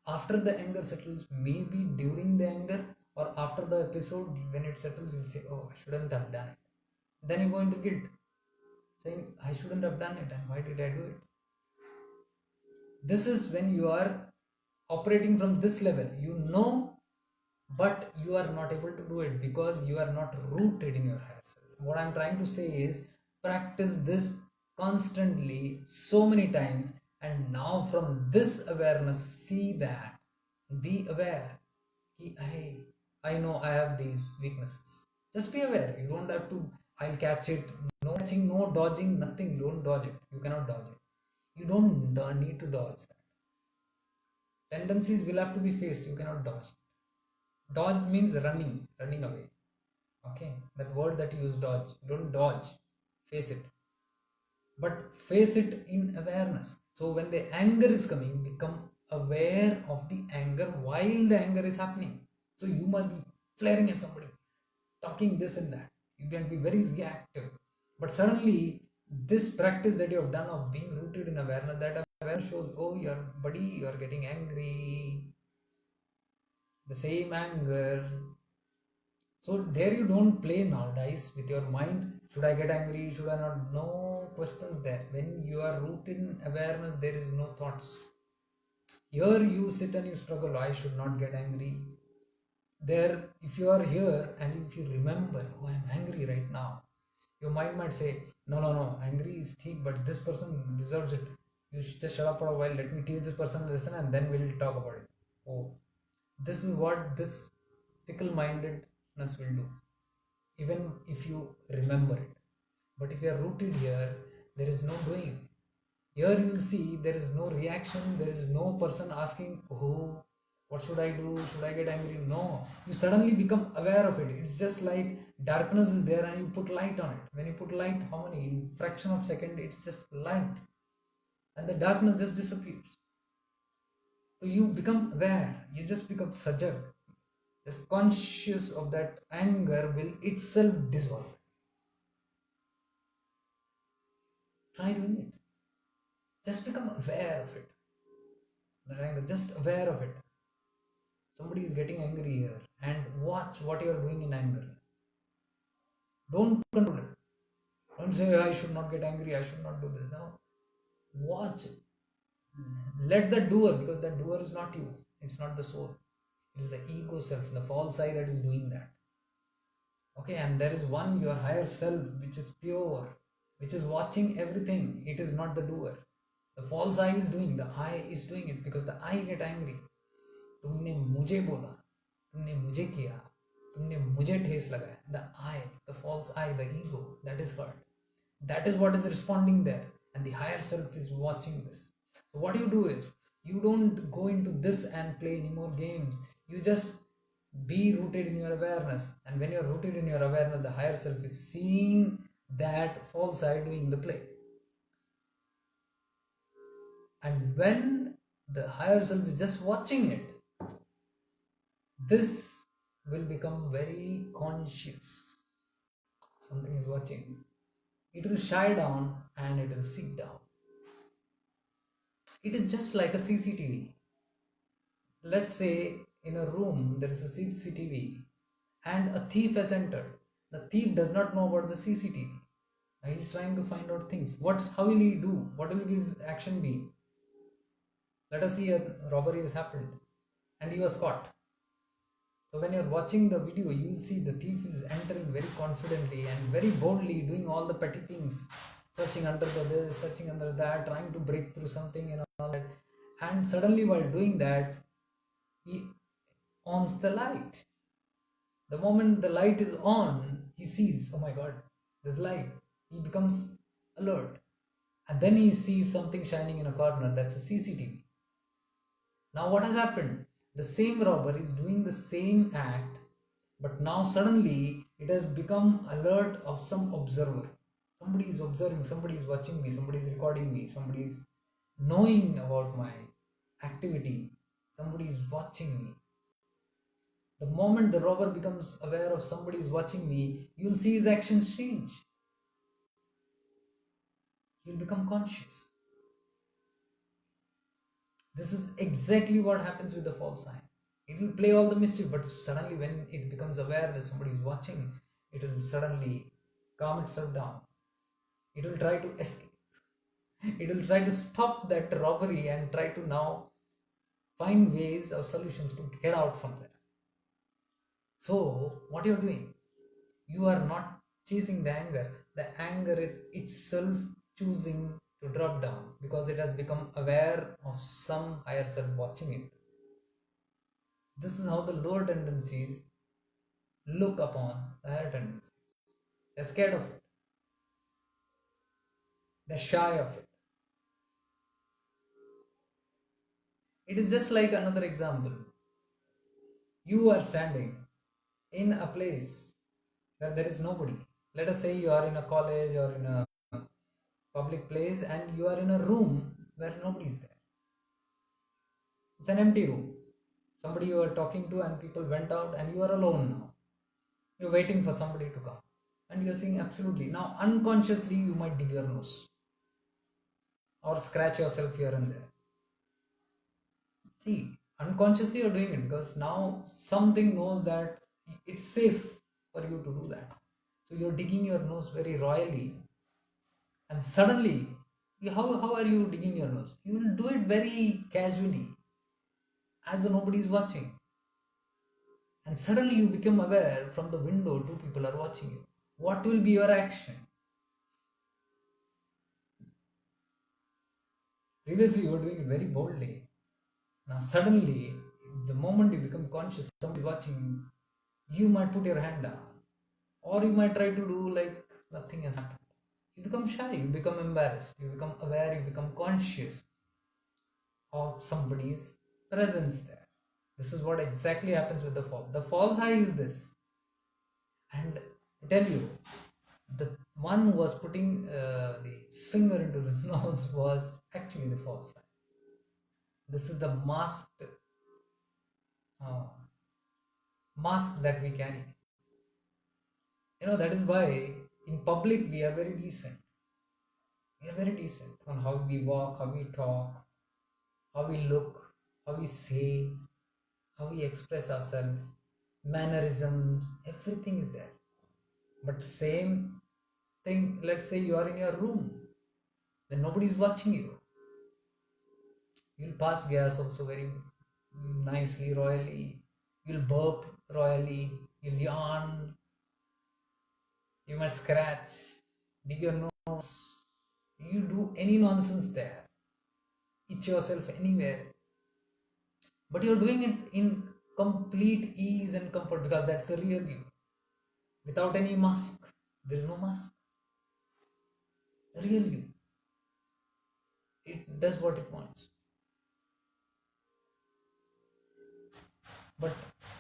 After the anger settles, maybe during the anger or after the episode, when it settles, you'll say, oh, I shouldn't have done it. Then you go into guilt, saying, I shouldn't have done it, and why did I do it? This is when you are operating from this level. You know, but you are not able to do it because you are not rooted in your higher self. What I'm trying to say is, practice this constantly so many times, and now from this awareness, see that, be aware. I know I have these weaknesses. Just be aware. You don't have to, I'll catch it. No catching, no dodging, nothing. Don't dodge it. You cannot dodge it. You don't need to dodge that. Tendencies will have to be faced. You cannot dodge. Dodge means running away. Okay, that word that you use, dodge. Don't dodge. Face it. But face it in awareness. So when the anger is coming, become aware of the anger while the anger is happening. So you must be flaring at somebody, talking this and that. You can be very reactive. But suddenly, this practice that you have done of being rooted in awareness, that awareness shows, oh, you are getting angry. The same anger. So there you don't play nowadays with your mind. Should I get angry? Should I not? No questions there. When you are rooted in awareness, there is no thoughts. Here you sit and you struggle. I should not get angry. There, if you are here and if you remember, oh, I'm angry right now, your mind might say, no, angry is thick, but this person deserves it. You should just shut up for a while. Let me teach this person a lesson, and then we'll talk about it. Oh, this is what this fickle-mindedness will do, even if you remember it. But if you are rooted here, there is no doing. Here you will see there is no reaction, there is no person asking, oh, what should I do? Should I get angry? No. You suddenly become aware of it. It's just like darkness is there and you put light on it. When you put light, how many? In fraction of second, it's just light. And the darkness just disappears. So you become aware. You just become sajak. Just conscious of that anger will itself dissolve. Try doing it. Just become aware of it. That anger, just aware of it. Somebody is getting angry here, and watch what you are doing in anger. Don't control it. Don't say, I should not get angry, I should not do this. No. Watch. Let the doer, because the doer is not you. It's not the soul. It is the ego self, the false I that is doing that. Okay, and there is one, your higher self, which is pure, which is watching everything. It is not the doer. The false I is doing, the I is doing it because the I get angry. तुमने मुझे बोला, तुमने मुझे किया, तुमने मुझे ठेस लगाया. The I, the false I, the ego, that is hurt. That is what is responding there, and the higher self is watching this. So what you do is, you don't go into this and play any more games. You just be rooted in your awareness, and when you're rooted in your awareness, the higher self is seeing that false I doing the play. And when the higher self is just watching it, this will become very conscious. Something is watching. It will shy down and it will sit down. It is just like a CCTV. Let's say in a room there is a CCTV and a thief has entered. The thief does not know about the CCTV. He is trying to find out things. How will he do? What will his action be? Let us see, a robbery has happened and he was caught. So when you're watching the video, you see the thief is entering very confidently and very boldly, doing all the petty things, searching under this, searching under that, trying to break through something and all that. And suddenly while doing that, he ons the light. The moment the light is on, he sees, oh my God, there's light. He becomes alert. And then he sees something shining in a corner, that's a CCTV. Now what has happened? The same robber is doing the same act, but now suddenly it has become alert of some observer. Somebody is observing, somebody is watching me, somebody is recording me, somebody is knowing about my activity, somebody is watching me. The moment the robber becomes aware of somebody is watching me, you will see his actions change. He will become conscious. This is exactly what happens with the false I. It will play all the mischief, but suddenly when it becomes aware that somebody is watching, it will suddenly calm itself down. It will try to escape. It will try to stop that robbery and try to now find ways or solutions to get out from there. So, what you are doing? You are not chasing the anger. The anger is itself choosing to drop down because it has become aware of some higher self watching it. This is how the lower tendencies look upon the higher tendencies. They're scared of it. They're shy of it. It is just like another example. You are standing in a place where there is nobody. Let us say you are in a college or in a public place and you are in a room where nobody is there. It's an empty room. Somebody you are talking to and people went out and you are alone now. You're waiting for somebody to come. And you're saying absolutely. Now unconsciously you might dig your nose or scratch yourself here and there. See, unconsciously you're doing it because now something knows that it's safe for you to do that. So you're digging your nose very royally, and suddenly, how are you digging your nose? You will do it very casually, as though nobody is watching. And suddenly you become aware from the window, two people are watching you. What will be your action? Previously, you were doing it very boldly. Now, suddenly, the moment you become conscious, somebody watching, you might put your hand down, or you might try to do like nothing has happened. You become shy, you become embarrassed, you become aware, you become conscious of somebody's presence there. This is what exactly happens with the false. The false eye is this. And I tell you, the one who was putting the finger into the nose was actually the false eye. This is the uh, mask that we carry. That is why in public we are very decent. We are very decent on how we walk, how we talk, how we look, how we say, how we express ourselves, mannerisms, everything is there. But same thing, let's say you are in your room, then nobody is watching you. You'll pass gas also very nicely, royally. You'll burp royally. You'll yawn. You might scratch, dig your nose. You do any nonsense there. Itch yourself anywhere. But you're doing it in complete ease and comfort because that's the real you. Without any mask. There is no mask. The real you. It does what it wants. But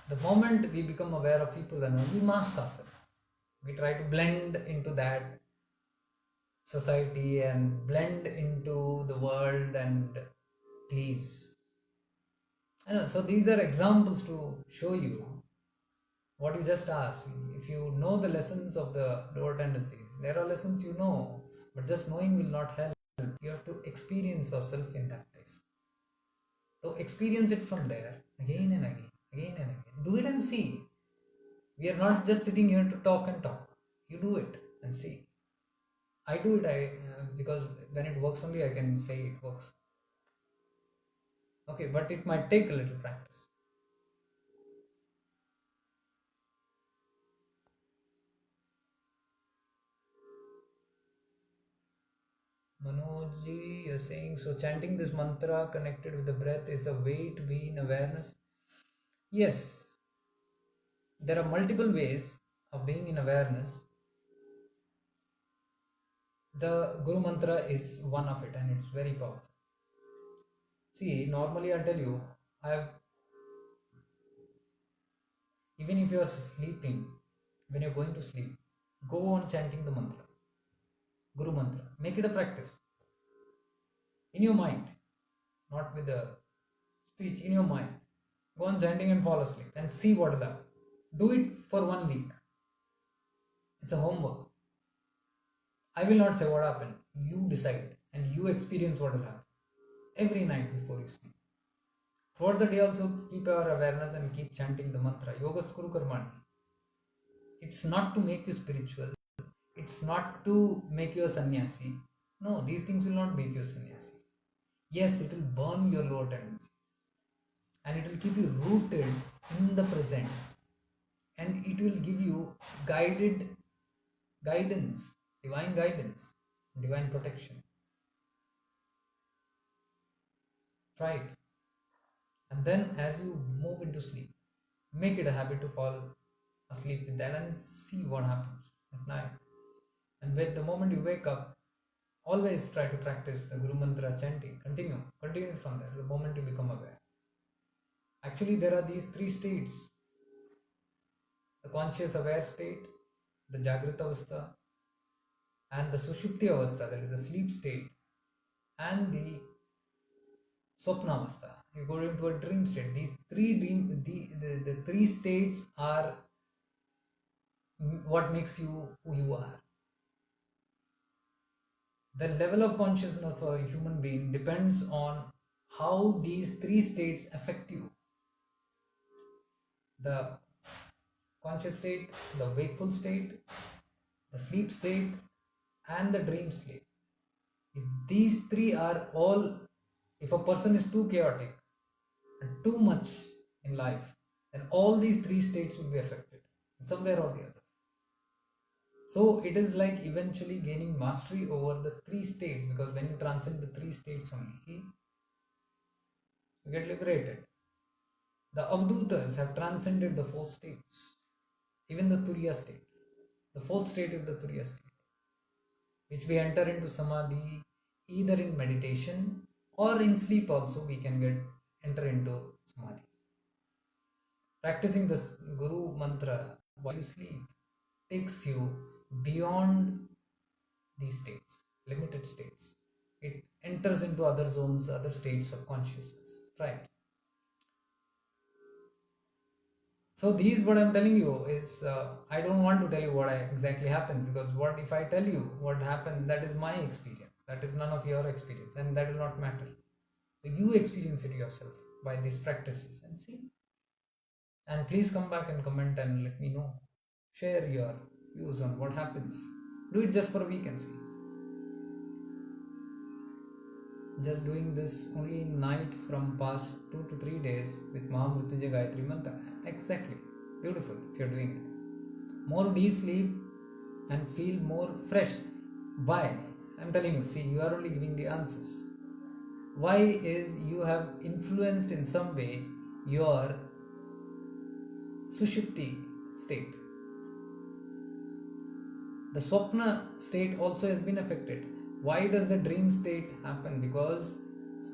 the moment we become aware of people and we mask ourselves, we try to blend into that society and blend into the world and please. So these are examples to show you what you just asked. If you know the lessons of the lower tendencies, there are lessons you know, but just knowing will not help. You have to experience yourself in that place. So experience it from there again and again, again and again. Do it and see. We are not just sitting here to talk and talk. You do it and see. I do it because when it works only I can say it works. Okay, but it might take a little practice. Manoj ji, you're saying, so chanting this mantra connected with the breath is a way to be in awareness? Yes. There are multiple ways of being in awareness. The Guru Mantra is one of it and it's very powerful. See, normally I'll tell you, even if you are sleeping, when you're going to sleep, go on chanting the mantra. Guru Mantra. Make it a practice. In your mind, not with the speech, in your mind. Go on chanting and fall asleep and see what will happen. Do it for 1 week. It's a homework. I will not say what happened. You decide and you experience what will happen every night before you sleep. Throughout the day also keep our awareness and keep chanting the mantra. Yoga Skuru Karmani. It's not to make you spiritual. It's not to make you a sannyasi. No, these things will not make you a sannyasi. Yes, it will burn your lower tendencies. And it will keep you rooted in the present. And it will give you guidance, divine guidance, divine protection. Try it. And then as you move into sleep, make it a habit to fall asleep with that and see what happens at night. And with the moment you wake up, Always try to practice the Guru Mantra chanting. Continue from there, the moment you become aware. Actually, there are these three states: the conscious aware state, the Jagrita Avastha, and the Sushupti Avastha, that is the sleep state, and the Swapna Avastha. You go into a dream state. These the three states are what makes you who you are. The level of consciousness of a human being depends on how these three states affect you: the conscious state, the wakeful state, the sleep state, and the dream state. If these three are all, if a person is too chaotic and too much in life, then all these three states will be affected somewhere or the other. So it is like eventually gaining mastery over the three states, because when you transcend the three states only, you get liberated. The Avdutas have transcended the four states, even the Turiya state. The fourth state is the Turiya state, which we enter into Samadhi either in meditation or in sleep also. We can enter into Samadhi. Practicing the Guru Mantra while you sleep takes you beyond these states, limited states. It enters into other zones, other states of consciousness. Right. So these, what I'm telling you is, I don't want to tell you what exactly happened, because what if I tell you what happens, that is my experience. That is none of your experience, and that will not matter. So you experience it yourself by these practices and see. And please come back and comment and let me know. Share your views on what happens. Do it just for a week and see. Just doing this only night from past 2 to 3 days with Mahamrithyunjay Gayatri Mantra. Exactly. Beautiful if you're doing it. More deep sleep and feel more fresh. Why? I'm telling you, see, you are only giving the answers. Why is you have influenced in some way your Sushupti state. The Swapna state also has been affected. Why does the dream state happen? Because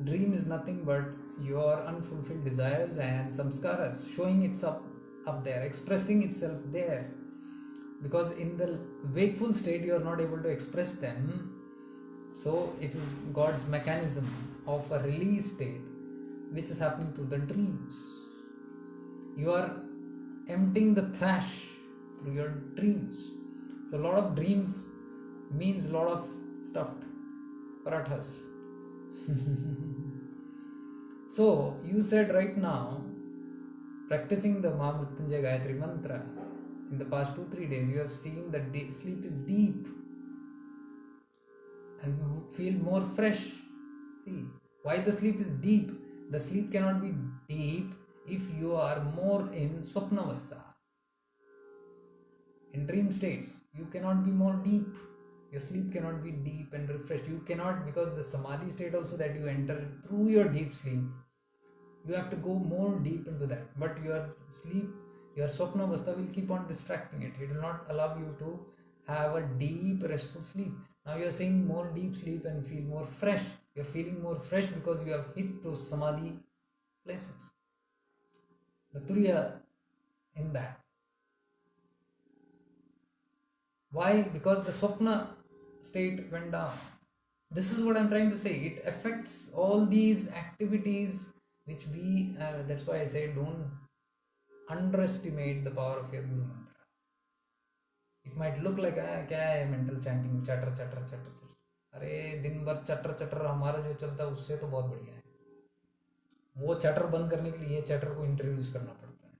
dream is nothing but your unfulfilled desires and samskaras showing itself up there, expressing itself there. Because in the wakeful state you are not able to express them. So it is God's mechanism of a release state which is happening through the dreams. You are emptying the trash through your dreams. So a lot of dreams means a lot of stuffed parathas. So you said right now, practicing the Mahamrithyunjay Gayatri Mantra in the past 2-3 days, you have seen that sleep is deep and feel more fresh. See, why the sleep is deep? The sleep cannot be deep if you are more in Swapnavastha. In dream states, you cannot be more deep. Your sleep cannot be deep and refreshed. You cannot, because the Samadhi state also that you enter through your deep sleep, you have to go more deep into that. But your sleep, your Swapnavastha will keep on distracting it. It will not allow you to have a deep, restful sleep. Now you are saying more deep sleep and feel more fresh. You are feeling more fresh because you have hit those Samadhi places. The Turiya in that. Why? Because the Swapna state went down. This is what I'm trying to say. It affects all these activities which we, that's why I say don't underestimate the power of your Guru Mantra. It might look like क्या है mental chanting, chatter. अरे दिन भर चटर हमारा जो चलता है उससे तो बहुत बढ़िया है. वो चटर बंद करने के लिए ये चटर को इंट्रोड्यूस करना पड़ता है.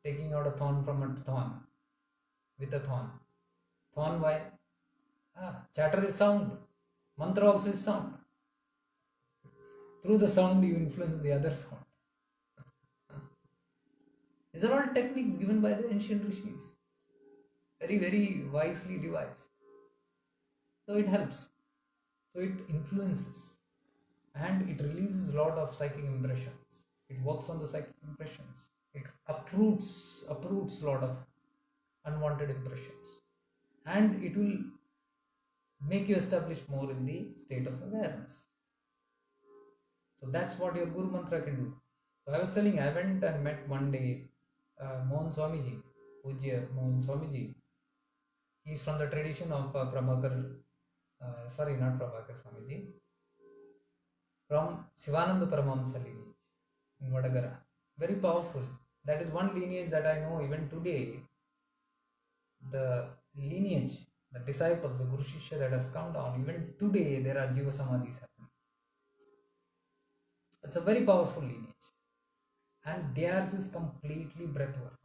Taking out a thorn from a thorn with a thorn. Thorn why? Chatter is sound. Mantra also is sound. Through the sound you influence the other sound. These are all techniques given by the ancient rishis. Very, very wisely devised. So it helps. So it influences. And it releases a lot of psychic impressions. It works on the psychic impressions. It uproots a lot of unwanted impressions. And it will make you establish more in the state of awareness. So that's what your Guru Mantra can do. So I was telling, I went and met one day Mohan Swamiji, Pujya Mohan Swamiji. He's from the tradition of Prabhakar, sorry, not Prabhakar Swamiji, from Sivananda Paramahamsa lineage in Vadagara. Very powerful. That is one lineage that I know even today. The lineage, the disciples, the Guru Shishya that has come down, even today there are Jeeva Samadhis happening. It's a very powerful lineage. And theirs is completely breathwork.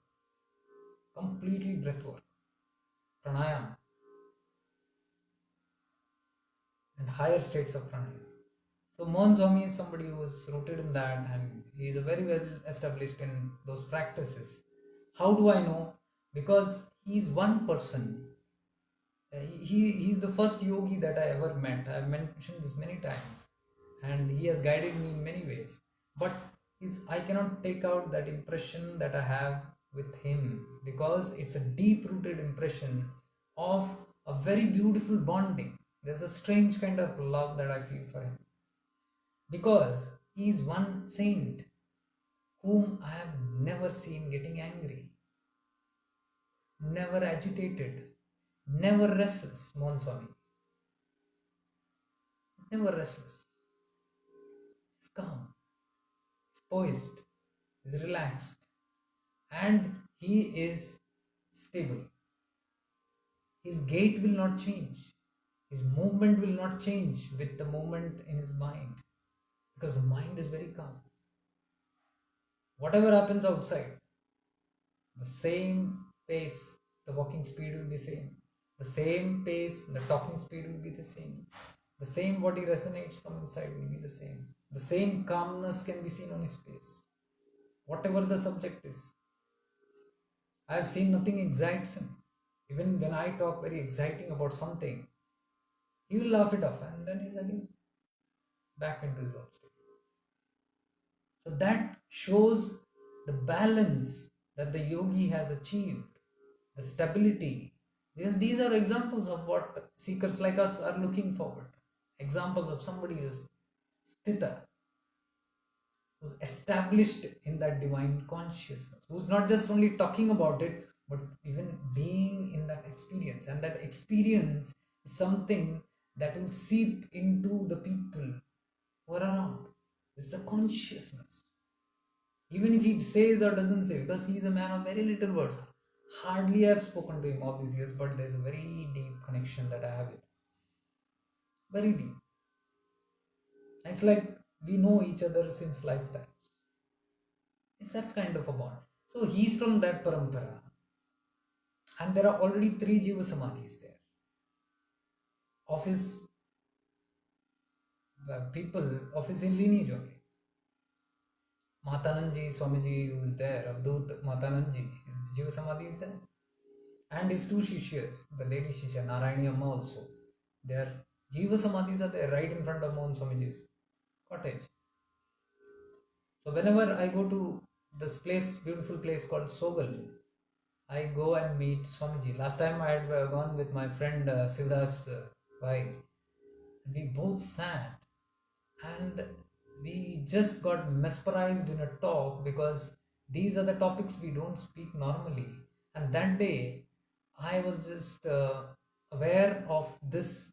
Completely breathwork. Pranayama. And higher states of pranayama. So Mohan Swami is somebody who is rooted in that, and he is a very well established in those practices. How do I know? Because he is one person. He's the first yogi that I ever met. I've mentioned this many times, and he has guided me in many ways. But I cannot take out that impression that I have with him, because it's a deep-rooted impression of a very beautiful bonding. There's a strange kind of love that I feel for him, because he is one saint whom I have never seen getting angry, never agitated, never restless. Mohan Swami. He's never restless. He's calm, he's poised, he's relaxed, and he is stable. His gait will not change. His movement will not change with the movement in his mind, because the mind is very calm. Whatever happens outside, the same pace, the walking speed will be same. The same pace, the talking speed will be the same. The same body resonates from inside will be the same. The same calmness can be seen on his face. Whatever the subject is. I have seen nothing excites him. Even when I talk very exciting about something, he will laugh it off, and then he's again back into his own state. So that shows the balance that the yogi has achieved, the stability, because these are examples of what seekers like us are looking forward. Examples of somebody who's sthita, who's established in that divine consciousness, who's not just only talking about it, but even being in that experience. And that experience is something that will seep into the people who are around. It's the consciousness. Even if he says or doesn't say, because he is a man of very little words. Hardly I have spoken to him all these years, but there's a very deep connection that I have with him. Very deep. It's like we know each other since lifetimes. It's that kind of a bond. So he's from that parampara. And there are already 3 Jeeva Samadhis there. Of his people, of his lineage only. Matananji Swamiji, who is there, Avdut Matananji, his Jeeva Samadhi is there. And his 2 Shishyas, the lady Shishya, Narayani Amma also. Their Jeeva Samadhis are there right in front of Mohan Swamiji's cottage. So whenever I go to this place, beautiful place called Sogal, I go and meet Swamiji. Last time I had gone with my friend Sivdas Bhai. We both sat and we just got mesmerized in a talk, because these are the topics we don't speak normally. And that day I was just aware of this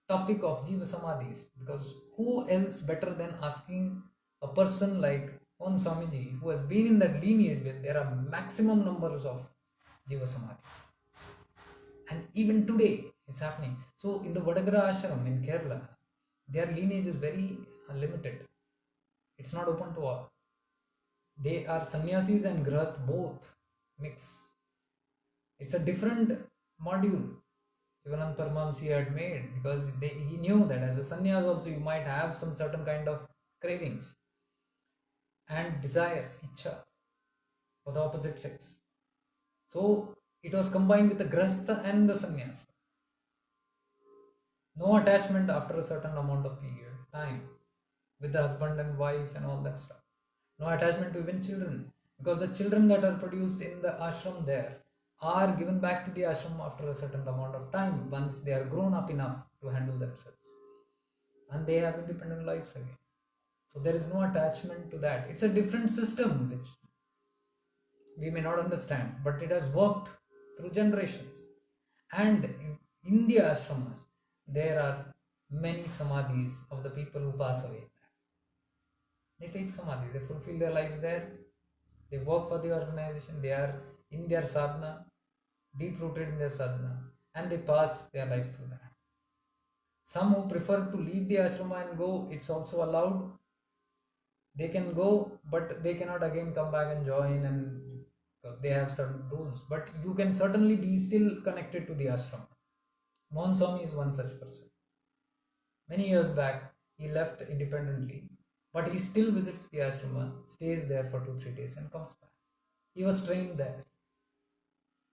topic of Jeeva Samadhis, because who else better than asking a person like Om Swamiji, who has been in that lineage where there are maximum numbers of Jeeva Samadhis. And even today it's happening. So in the Vadagara ashram in Kerala, their lineage is very limited. It's not open to all. They are sannyasis and grahast both mix. It's a different module Sivanand Paramahamsa had made, because he knew that as a sannyas also you might have some certain kind of cravings and desires, ichha, for the opposite sex. So it was combined with the grahastha and the sannyasa. No attachment after a certain amount of period of time with the husband and wife and all that stuff. No attachment to even children, because the children that are produced in the ashram there are given back to the ashram after a certain amount of time once they are grown up enough to handle themselves, and they have independent lives again. So there is no attachment to that. It's a different system which we may not understand, but it has worked through generations. And in the ashramas, there are many samadhis of the people who pass away. They take samadhi, they fulfill their lives there, they work for the organization, they are in their sadhana, deep rooted in their sadhana, and they pass their life through that. Some who prefer to leave the ashrama and go, it's also allowed. They can go, but they cannot again come back and join, and because they have certain rules. But you can certainly be still connected to the ashram. Mohan Swami is one such person. Many years back, he left independently, but he still visits the ashrama, stays there for 2-3 days, and comes back. He was trained there.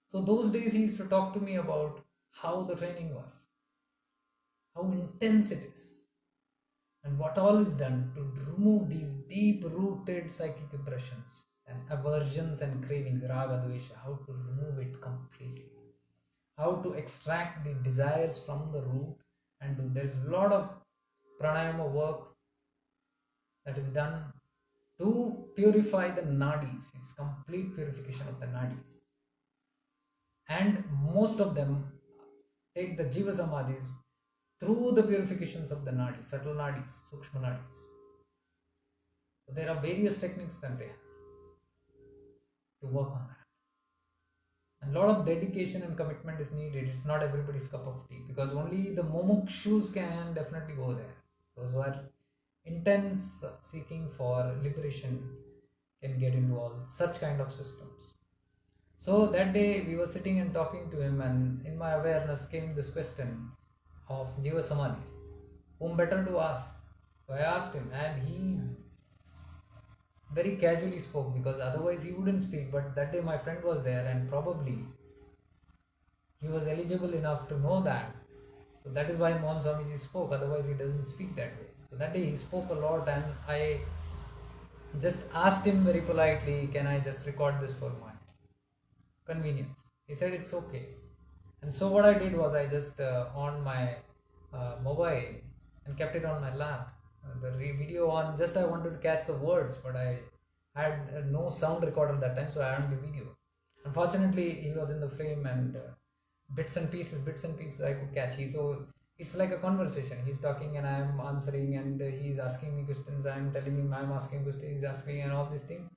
So those days he used to talk to me about how the training was, how intense it is, and what all is done to remove these deep-rooted psychic impressions and aversions and cravings, raga, dvesha, how to remove it completely, how to extract the desires from the root and do. There's a lot of pranayama work that is done to purify the nadis. It's complete purification of the nadis. And most of them take the Jeeva Samadhis through the purifications of the nadis, subtle nadis, sukshma nadis. So there are various techniques that they have to work on that. And a lot of dedication and commitment is needed. It's not everybody's cup of tea, because only the mumukshus can definitely go there. Those who are intense seeking for liberation can get into all such kind of systems. So that day we were sitting and talking to him, and in my awareness came this question of Jeeva Samadhis, whom better to ask. So I asked him, and he very casually spoke, because otherwise he wouldn't speak. But that day my friend was there, and probably he was eligible enough to know that. So that is why Mohan Swamiji spoke, otherwise he doesn't speak that way. So that day he spoke a lot, and I just asked him very politely, can I just record this for my convenience? He said it's okay. And so what I did was I just on my mobile and kept it on my lap, the video on, just I wanted to catch the words, but I had no sound recorder that time, so I had the video. Unfortunately he was in the frame, and bits and pieces I could catch. So it's like a conversation. He's talking and I'm answering, and he's asking me questions, I'm telling him, I'm asking questions, he's asking, and all these things,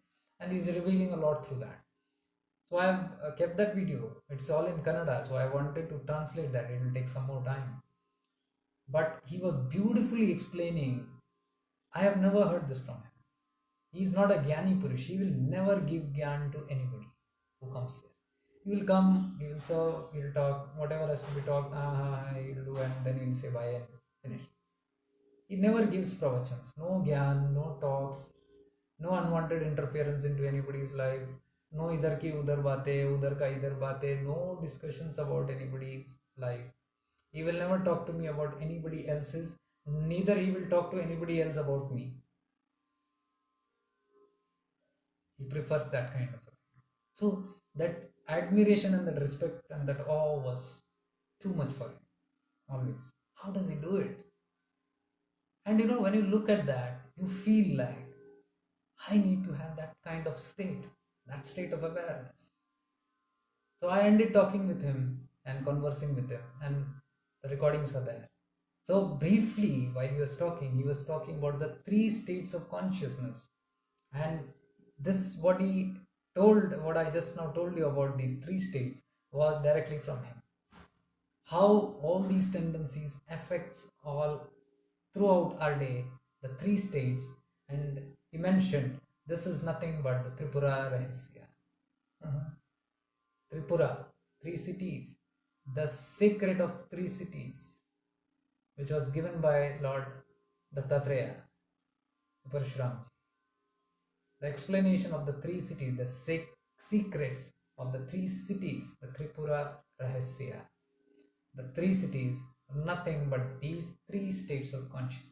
and he's revealing a lot through that. So I have kept that video. It's all in Kannada, so I wanted to translate that. It will take some more time. But he was beautifully explaining. I have never heard this from him. He is not a Jnani Purush. He will never give Gyan to anybody who comes there. He will come, he will serve, he will talk, whatever has to be talked, he will do, and then he will say bye and finish. He never gives pravachans. No Gyan, no talks, no unwanted interference into anybody's life. No idhar ki udhar baate, udhar ka idhar baate, no discussions about anybody's life. He will never talk to me about anybody else's, neither he will talk to anybody else about me. He prefers that kind of thing. So that admiration and that respect and that awe was too much for him, always. How does he do it? And when you look at that, you feel like, I need to have that kind of state, that state of awareness. So I ended talking with him and conversing with him, and the recordings are there. So briefly, while he was talking about the 3 states of consciousness. And this, what I just now told you about these 3 states, was directly from him. How all these tendencies affects all throughout our day, the 3 states. And he mentioned, this is nothing but the Tripura Rahasya. Tripura, 3 cities, the secret of 3 cities, which was given by Lord Dattatreya, Parashuramji. The explanation of the 3 cities, the secrets of the 3 cities, the Tripura Rahasya. The 3 cities are nothing but these 3 states of consciousness.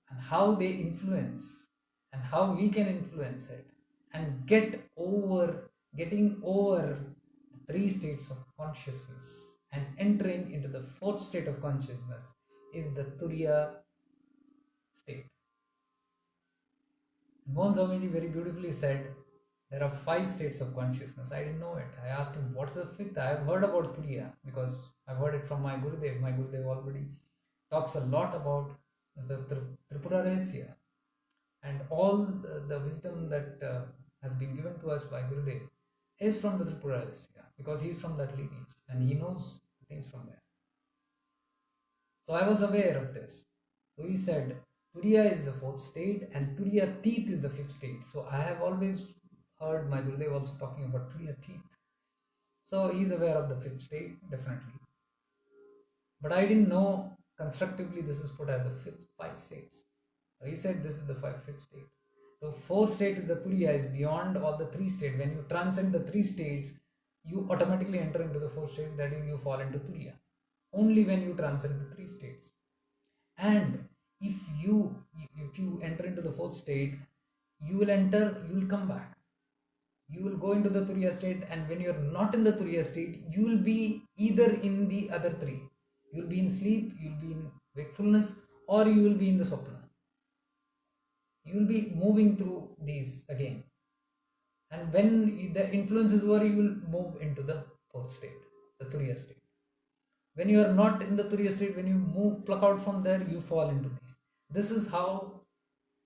And how they influence, and how we can influence it and get over getting over the three states of consciousness and entering into the fourth state of consciousness is the Turiya state. Mohan Swamiji very beautifully said there are 5 states of consciousness. I didn't know it. I asked him, what's the fifth? I have heard about Turiya because I've heard it from my Gurudev. My Gurudev already talks a lot about the Tripura Rahasya and all the wisdom that has been given to us by Gurudev is from the Tripura Rahasya because he's from that lineage and he knows things from there. So I was aware of this. So he said, Turiya is the fourth state and Turiya Teeth is the fifth state. So I have always heard my Gurudev also talking about Turiya Teeth. So he's aware of the fifth state, definitely. But I didn't know constructively this is put as the 5 states. So he said this is the fifth state. The fourth state is the Turiya, is beyond all the 3 states. When you transcend the 3 states, you automatically enter into the fourth state, that is, you fall into Turiya. Only when you transcend the 3 states. And if you enter into the fourth state, you will come back. You will go into the Turiya state, and when you are not in the Turiya state, you will be either in the other 3. You will be in sleep, you will be in wakefulness, or you will be in the Swapna. You will be moving through these again. And when the influence is over, you will move into the fourth state, the Turiya state. When you are not in the Turiya state, when you pluck out from there, you fall into these. This is how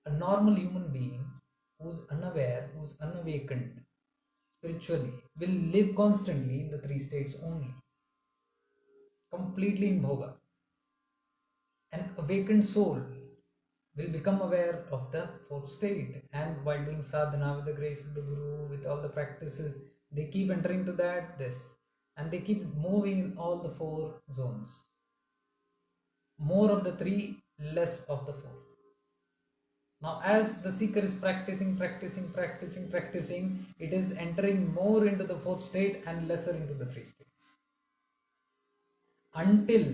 a normal human being who's unaware, who's unawakened spiritually, will live constantly in the 3 states only. Completely in bhoga. An awakened soul will become aware of the fourth state, and while doing sadhana with the grace of the Guru, with all the practices, they keep entering to this, and they keep moving in all the 4 zones. More of the 3, less of the 4. Now as the seeker is practicing, it is entering more into the fourth state and lesser into the 3 states. Until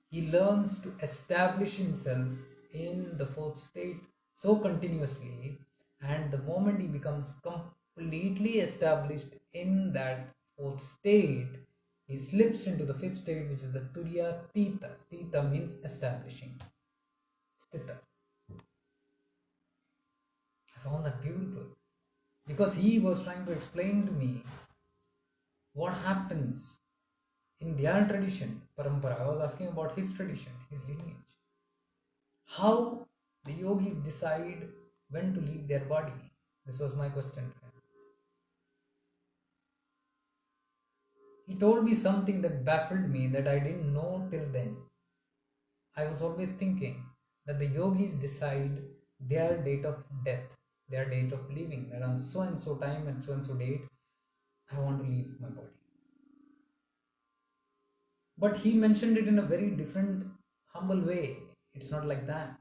he learns to establish himself in the fourth state so continuously, and the moment he becomes completely established in that fourth state, he slips into the fifth state, which is the Turiya Tita. Tita means establishing. Stita. I found that beautiful because he was trying to explain to me what happens in their tradition, parampara. I was asking about his tradition, his lineage. How the yogis decide when to leave their body. This was my question to him. He told me something that baffled me, that I didn't know till then. I was always thinking that the yogis decide their date of death, their date of leaving, that on so and so time and so date, I want to leave my body. But he mentioned it in a very different, humble way. It's not like that.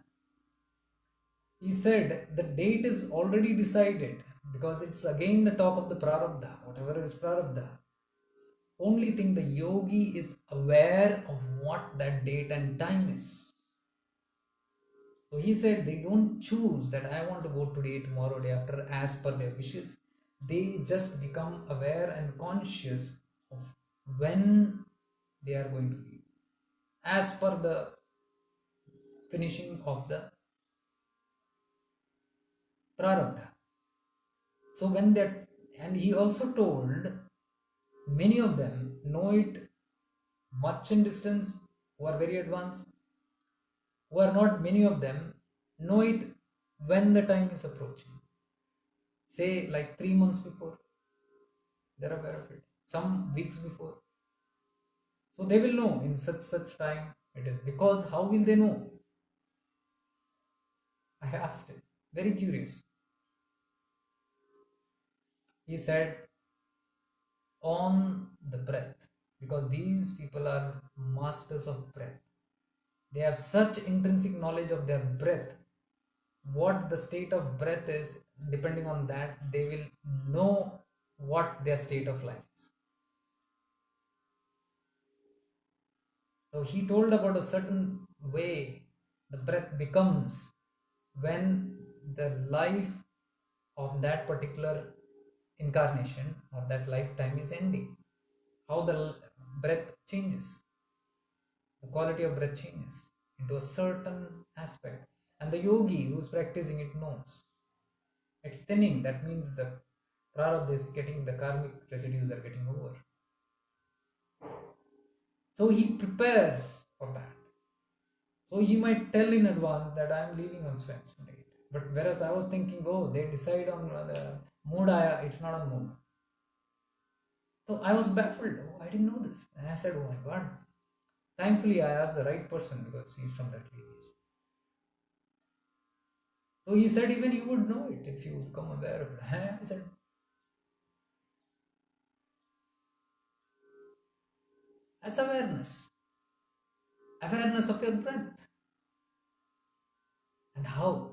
He said the date is already decided because it's again the talk of the prarabdha, whatever is prarabdha. Only thing, the yogi is aware of what that date and time is. So he said they don't choose that I want to go today, tomorrow, day after as per their wishes. They just become aware and conscious of when they are going to leave as per the finishing of the prarabdha. So when that, and he also told many of them know it much in distance, who are very advanced, who are not, many of them know it when the time is approaching. Say like 3 months before, they're aware of it. Some weeks before. So they will know in such time it is. Because how will they know? I asked him, very curious. He said, on the breath, because these people are masters of breath. They have such intrinsic knowledge of their breath. What the state of breath is, depending on that, they will know what their state of life is. So he told about a certain way the breath becomes when the life of that particular incarnation or that lifetime is ending, how the breath changes, the quality of breath changes into a certain aspect. And the yogi who's practicing it knows. It's thinning, that means the prarabdha is getting, the karmic residues are getting over. So he prepares for that. So he might tell in advance that I am leaving on Swan date. But whereas I was thinking, oh, they decide on the mood, it's not on mood. So I was baffled. Oh, I didn't know this. And I said, oh my God. Thankfully, I asked the right person because he's from that lineage. So he said, even you would know it if you become aware of it. I said, that's awareness. Awareness of your breath. And how?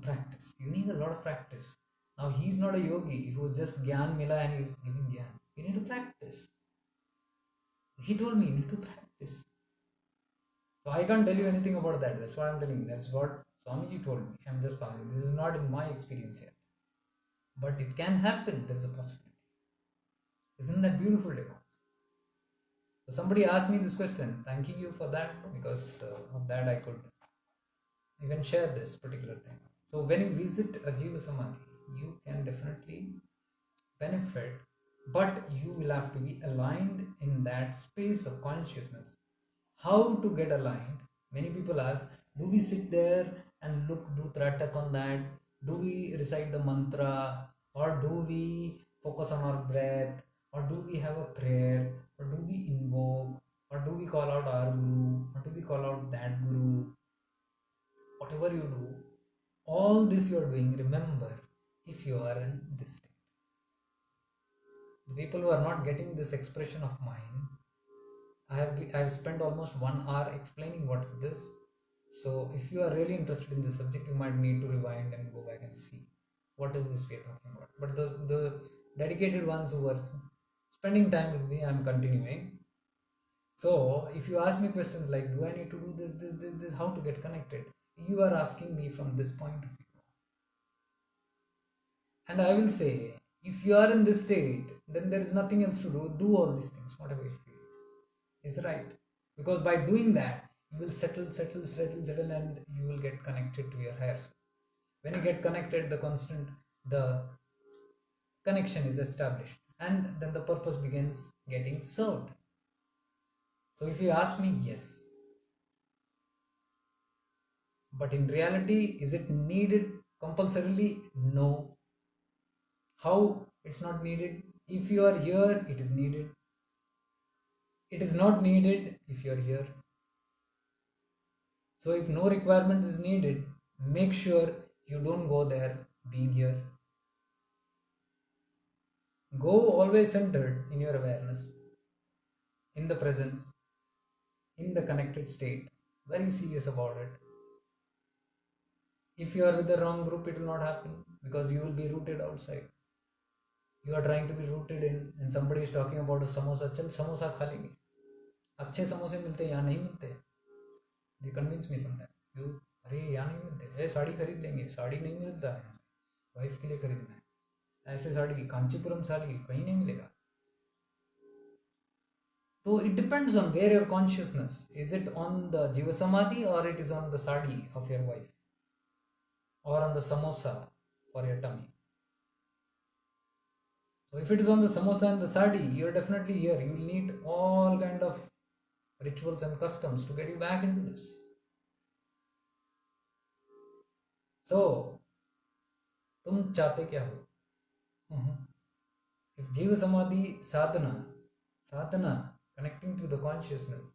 Practice. You need a lot of practice. Now he's not a yogi who's just Gyan Mila and he's giving Gyan. You need to practice. He told me you need to practice. So I can't tell you anything about that. That's what I'm telling you. That's what Swamiji told me. I'm just passing. This is not in my experience yet. But it can happen. There's a possibility. Isn't that beautiful, Devas? So somebody asked me this question. Thanking you for that, because of that I could even share this particular thing. So when you visit a Jeeva Samadhi, you can definitely benefit, but you will have to be aligned in that space of consciousness. How to get aligned? Many people ask, do we sit there and do tratak on that? Do we recite the mantra? Or do we focus on our breath? Or do we have a prayer? Or do we invoke? Or do we call out our guru? Or do we call out that guru? Whatever you do, all this you are doing, remember, if you are in this state. The people who are not getting this expression of mine, I have spent almost 1 hour explaining what is this. So if you are really interested in this subject, you might need to rewind and go back and see what is this we are talking about. But the dedicated ones who are spending time with me, I am continuing. So if you ask me questions like, do I need to do this, how to get connected? You are asking me from this point of view. And I will say, if you are in this state, then there is nothing else to do. Do all these things, whatever you feel is right. Because by doing that, you will settle, and you will get connected to your higher self. When you get connected, the connection is established. And then the purpose begins getting served. So if you ask me, yes. But in reality, is it needed compulsorily? No. How it's not needed? If you are here, it is needed. It is not needed if you are here. So if no requirement is needed, make sure you don't go there being here. Go always centered in your awareness, in the presence, in the connected state. Very serious about it. If you are with the wrong group, it will not happen, because you will be rooted outside. You are trying to be rooted in, and somebody is talking about a samosa. Chal samosa खा लेंगे. अच्छे समोसे मिलते हैं, यहाँ नहीं मिलते. They convince me sometimes. You, अरे यहाँ नहीं मिलते. साड़ी खरीद लेंगे. साड़ी नहीं मिलता है. वाइफ के लिए खरीदना है. ऐसे साड़ी, कांचीपुरम साड़ी कहीं नहीं मिलेगा. So it depends on where your consciousness is. It on the Jeeva Samadhi, or it is on the sadi of your wife, or on the samosa for your tummy. So if it is on the samosa and the sadi, you are definitely here. You will need all kind of rituals and customs to get you back into this. So, तुम चाहते क्या हो? If Jeeva Samadhi sadhana, connecting to the consciousness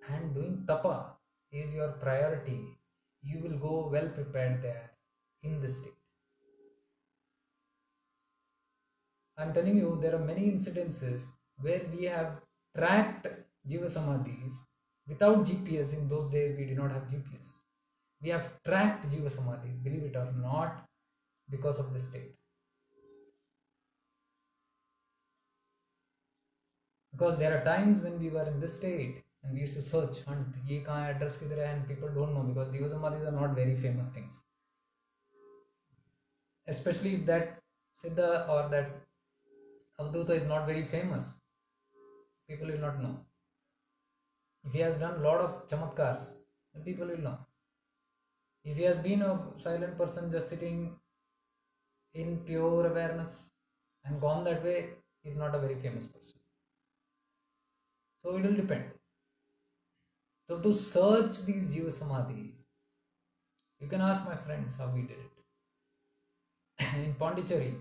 and doing tapa is your priority, you will go well prepared there in this state. I'm telling you, there are many incidences where we have tracked Jeeva Samadhis without GPS. In those days, we did not have GPS. We have tracked Jeeva Samadhis, believe it or not, because of this state. Because there are times when we were in this state and we used to search, hunt, ye kahan hai, address kidhar hai, and people don't know, because Jeeva Samadhis are not very famous things. Especially if that Siddha or that Avadhuta is not very famous. People will not know. If he has done a lot of chamatkars, then people will know. If he has been a silent person just sitting in pure awareness and gone that way, he is not a very famous person. So it will depend. So to search these Jeeva Samadhis, you can ask my friends how we did it. In Pondicherry,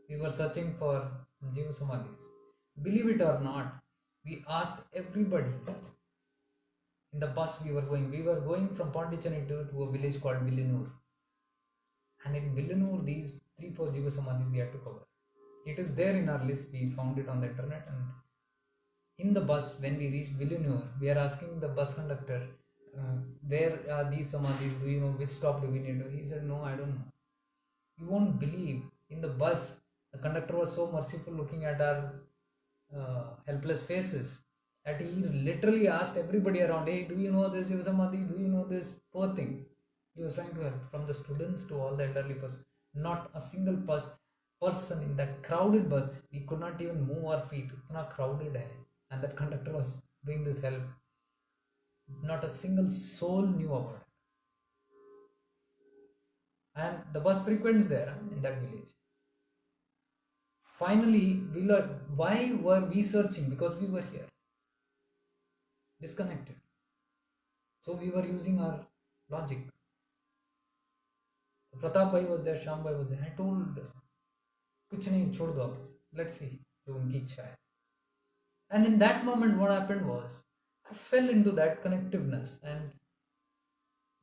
we were searching for some Jeeva Samadhis. Believe it or not, we asked everybody. In the bus we were going from Pondicherry to a village called Villanur. And in Villanur, these 3-4 Jeeva Samadhis we had to cover. It is there in our list, we found it on the internet, and in the bus, when we reached Villanur, we are asking the bus conductor, where are these Samadhis? Do you know which stop do we need to? He said, no, I don't know. You won't believe, in the bus, the conductor was so merciful looking at our helpless faces that he literally asked everybody around, hey, do you know this Jeeva Samadhi? Do you know this? Poor thing. He was trying to help, from the students to all the elderly person. Not a single person in that crowded bus, we could not even move our feet. Itna crowded hai. And that conductor was doing this help. Not a single soul knew about it. And the bus frequents there in that village. Finally, why were we searching? Because we were here, disconnected. So we were using our logic. Pratap Bhai was there, Sham Bhai was there. I told, kuch nahi, chhod do, let's see, jo unki ichha hai. And in that moment, what happened was, I fell into that connectiveness and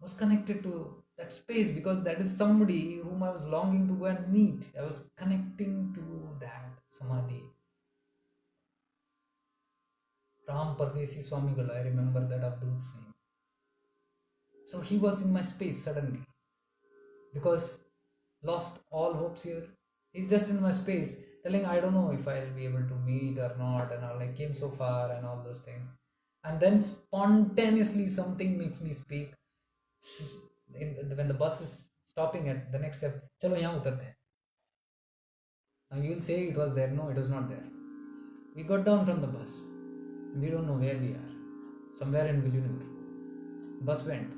was connected to that space, because that is somebody whom I was longing to go and meet. I was connecting to that Samadhi. Ram Pardesi Swami Gala, I remember that Abdul's name. So he was in my space suddenly, because lost all hopes here. He's just in my space, telling, I don't know if I'll be able to meet or not, and all. I came so far and all those things. And then spontaneously something makes me speak. When the bus is stopping at the next step, chalo yahan utarte hain. Now you will say it was there. No, it was not there. We got down from the bus. We don't know where we are. Somewhere in Villanur. Bus went.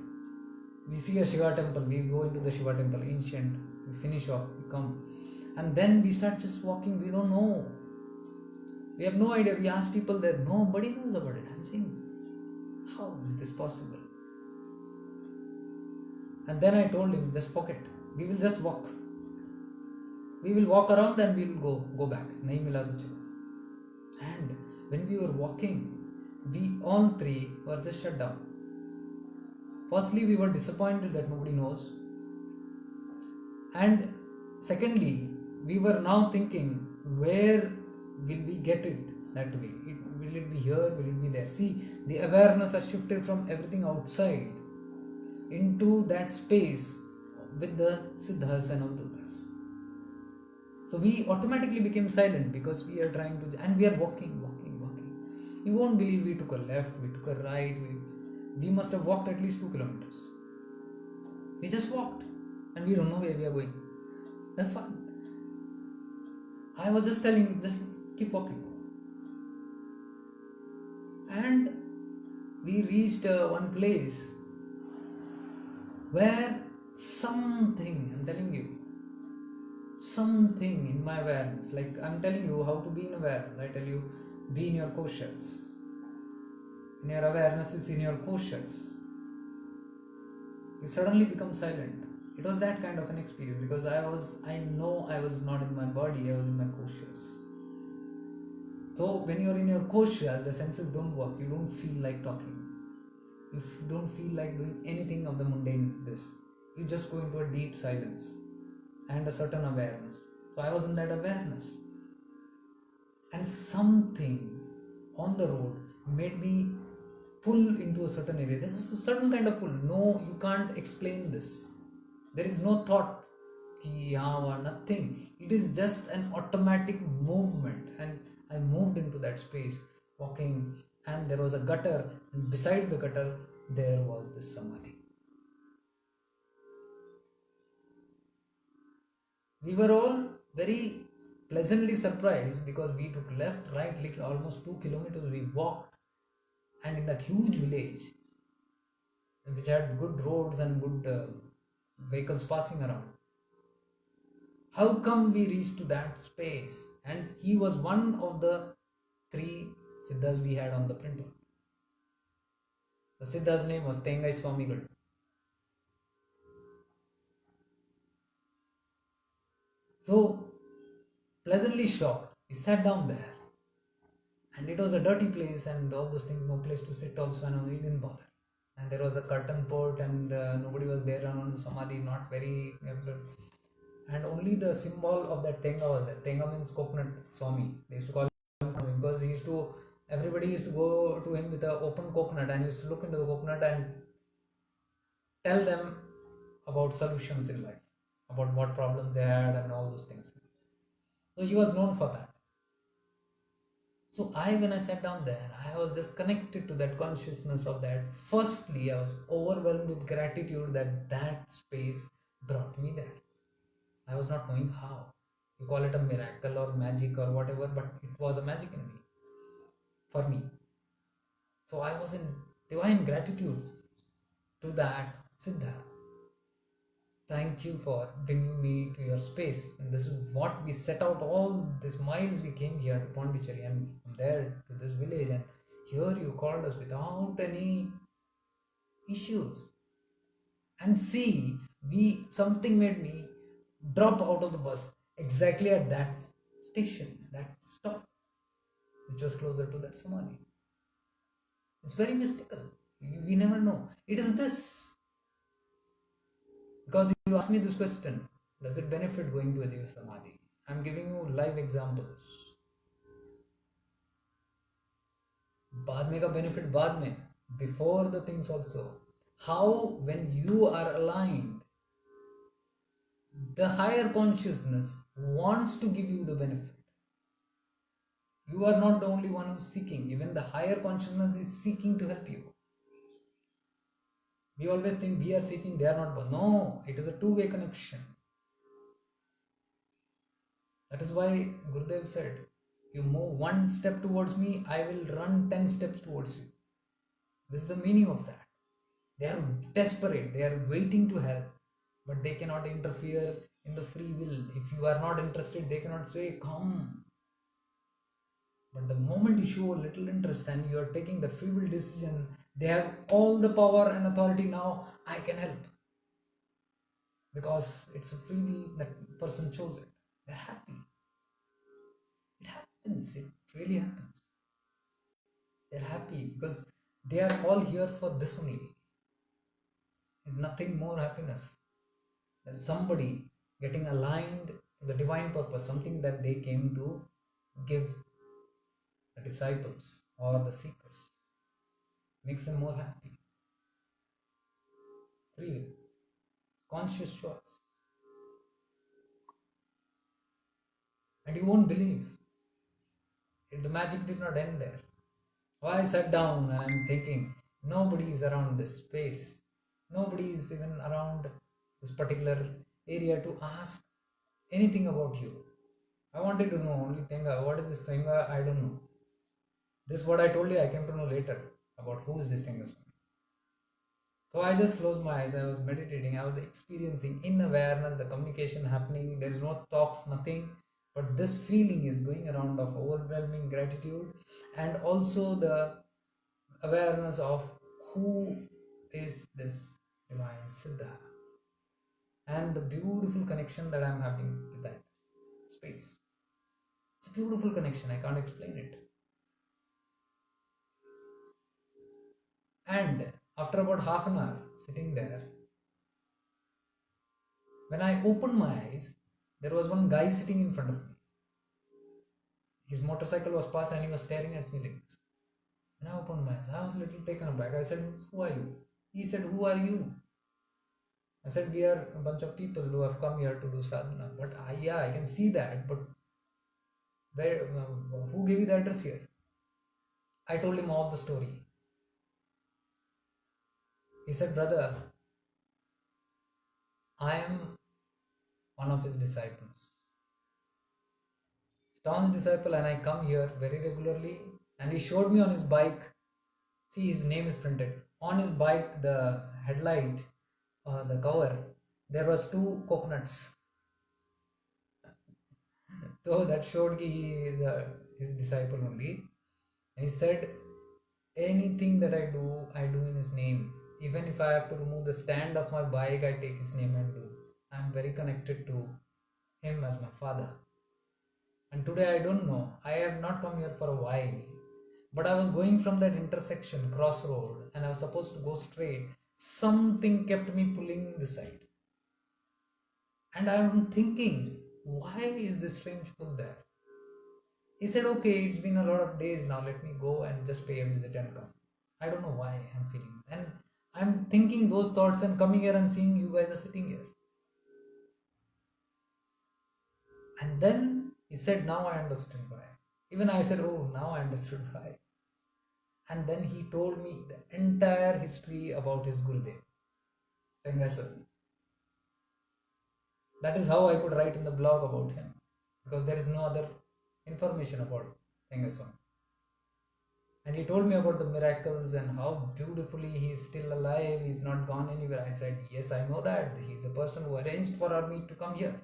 We see a Shiva temple. We go into the Shiva temple, ancient. We finish off. We come. And then we start just walking. We don't know. We have no idea. We ask people there. Nobody knows about it. I'm saying, how is this possible? And then I told him, just forget. We will just walk. We will walk around and we will go back. Nahi mila to chalo. And when we were walking, we all three were just shut down. Firstly, we were disappointed that nobody knows. And secondly, we were now thinking, where will we get it that way? Will it be here? Will it be there? See, the awareness has shifted from everything outside into that space with the Siddhas and Avadhutas. So we automatically became silent because we are trying to, and we are walking. You won't believe we took a left, we took a right, we must have walked at least 2 kilometers. We just walked and we don't know where we are going. That's fun. I was just telling him, just keep walking. And we reached one place where something, I'm telling you, something in my awareness, like I'm telling you how to be in awareness. I tell you, be in your koshas. In your awareness is in your koshas. You suddenly become silent. It was that kind of an experience, because I know I was not in my body, I was in my koshas. So when you're in your koshas, the senses don't work. You don't feel like talking. You don't feel like doing anything of the mundane this. You just go into a deep silence and a certain awareness. So I was in that awareness. And something on the road made me pull into a certain area. There was a certain kind of pull. No, you can't explain this. There is no thought. Nothing. It is just an automatic movement. And I moved into that space, walking, and there was a gutter. And besides the gutter, there was this Samadhi. We were all very pleasantly surprised because we took left, right, little, almost 2 kilometers we walked, and in that huge village, which had good roads and good vehicles passing around, how come we reached to that space? And he was one of the three Siddhas we had on the printout. The Siddha's name was Tengai Swamigal. So, pleasantly shocked, he sat down there. And it was a dirty place and all those things, no place to sit also, and he didn't bother. And there was a curtain port and nobody was there around the Samadhi, not very. And only the symbol of that Tenga was there. Tenga means coconut Swami. They used to call him because everybody used to go to him with an open coconut and used to look into the coconut and tell them about solutions in life, about what problems they had and all those things. So he was known for that. So when I sat down there, I was just connected to that consciousness of that. Firstly, I was overwhelmed with gratitude that space brought me there. I was not knowing how. You call it a miracle or magic or whatever, but it was a magic in me, for me. So I was in divine gratitude to that Siddha. Thank you for bringing me to your space. And this is what we set out, all these miles we came here to Pondicherry, and from there to this village, and here you called us without any issues. And see, something made me drop out of the bus exactly at that station, that stop, which was closer to that Samadhi. It's very mystical. We never know. It is this. Because you ask me this question, does it benefit going to a Jeeva Samadhi? I'm giving you live examples. बाद में का benefit बाद में, before the things also. How when you are aligned, the higher consciousness wants to give you the benefit. You are not the only one who's seeking. Even the higher consciousness is seeking to help you. We always think we are seeking, they are not. No, it is a two-way connection. That is why Gurudev said, you move one step towards me, I will run 10 steps towards you. This is the meaning of that. They are desperate, they are waiting to help, but they cannot interfere in the free will. If you are not interested, they cannot say, come. But the moment you show a little interest and you are taking the free will decision, they have all the power and authority now, I can help. Because it's a free will, that person chose it. They're happy. It happens, it really happens. They're happy because they are all here for this only. And nothing more happiness than somebody getting aligned to the divine purpose, something that they came to give the disciples or the seekers. Makes them more happy. Free will. Conscious choice. And you won't believe. The magic did not end there. I sat down and I'm thinking, nobody is around this space. Nobody is even around this particular area to ask anything about you. I wanted to know only Tenga. What is this Tenga? I don't know. This is what I told you, I came to know later about who is this Tenga. So I just closed my eyes, I was meditating, I was experiencing in awareness, the communication happening, there is no talks, nothing, but this feeling is going around of overwhelming gratitude, and also the awareness of who is this divine Siddha, and the beautiful connection that I'm having with that space. It's a beautiful connection, I can't explain it. And after about half an hour sitting there, when I opened my eyes, there was one guy sitting in front of me. His motorcycle was passed and he was staring at me like this. When I opened my eyes, I was a little taken aback. I said, who are you? He said, who are you? I said, we are a bunch of people who have come here to do sadhana. But I can see that. But who gave you the address here? I told him all the story. He said, brother, I am one of his disciples. staunch disciple, and I come here very regularly. And he showed me on his bike. See, his name is printed on his bike. The headlight, the cover, there was two coconuts. So that showed he is his disciple only. And he said, anything that I do in his name. Even if I have to remove the stand of my bike, I take his name and do. I'm very connected to him as my father. And today I don't know. I have not come here for a while. But I was going from that intersection, crossroad, and I was supposed to go straight. Something kept me pulling this side. And I'm thinking, why is this strange pull there? He said, okay, it's been a lot of days now. Let me go and just pay a visit and come. I don't know why I'm feeling. And I'm thinking those thoughts and coming here and seeing you guys are sitting here. And then he said, now I understood why. Even I said, oh, now I understood why. And then he told me the entire history about his Gurudev, Tengaswami. That is how I could write in the blog about him, because there is no other information about Tengaswami. And he told me about the miracles and how beautifully he is still alive, he's not gone anywhere. I said, yes, I know that. He's the person who arranged for me to come here.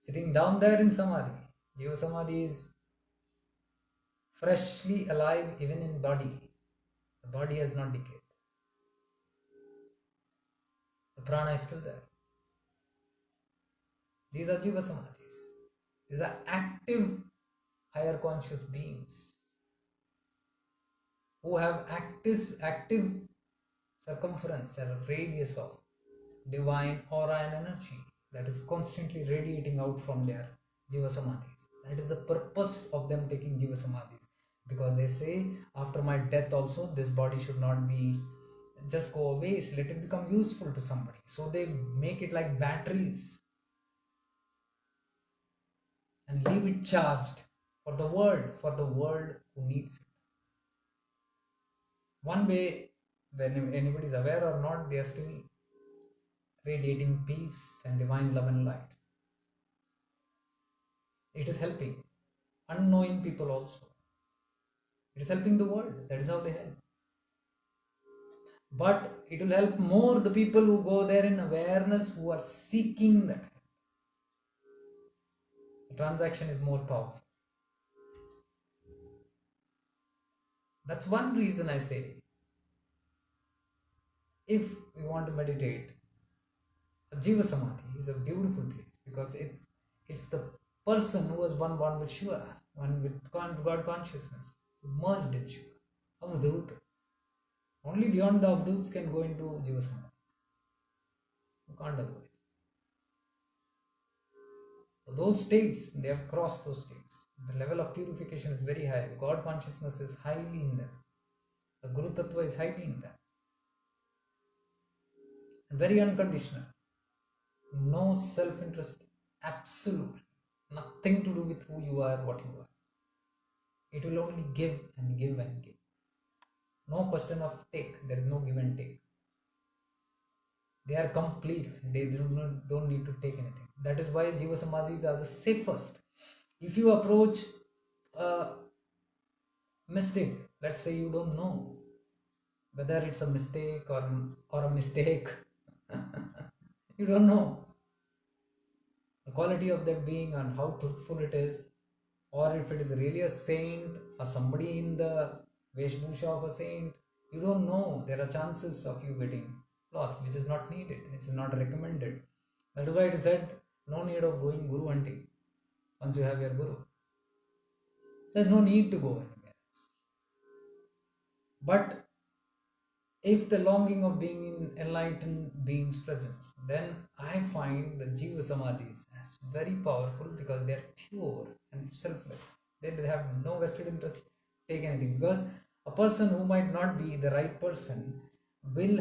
Sitting down there in Samadhi. Jeeva Samadhis is freshly alive even in body. The body has not decayed. The prana is still there. These are Jeeva Samadhis. These are active higher conscious beings who have active circumference and radius of divine aura and energy that is constantly radiating out from their Jeeva Samadhis. That is the purpose of them taking Jeeva Samadhis, because they say after my death also this body should not be just go away, so let it become useful to somebody. So they make it like batteries and leave it charged for the world who needs it. One way, when anybody is aware or not, they are still radiating peace and divine love and light. It is helping unknowing people also. It is helping the world. That is how they help. But it will help more the people who go there in awareness, who are seeking that. The transaction is more powerful. That's one reason I say, if we want to meditate, Jeeva Samadhi is a beautiful place, because it's the person who was one with Shiva, one with God consciousness, merged in Shiva. Avdut. Only beyond the Avduts can go into Jeeva Samadhi. You can't otherwise. So those states, they have crossed those states. The level of purification is very high. The God consciousness is highly in them. The Guru Tattva is highly in them. Very unconditional. No self-interest. Absolutely. Nothing to do with who you are, what you are. It will only give and give and give. No question of take. There is no give and take. They are complete. They don't need to take anything. That is why Jeeva Samadhis are the safest. If you approach a mistake, let's say you don't know whether it's a mistake or a mistake, you don't know the quality of that being and how truthful it is, or if it is really a saint or somebody in the Veshbhusha of a saint, you don't know. There are chances of you getting lost, which is not needed, which is not recommended. That is why it is said, no need of going Guru hunting once you have your Guru. There's no need to go anywhere else. But if the longing of being in enlightened beings' presence, then I find the Jeeva Samadhis as very powerful, because they are pure and selfless. They have no vested interest to take anything, because a person who might not be the right person may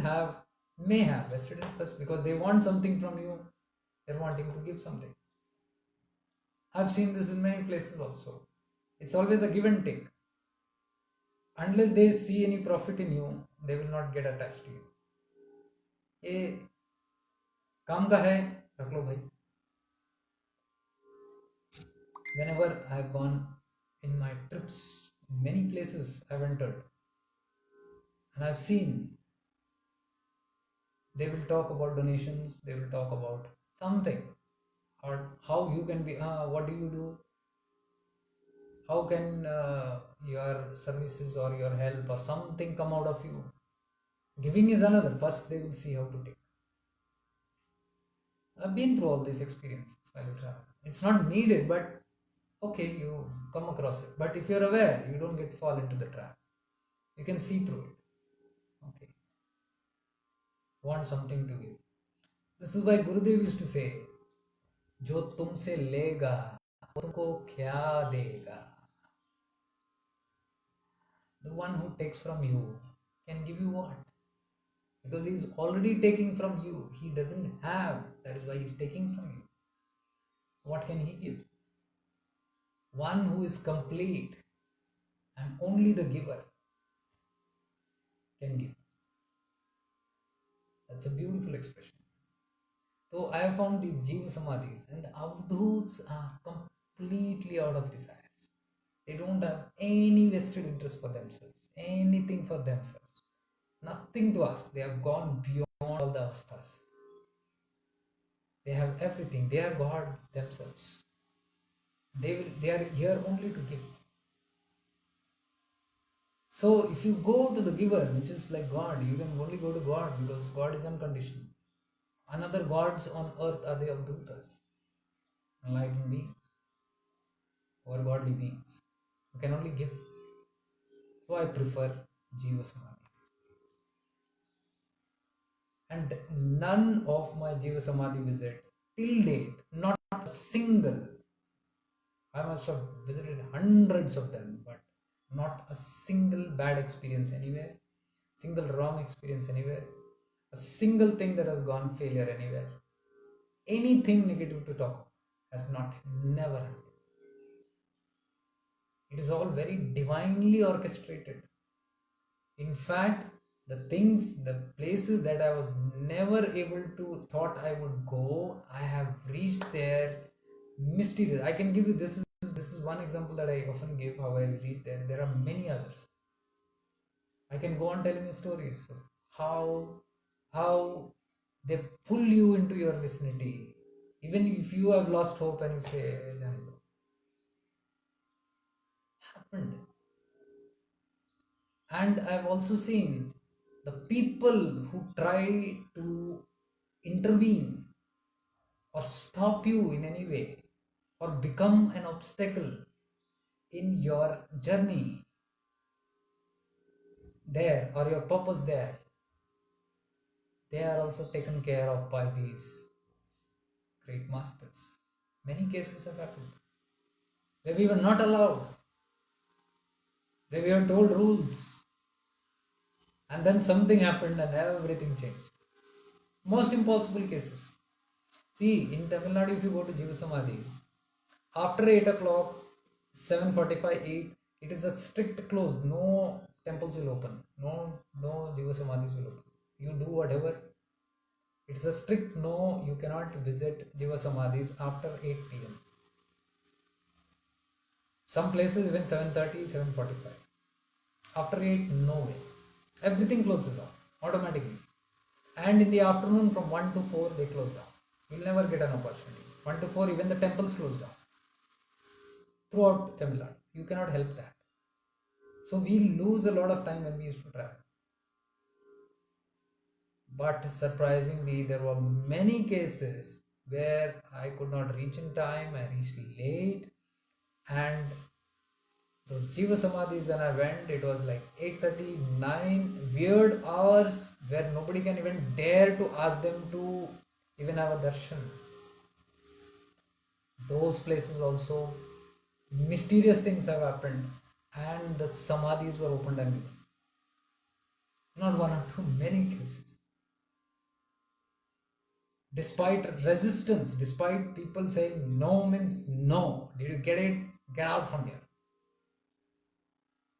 have vested interest, because they want something from you. They're wanting to give something. I've seen this in many places also. It's always a give and take. Unless they see any profit in you, they will not get attached to you. ये काम का है, रख लो भाई. Whenever I've gone in my trips, many places I've entered, and I've seen they will talk about donations, they will talk about something, or how you can be, what do you do? How can your services or your help or something come out of you? Giving is another. First, they will see how to take. I've been through all these experiences while you travel. It's not needed, but okay, you come across it. But if you're aware, you don't get fall into the trap. You can see through it. Okay. Want something to give. This is why Gurudev used to say, जो तुमसे लेगा वो तुमको क्या देगा. The one who takes from you can give you what? Because he's already taking from you. He doesn't have. That is why he's taking from you. What can he give? One who is complete, and only the giver can give. That's a beautiful expression. So I have found these Jeeva Samadhis, and the Avadhuts are completely out of desires. They don't have any vested interest for themselves, anything for themselves, nothing to us. They have gone beyond all the avasthas. They have everything. They are God themselves. They are here only to give. So if you go to the giver, which is like God, you can only go to God because God is unconditional. Another gods on earth are the Avadhutas, enlightened beings, or godly beings, who can only give. So I prefer Jeeva Samadhis. And none of my Jeeva Samadhi visit till date, not a single, I must have visited hundreds of them, but not a single bad experience anywhere, single wrong experience anywhere, a single thing that has gone failure anywhere, anything negative to talk about has not, never happened. It is all very divinely orchestrated. In fact, the things, the places that I was never able to thought I would go, I have reached there. Mysterious. I can give you this is one example that I often give how I reached there. There are many others. I can go on telling you stories of how they pull you into your vicinity. Even if you have lost hope and you say, Janibo, happened. And I've also seen the people who try to intervene or stop you in any way or become an obstacle in your journey there or your purpose there, they are also taken care of by these great masters. Many cases have happened where we were not allowed, where we were told rules, and then something happened and everything changed. Most impossible cases. See, in Tamil Nadu, if you go to Jeeva Samadhis, after 8 o'clock, 7:45, 8, it is a strict close. No temples will open. No Jeeva Samadhis will open. You do whatever. It's a strict no, you cannot visit Jeeva Samadhis after 8 p.m. Some places even 7:30, 7:45. After 8, no way. Everything closes off automatically. And in the afternoon from 1 to 4, they close down. You'll never get an opportunity. 1 to 4, even the temples close down. Throughout Tamil Nadu. You cannot help that. So we lose a lot of time when we used to travel. But surprisingly, there were many cases where I could not reach in time, I reached late, and those Jiva Samadhis, when I went, it was like 8:30, 9, weird hours where nobody can even dare to ask them to even have a darshan. Those places also, mysterious things have happened, and the Samadhis were opened and given. Not one or two, many cases. Despite resistance, despite people saying no means no, did you get it? Get out from here.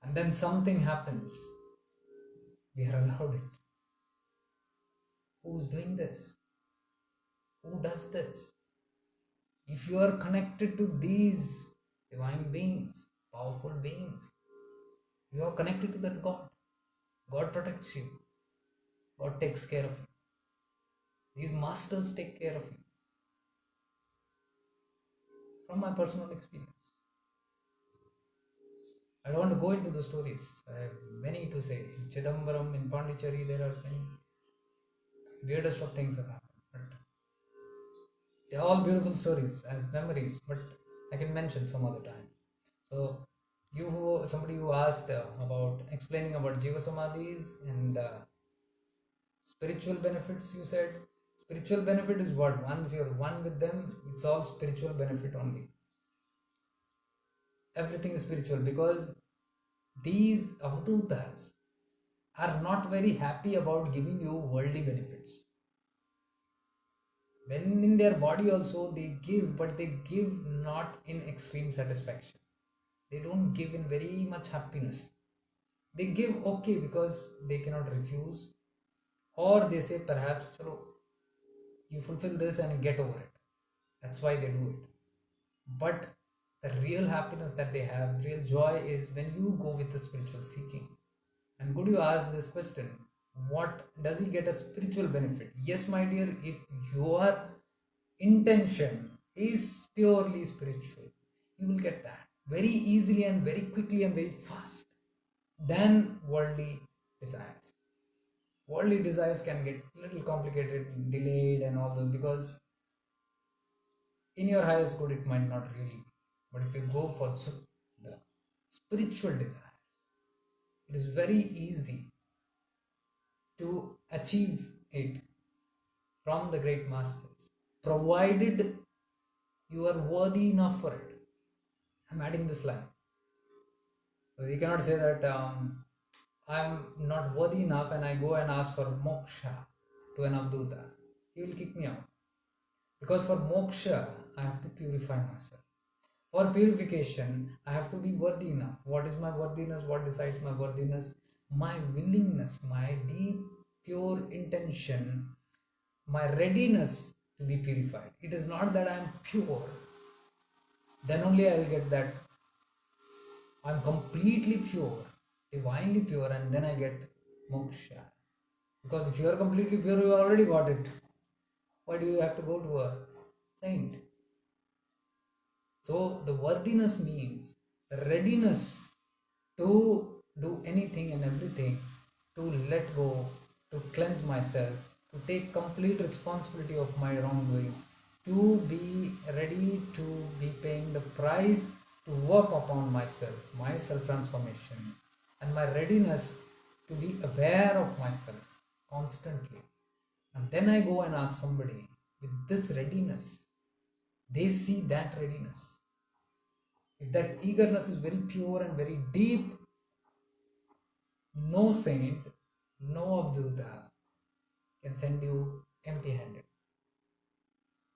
And then something happens. We are allowed it. Who's doing this? Who does this? If you are connected to these divine beings, powerful beings. You are connected to that God. God protects you. God takes care of you. These masters take care of you. From my personal experience. I don't want to go into the stories. I have many to say. In Chidambaram, in Pondicherry, there are many weirdest of things have happened. But they're all beautiful stories as memories, but I can mention some other time. So, somebody who asked about explaining about Jeeva Samadhis and spiritual benefits, you said spiritual benefit is what? Once you're one with them, it's all spiritual benefit only. Everything is spiritual because these avdutas are not very happy about giving you worldly benefits. When in their body also they give, but they give not in extreme satisfaction. They don't give in very much happiness. They give okay because they cannot refuse, or they say perhaps, chalo, you fulfill this and you get over it. That's why they do it. But the real happiness that they have, real joy is when you go with the spiritual seeking. And could you ask this question? What does he get a spiritual benefit? Yes, my dear, if your intention is purely spiritual, you will get that very easily and very quickly and very fast than worldly desires. Worldly desires can get a little complicated, delayed, and all that because in your highest good it might not really be. But if you go for the spiritual desires, it is very easy to achieve it from the great masters, provided you are worthy enough for it. I'm adding this line. So we cannot say that I'm not worthy enough and I go and ask for moksha to an Abduta. He will kick me out. Because for moksha, I have to purify myself. For purification, I have to be worthy enough. What is my worthiness? What decides my worthiness? My willingness, my deep, pure intention, my readiness to be purified. It is not that I am pure. Then only I will get that I am completely pure, divinely pure, and then I get moksha. Because if you are completely pure, you already got it. Why do you have to go to a saint? So the worthiness means the readiness to do anything and everything, to let go, to cleanse myself, to take complete responsibility of my wrongdoings, to be ready to be paying the price to work upon myself, my self-transformation, and my readiness to be aware of myself constantly. And then I go and ask somebody with this readiness, they see that readiness. If that eagerness is very pure and very deep, no saint, no Avduta can send you empty handed.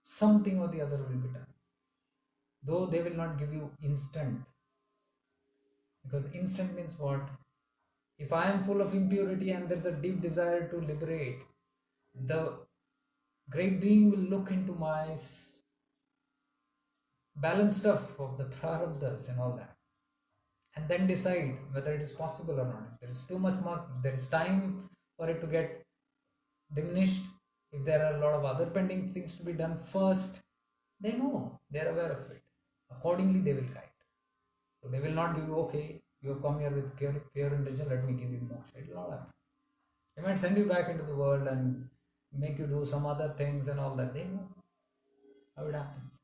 Something or the other will be done. Though they will not give you instant. Because instant means what? If I am full of impurity and there's a deep desire to liberate, the great being will look into my balanced stuff of the prarabdhas and all that, and then decide whether it is possible or not. If there is too much more, there is time for it to get diminished. If there are a lot of other pending things to be done first, they know, they are aware of it. Accordingly, they will guide. So they will not give you, okay, you have come here with pure intention, let me give you moksha. It will not happen. They might send you back into the world and make you do some other things and all that. They know how it happens.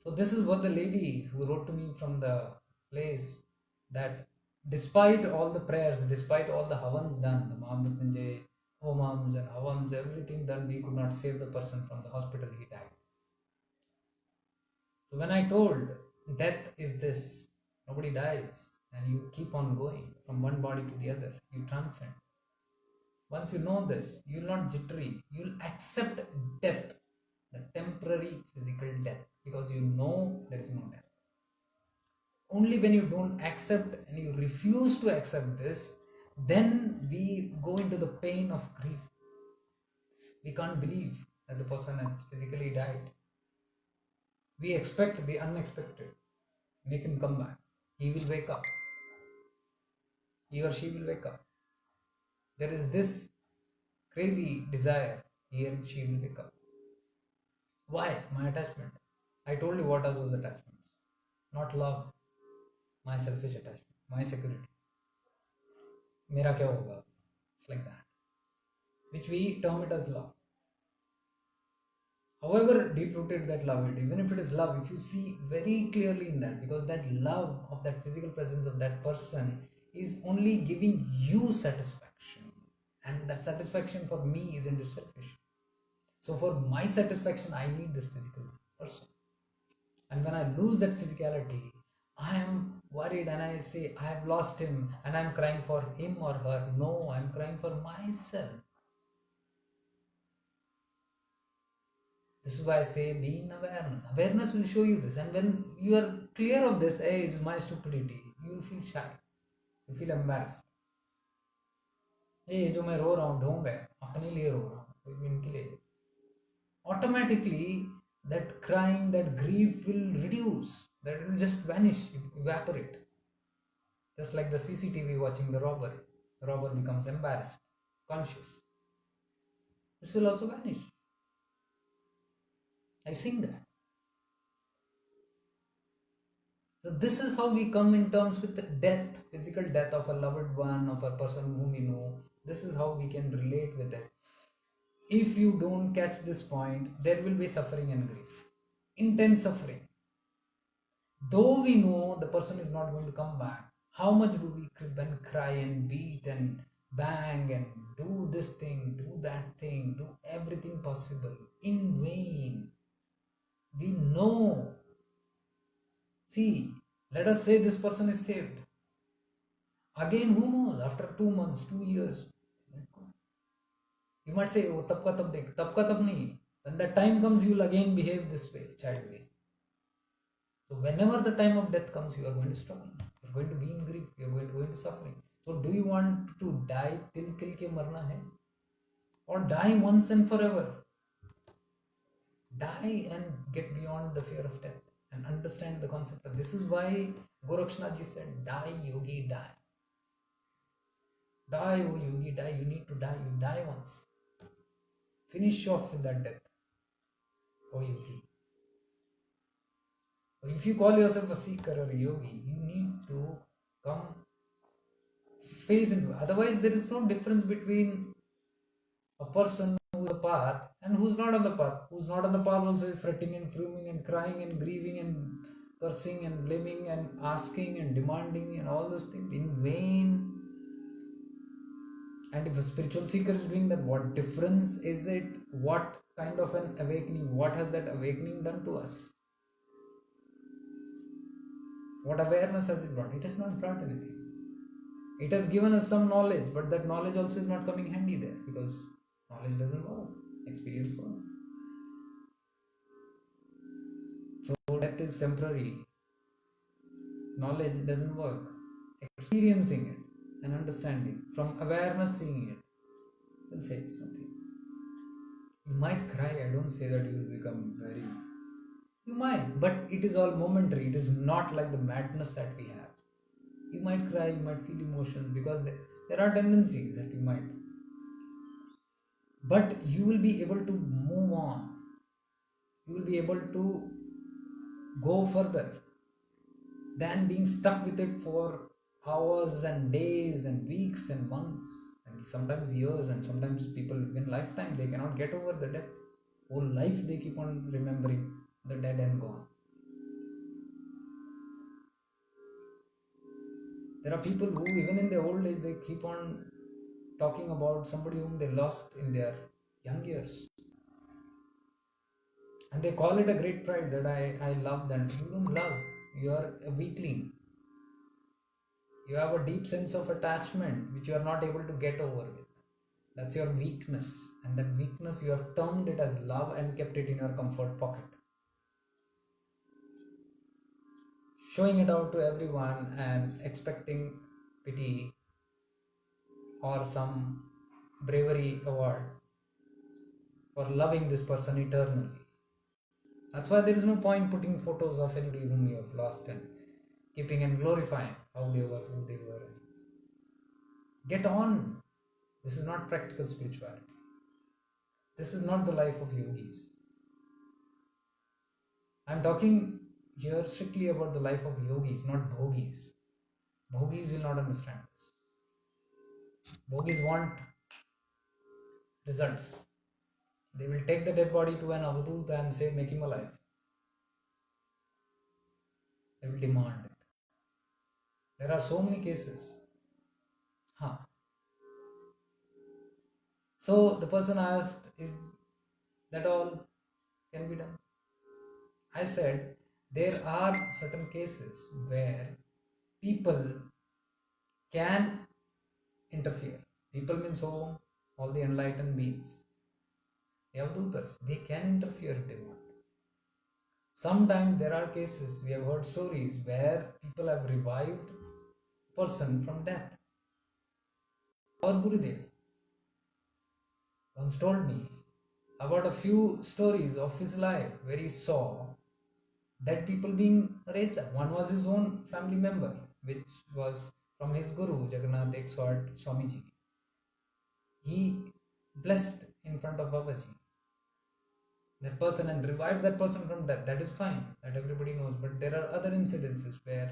So this is what the lady who wrote to me from the place, that despite all the prayers, despite all the havans done, the Mahamrithyunjay, homams and havams, everything done, we could not save the person from the hospital. He died. So when I told death is this, nobody dies and you keep on going from one body to the other, you transcend. Once you know this, you will not jittery, you will accept death, the temporary physical death, because you know there is no death. Only when you don't accept and you refuse to accept this, then we go into the pain of grief. We can't believe that the person has physically died. We expect the unexpected. Make him come back. He will wake up. He or she will wake up. There is this crazy desire. He and she will wake up. Why? My attachment. I told you what are those attachments. Not love. My selfish attachment. My security. Mera kya hoga? It's like that. Which we term it as love. However deep rooted that love is, even if it is love, if you see very clearly in that, because that love of that physical presence of that person is only giving you satisfaction, and that satisfaction for me isn't selfish. So for my satisfaction, I need this physical person, and when I lose that physicality, I am worried and I say I have lost him and I'm crying for him or her. No, I'm crying for myself. This is why I say be in awareness. Awareness will show you this. And when you are clear of this, hey, it's my stupidity, you will feel shy. You feel embarrassed. Hey, जो मैं रो रहा हूँ ढोंग है, अपने लिए रो रहा हूँ, कोई भी इनके लिए. Automatically, that crying, that grief will reduce. That will just vanish, evaporate. Just like the CCTV watching the robber. The robber becomes embarrassed, conscious. This will also vanish. I've seen that. So this is how we come in terms with the death, physical death of a loved one, of a person whom we know. This is how we can relate with it. If you don't catch this point, there will be suffering and grief. Intense suffering. Though we know the person is not going to come back, how much do we crib and cry and beat and bang and do this thing, do that thing, do everything possible in vain. We know. See, let us say this person is saved. Again, who knows? After 2 months, 2 years, you might say, oh, tab ka tab dekh. Tab ka tab nahi. When the time comes, you will again behave this way, child way. So whenever the time of death comes, you are going to struggle. You are going to be in grief. You are going to go into suffering. So do you want to die till ke marna hai? Or die once and forever? Die and get beyond the fear of death and understand the concept of this. Is why Gorakshnathji said, die yogi, die. Die, oh yogi, die. You need to die. You die once. Finish off with that death, oh yogi. If you call yourself a seeker or a yogi, you need to come face into it. Otherwise, there is no difference between a person who is on the path and who's not on the path. Who's not on the path also is fretting and fuming and crying and grieving and cursing and blaming and asking and demanding and all those things in vain. And if a spiritual seeker is doing that, what difference is it? What kind of an awakening? What has that awakening done to us? What awareness has it brought? It has not brought anything. It has given us some knowledge, but that knowledge also is not coming handy there because knowledge doesn't work. Experience works. So death is temporary. Knowledge doesn't work. Experiencing it and understanding, from awareness seeing it, will say it's nothing. You might cry. I don't say that you will become very... You might, but it is all momentary. It is not like the madness that we have. You might cry, you might feel emotions because there are tendencies that you might. But you will be able to move on. You will be able to go further than being stuck with it for hours and days and weeks and months and sometimes years, and sometimes people in lifetime they cannot get over the death. Whole life they keep on remembering the dead and gone. There are people who even in their old age they keep on talking about somebody whom they lost in their young years. And they call it a great pride that I love them. You don't love. You are a weakling. You have a deep sense of attachment which you are not able to get over with. That's your weakness. And that weakness you have termed it as love and kept it in your comfort pocket. Showing it out to everyone and expecting pity or some bravery award for loving this person eternally. That's why there is no point putting photos of anybody whom you have lost and keeping and glorifying how they were, who they were. Get on. This is not practical spirituality. This is not the life of yogis. I'm talking here strictly about the life of yogis, not bhogis. Bhogis will not understand this. Bhogis want results. They will take the dead body to an avadut and say, make him alive. They will demand it. There are so many cases. So the person asked, is that all can be done? I said, there are certain cases where people can interfere. People means all the enlightened beings. They have dutas. They can interfere if they want. Sometimes there are cases, we have heard stories where people have revived a person from death. Or Gurudev once told me about a few stories of his life where he saw dead people being raised up. One was his own family member, which was from his guru, Jagannath Exhort Swamiji. He blessed in front of Babaji that person and revived that person from death. That is fine, that everybody knows. But there are other incidences where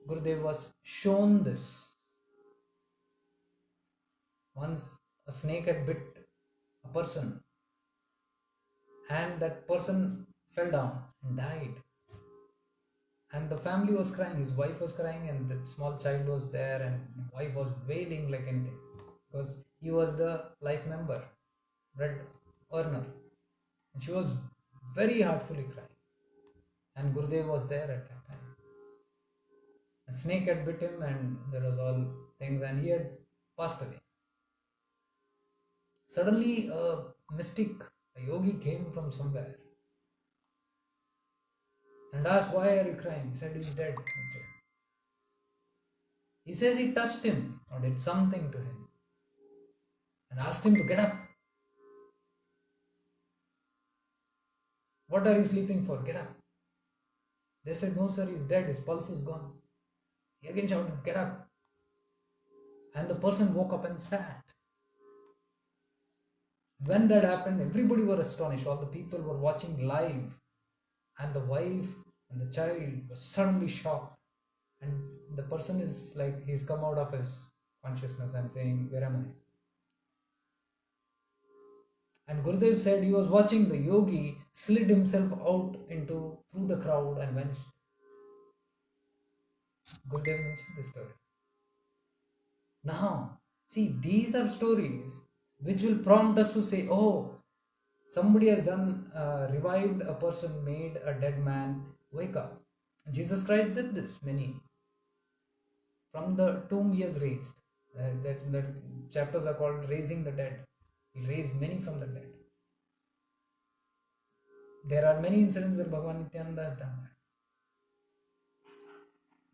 Gurudev was shown this. Once a snake had bit a person and that person fell down and died. And the family was crying, his wife was crying, and the small child was there, and the wife was wailing like anything because he was the life member, bread earner. And she was very heartfully crying. And Gurudev was there at that time. A snake had bit him, and there was all things, and he had passed away. Suddenly, a mystic, a yogi came from somewhere and asked, why are you crying? He said, he's dead. He says he touched him or did something to him and asked him to get up. What are you sleeping for? Get up. They said, no sir, he's dead. His pulse is gone. He again shouted, get up. And the person woke up and sat. When that happened, everybody were astonished. All the people were watching live. And the wife and the child was suddenly shocked. And the person is like, he's come out of his consciousness and saying, where am I? And Gurudev said he was watching the yogi slid himself out through the crowd and vanished. Gurudev mentioned this story. Now, see, these are stories which will prompt us to say, oh, somebody has done, revived a person, made a dead man wake up. Jesus Christ did this, many. From the tomb he has raised. That chapters are called Raising the Dead. He raised many from the dead. There are many incidents where Bhagavan Nityananda has done that.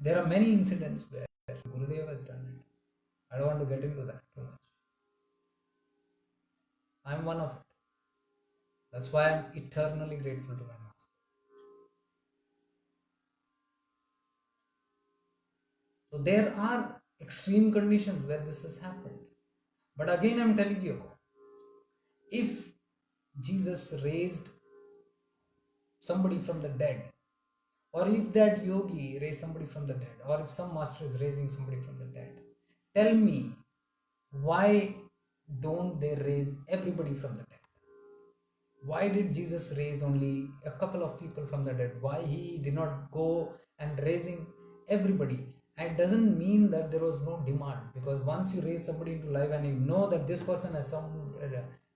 There are many incidents where Gurudev has done it. I don't want to get into that too much. I am one of it. That's why I am eternally grateful to my master. So there are extreme conditions where this has happened. But again I am telling you, if Jesus raised somebody from the dead, or if that yogi raised somebody from the dead, or if some master is raising somebody from the dead, tell me, why don't they raise everybody from the dead? Why did Jesus raise only a couple of people from the dead? Why he did not go and raising everybody? And it doesn't mean that there was no demand, because once you raise somebody into life and you know that this person has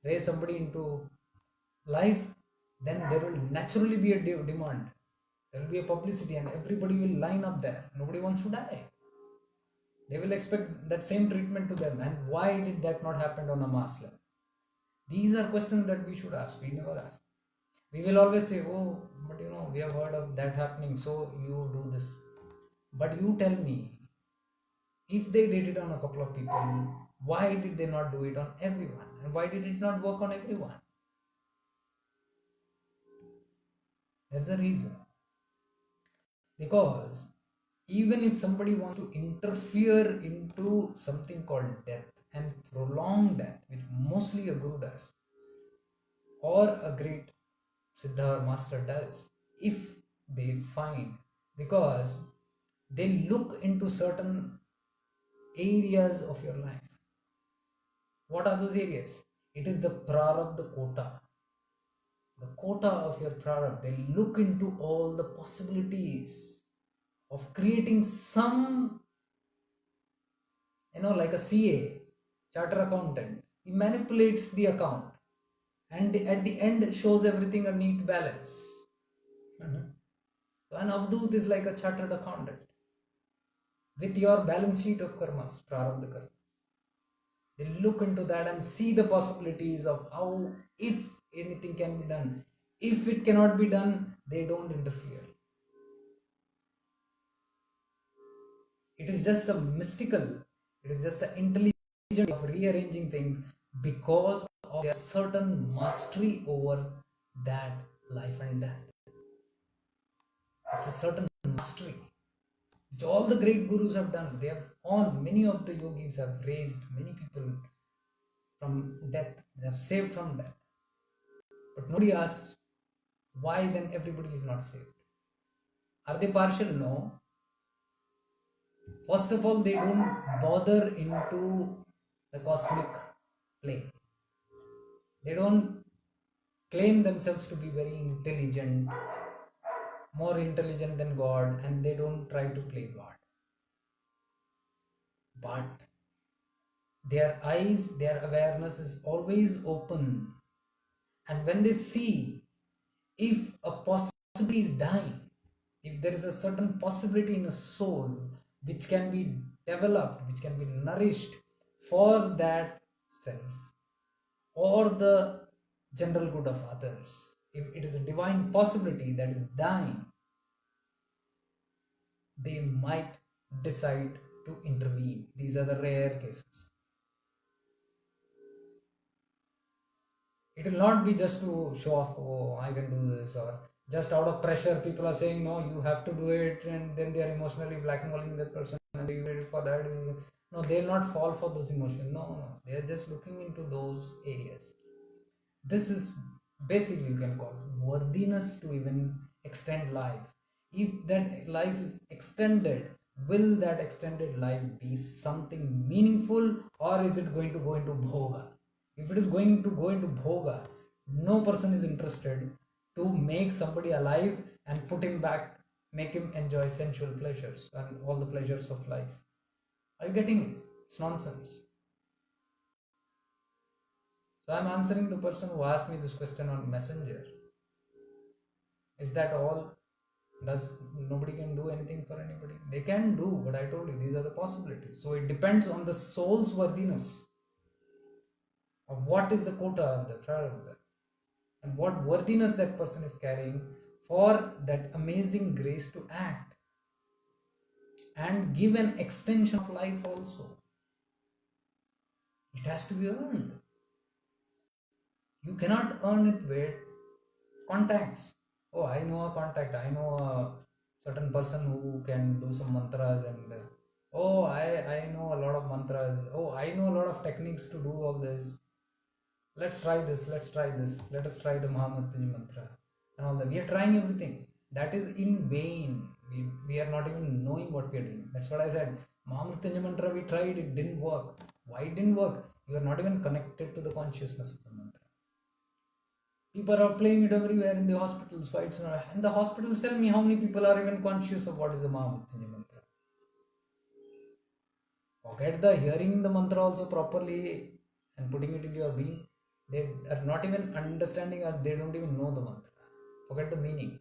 raised somebody into life, then there will naturally be a demand. There will be a publicity and everybody will line up there. Nobody wants to die. They will expect that same treatment to them. And why did that not happen on a mass level? These are questions that we should ask. We never ask. We will always say, oh, but we have heard of that happening, so you do this. But you tell me, if they did it on a couple of people, why did they not do it on everyone? And why did it not work on everyone? There's a reason. Because even if somebody wants to interfere into something called death and prolong death, which mostly a guru does, or a great siddha or master does, if they find, because they look into certain areas of your life. What are those areas? It is the prarabdha quota. The quota of your prarabdha. They look into all the possibilities of creating some, like a CA, charter accountant. He manipulates the account and at the end shows everything a neat balance. So an avdut is like a chartered accountant with your balance sheet of karmas, prarabdha karmas. They look into that and see the possibilities of how, if anything can be done. If it cannot be done, they don't interfere. It is just a mystical, it is just an intelligent of rearranging things because of their certain mastery over that life and death. It's a certain mastery which all the great gurus have done. They have many of the yogis have raised many people from death, they have saved from death. But nobody asks why then everybody is not saved. Are they partial? No. First of all, they don't bother into the cosmic play. They don't claim themselves to be very intelligent, more intelligent than God, and they don't try to play God. But their eyes, their awareness is always open. And when they see if a possibility is dying, if there is a certain possibility in a soul which can be developed, which can be nourished for that self or the general good of others, if it is a divine possibility that is dying, they might decide to intervene. These are the rare cases. It will not be just to show off, oh, I can do this, or just out of pressure, people are saying, no, you have to do it, and then they are emotionally blackmailing that person, and you wait for that. No, they will not fall for those emotions. No, they are just looking into those areas. This is basically, you can call worthiness to even extend life. If that life is extended, will that extended life be something meaningful, or is it going to go into bhoga? If it is going to go into bhoga, no person is interested to make somebody alive and put him back, make him enjoy sensual pleasures and all the pleasures of life. Are you getting it? It's nonsense. So I'm answering the person who asked me this question on Messenger. Is that all? Does nobody can do anything for anybody? They can do, but I told you these are the possibilities. So it depends on the soul's worthiness of what is the quota of the prarabdha and what worthiness that person is carrying for that amazing grace to act and give an extension of life also. It has to be earned. You cannot earn it with contacts. Oh, I know a contact, I know a certain person who can do some mantras, and oh, I know a lot of mantras. Oh, I know a lot of techniques to do all this. Let's try this, let us try the Mahamrithyunjay mantra and all that. We are trying everything. That is in vain. We are not even knowing what we are doing. That's what I said. Mahamrithyunjay mantra we tried, it didn't work. Why it didn't work? You are not even connected to the consciousness of the mantra. People are playing it everywhere in the hospitals. Why it's not? And the hospitals tell me how many people are even conscious of what is a Mahamrithyunjay mantra. Forget the hearing the mantra also properly and putting it in your being. They are not even understanding, or they don't even know the mantra. Forget the meaning.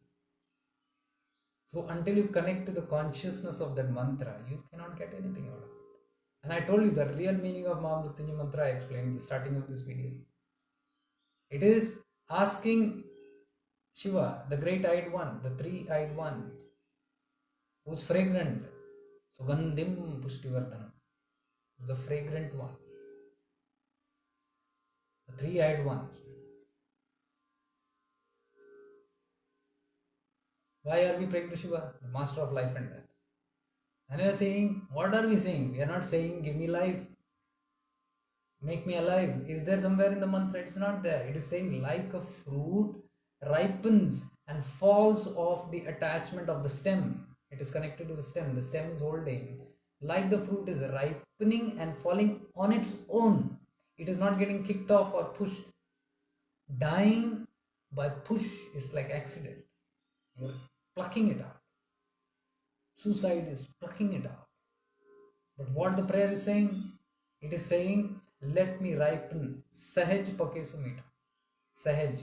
So until you connect to the consciousness of that mantra, you cannot get anything out of it. And I told you the real meaning of Mahamrithyunjay mantra I explained in the starting of this video. It is asking Shiva, the great-eyed one, the three-eyed one, who's fragrant, Sugandhim Pushtivardhanam, the fragrant one, the three-eyed ones. Why are we praying to Shiva, the master of life and death? And we are saying, what are we saying? We are not saying, give me life, make me alive. Is there somewhere in the mantra? It's not there. It is saying, like a fruit ripens and falls off the attachment of the stem. It is connected to the stem. The stem is holding. Like the fruit is ripening and falling on its own. It is not getting kicked off or pushed. Dying by push is like accident. You're plucking it out. Suicide is plucking it out. But what the prayer is saying? It is saying, let me ripen. Sahaj pake sumita. Sahaj.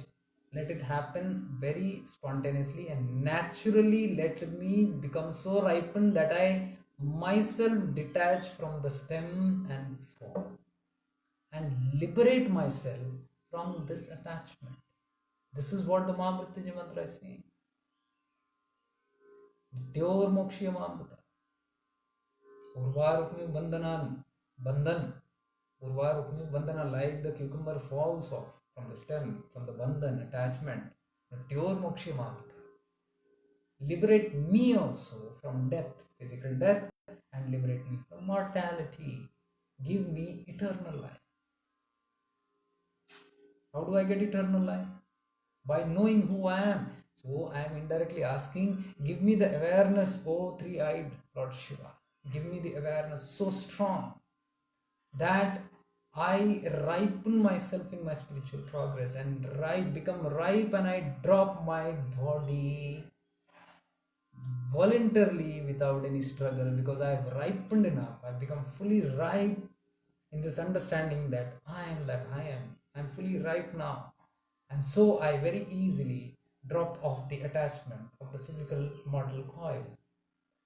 Let it happen very spontaneously and naturally. Let me become so ripened that I myself detach from the stem and fall. And liberate myself from this attachment. This is what the Mahamrithyunjay mantra is saying. Dyor mokshiya Mahamrita. Urvarukmi bandhanan. Bandhan. Urvarukmi bandhana, like the cucumber falls off from the stem, from the bandhan, attachment. Dyor mokshiya Mahamrita. Liberate me also from death, physical death, and liberate me from mortality. Give me eternal life. How do I get eternal life? By knowing who I am. So I am indirectly asking, give me the awareness, O three-eyed Lord Shiva. Give me the awareness so strong that I ripen myself in my spiritual progress and become ripe, and I drop my body voluntarily without any struggle, because I have ripened enough. I've become fully ripe in this understanding that I'm fully ripe now. And so I very easily drop off the attachment of the physical mortal coil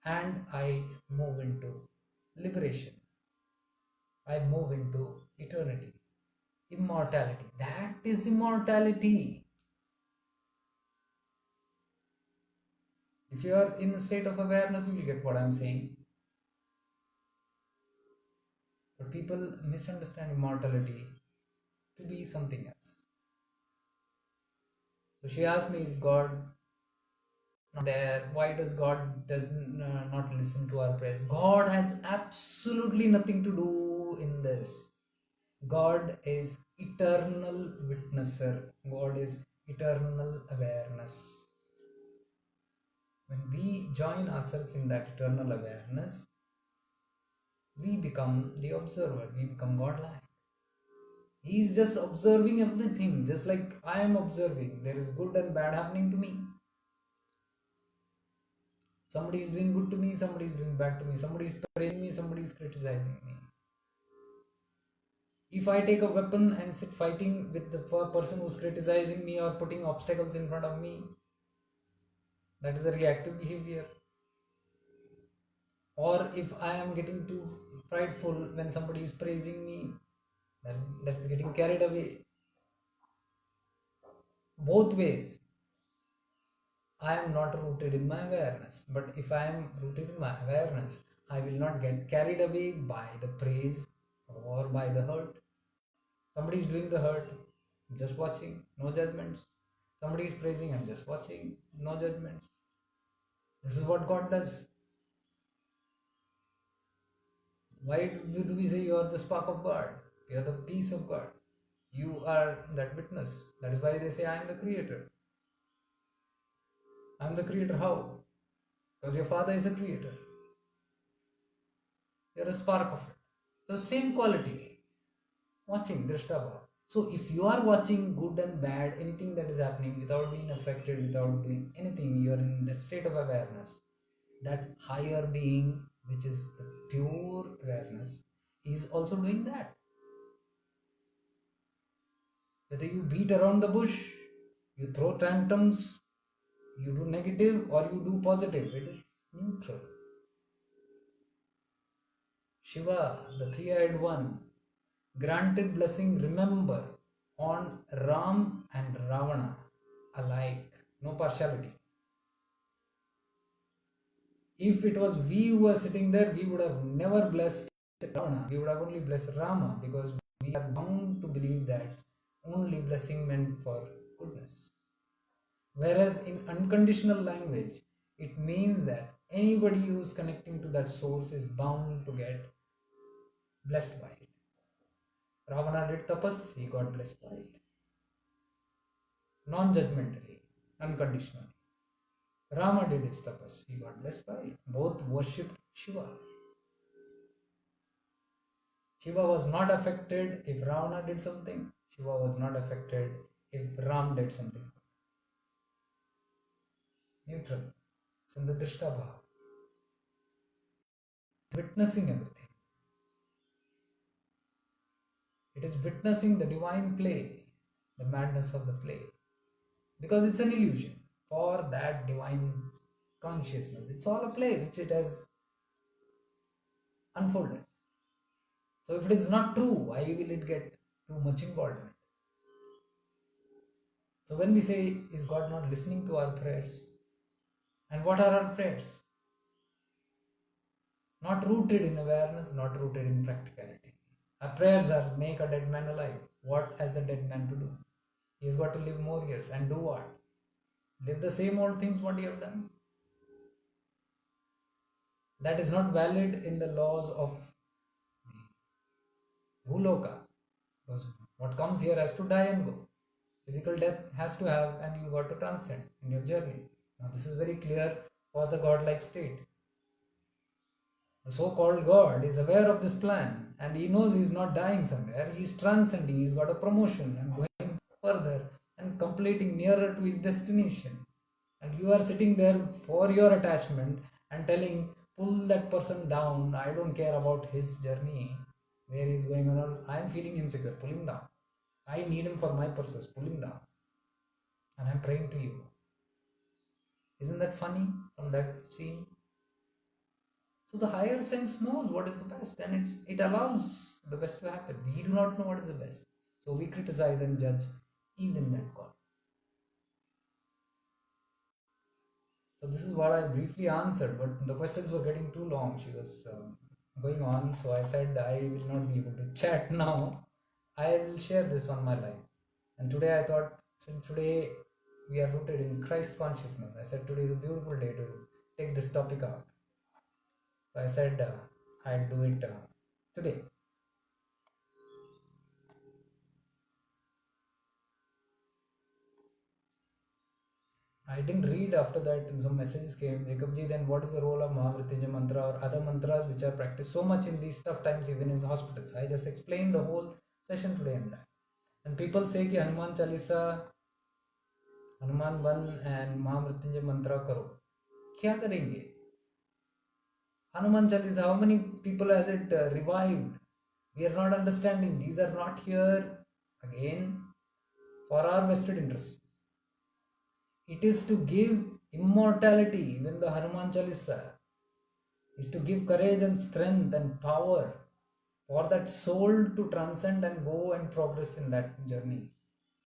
and I move into liberation. I move into eternity, immortality. That is immortality. If you are in a state of awareness, you will get what I'm saying. But people misunderstand immortality to be something else. So she asked me, is God not there? Why does God not listen to our prayers? God has absolutely nothing to do in this. God is eternal witnesser. God is eternal awareness. When we join ourselves in that eternal awareness, we become the observer. We become godlike. He is just observing everything, just like I am observing. There is good and bad happening to me. Somebody is doing good to me, somebody is doing bad to me. Somebody is praising me, somebody is criticizing me. If I take a weapon and sit fighting with the person who is criticizing me or putting obstacles in front of me, that is a reactive behavior. Or if I am getting too prideful when somebody is praising me, that is getting carried away. Both ways, I am not rooted in my awareness. But if I am rooted in my awareness, I will not get carried away by the praise or by the hurt. Somebody is doing the hurt, I'm just watching, no judgments. Somebody is praising, I'm just watching, no judgments. This is what God does. Why do we say you are the spark of God? You are the peace of God. You are that witness. That is why they say I am the creator. I am the creator. How? Because your father is a creator. You are a spark of it. So same quality. Watching, Drishtava. So if you are watching good and bad, anything that is happening without being affected, without doing anything, you are in that state of awareness. That higher being, which is the pure awareness, is also doing that. Whether you beat around the bush, you throw tantrums, you do negative or you do positive, it is neutral. Shiva, the three-eyed one, granted blessing, remember, on Ram and Ravana alike, no partiality. If it was we who were sitting there, we would have never blessed Ravana, we would have only blessed Rama, because we are bound to believe that only blessing meant for goodness. Whereas in unconditional language, it means that anybody who's connecting to that source is bound to get blessed by it. Ravana did tapas, he got blessed by it. Non-judgmentally, unconditionally. Rama did his tapas, he got blessed by it. Both worshipped Shiva. Shiva was not affected if Ravana did something. Shiva was not affected if Ram did something. Neutral. Sandadrishta bhava. Witnessing everything. It is witnessing the divine play, the madness of the play. Because it's an illusion for that divine consciousness. It's all a play which it has unfolded. So if it is not true, why will it get too much involved in it? So when we say, is God not listening to our prayers? And what are our prayers? Not rooted in awareness, not rooted in practicality. Our prayers are make a dead man alive. What has the dead man to do? He's got to live more years and do what? Live the same old things what he have done. That is not valid in the laws of Bhuloka. Because what comes here has to die and go. Physical death has to have, and you got to transcend in your journey. Now this is very clear for the godlike state. The so-called God is aware of this plan and he knows he's not dying somewhere. He's transcending, he's got a promotion and going further and completing nearer to his destination. And you are sitting there for your attachment and telling, pull that person down. I don't care about his journey, where he's going on. I'm feeling insecure, pull him down. I need him for my purposes, pull him down. And I'm praying to you. Isn't that funny from that scene? So the higher sense knows what is the best and it allows the best to happen. We do not know what is the best. So we criticize and judge even that God. So this is what I briefly answered, but the questions were getting too long. She was going on. So I said I will not be able to chat now. I will share this on my life. And today I thought, since today we are rooted in Christ consciousness, I said today is a beautiful day to take this topic out. So I said I'll do it today. I didn't read after that, and some messages came. Jacobji, then what is the role of Mahamrithyunjay mantra or other mantras which are practiced so much in these tough times, even in hospitals? I just explained the whole session today in that. And people say कि Hanuman Chalisa, Hanuman 1 and Mahamrithyunjay mantra करो. क्या करेंगे? Hanuman Chalisa, how many people has it revived? We are not understanding. These are not here again for our vested interests. It is to give immortality. Even the Hanuman Chalisa is to give courage and strength and power for that soul to transcend and go and progress in that journey.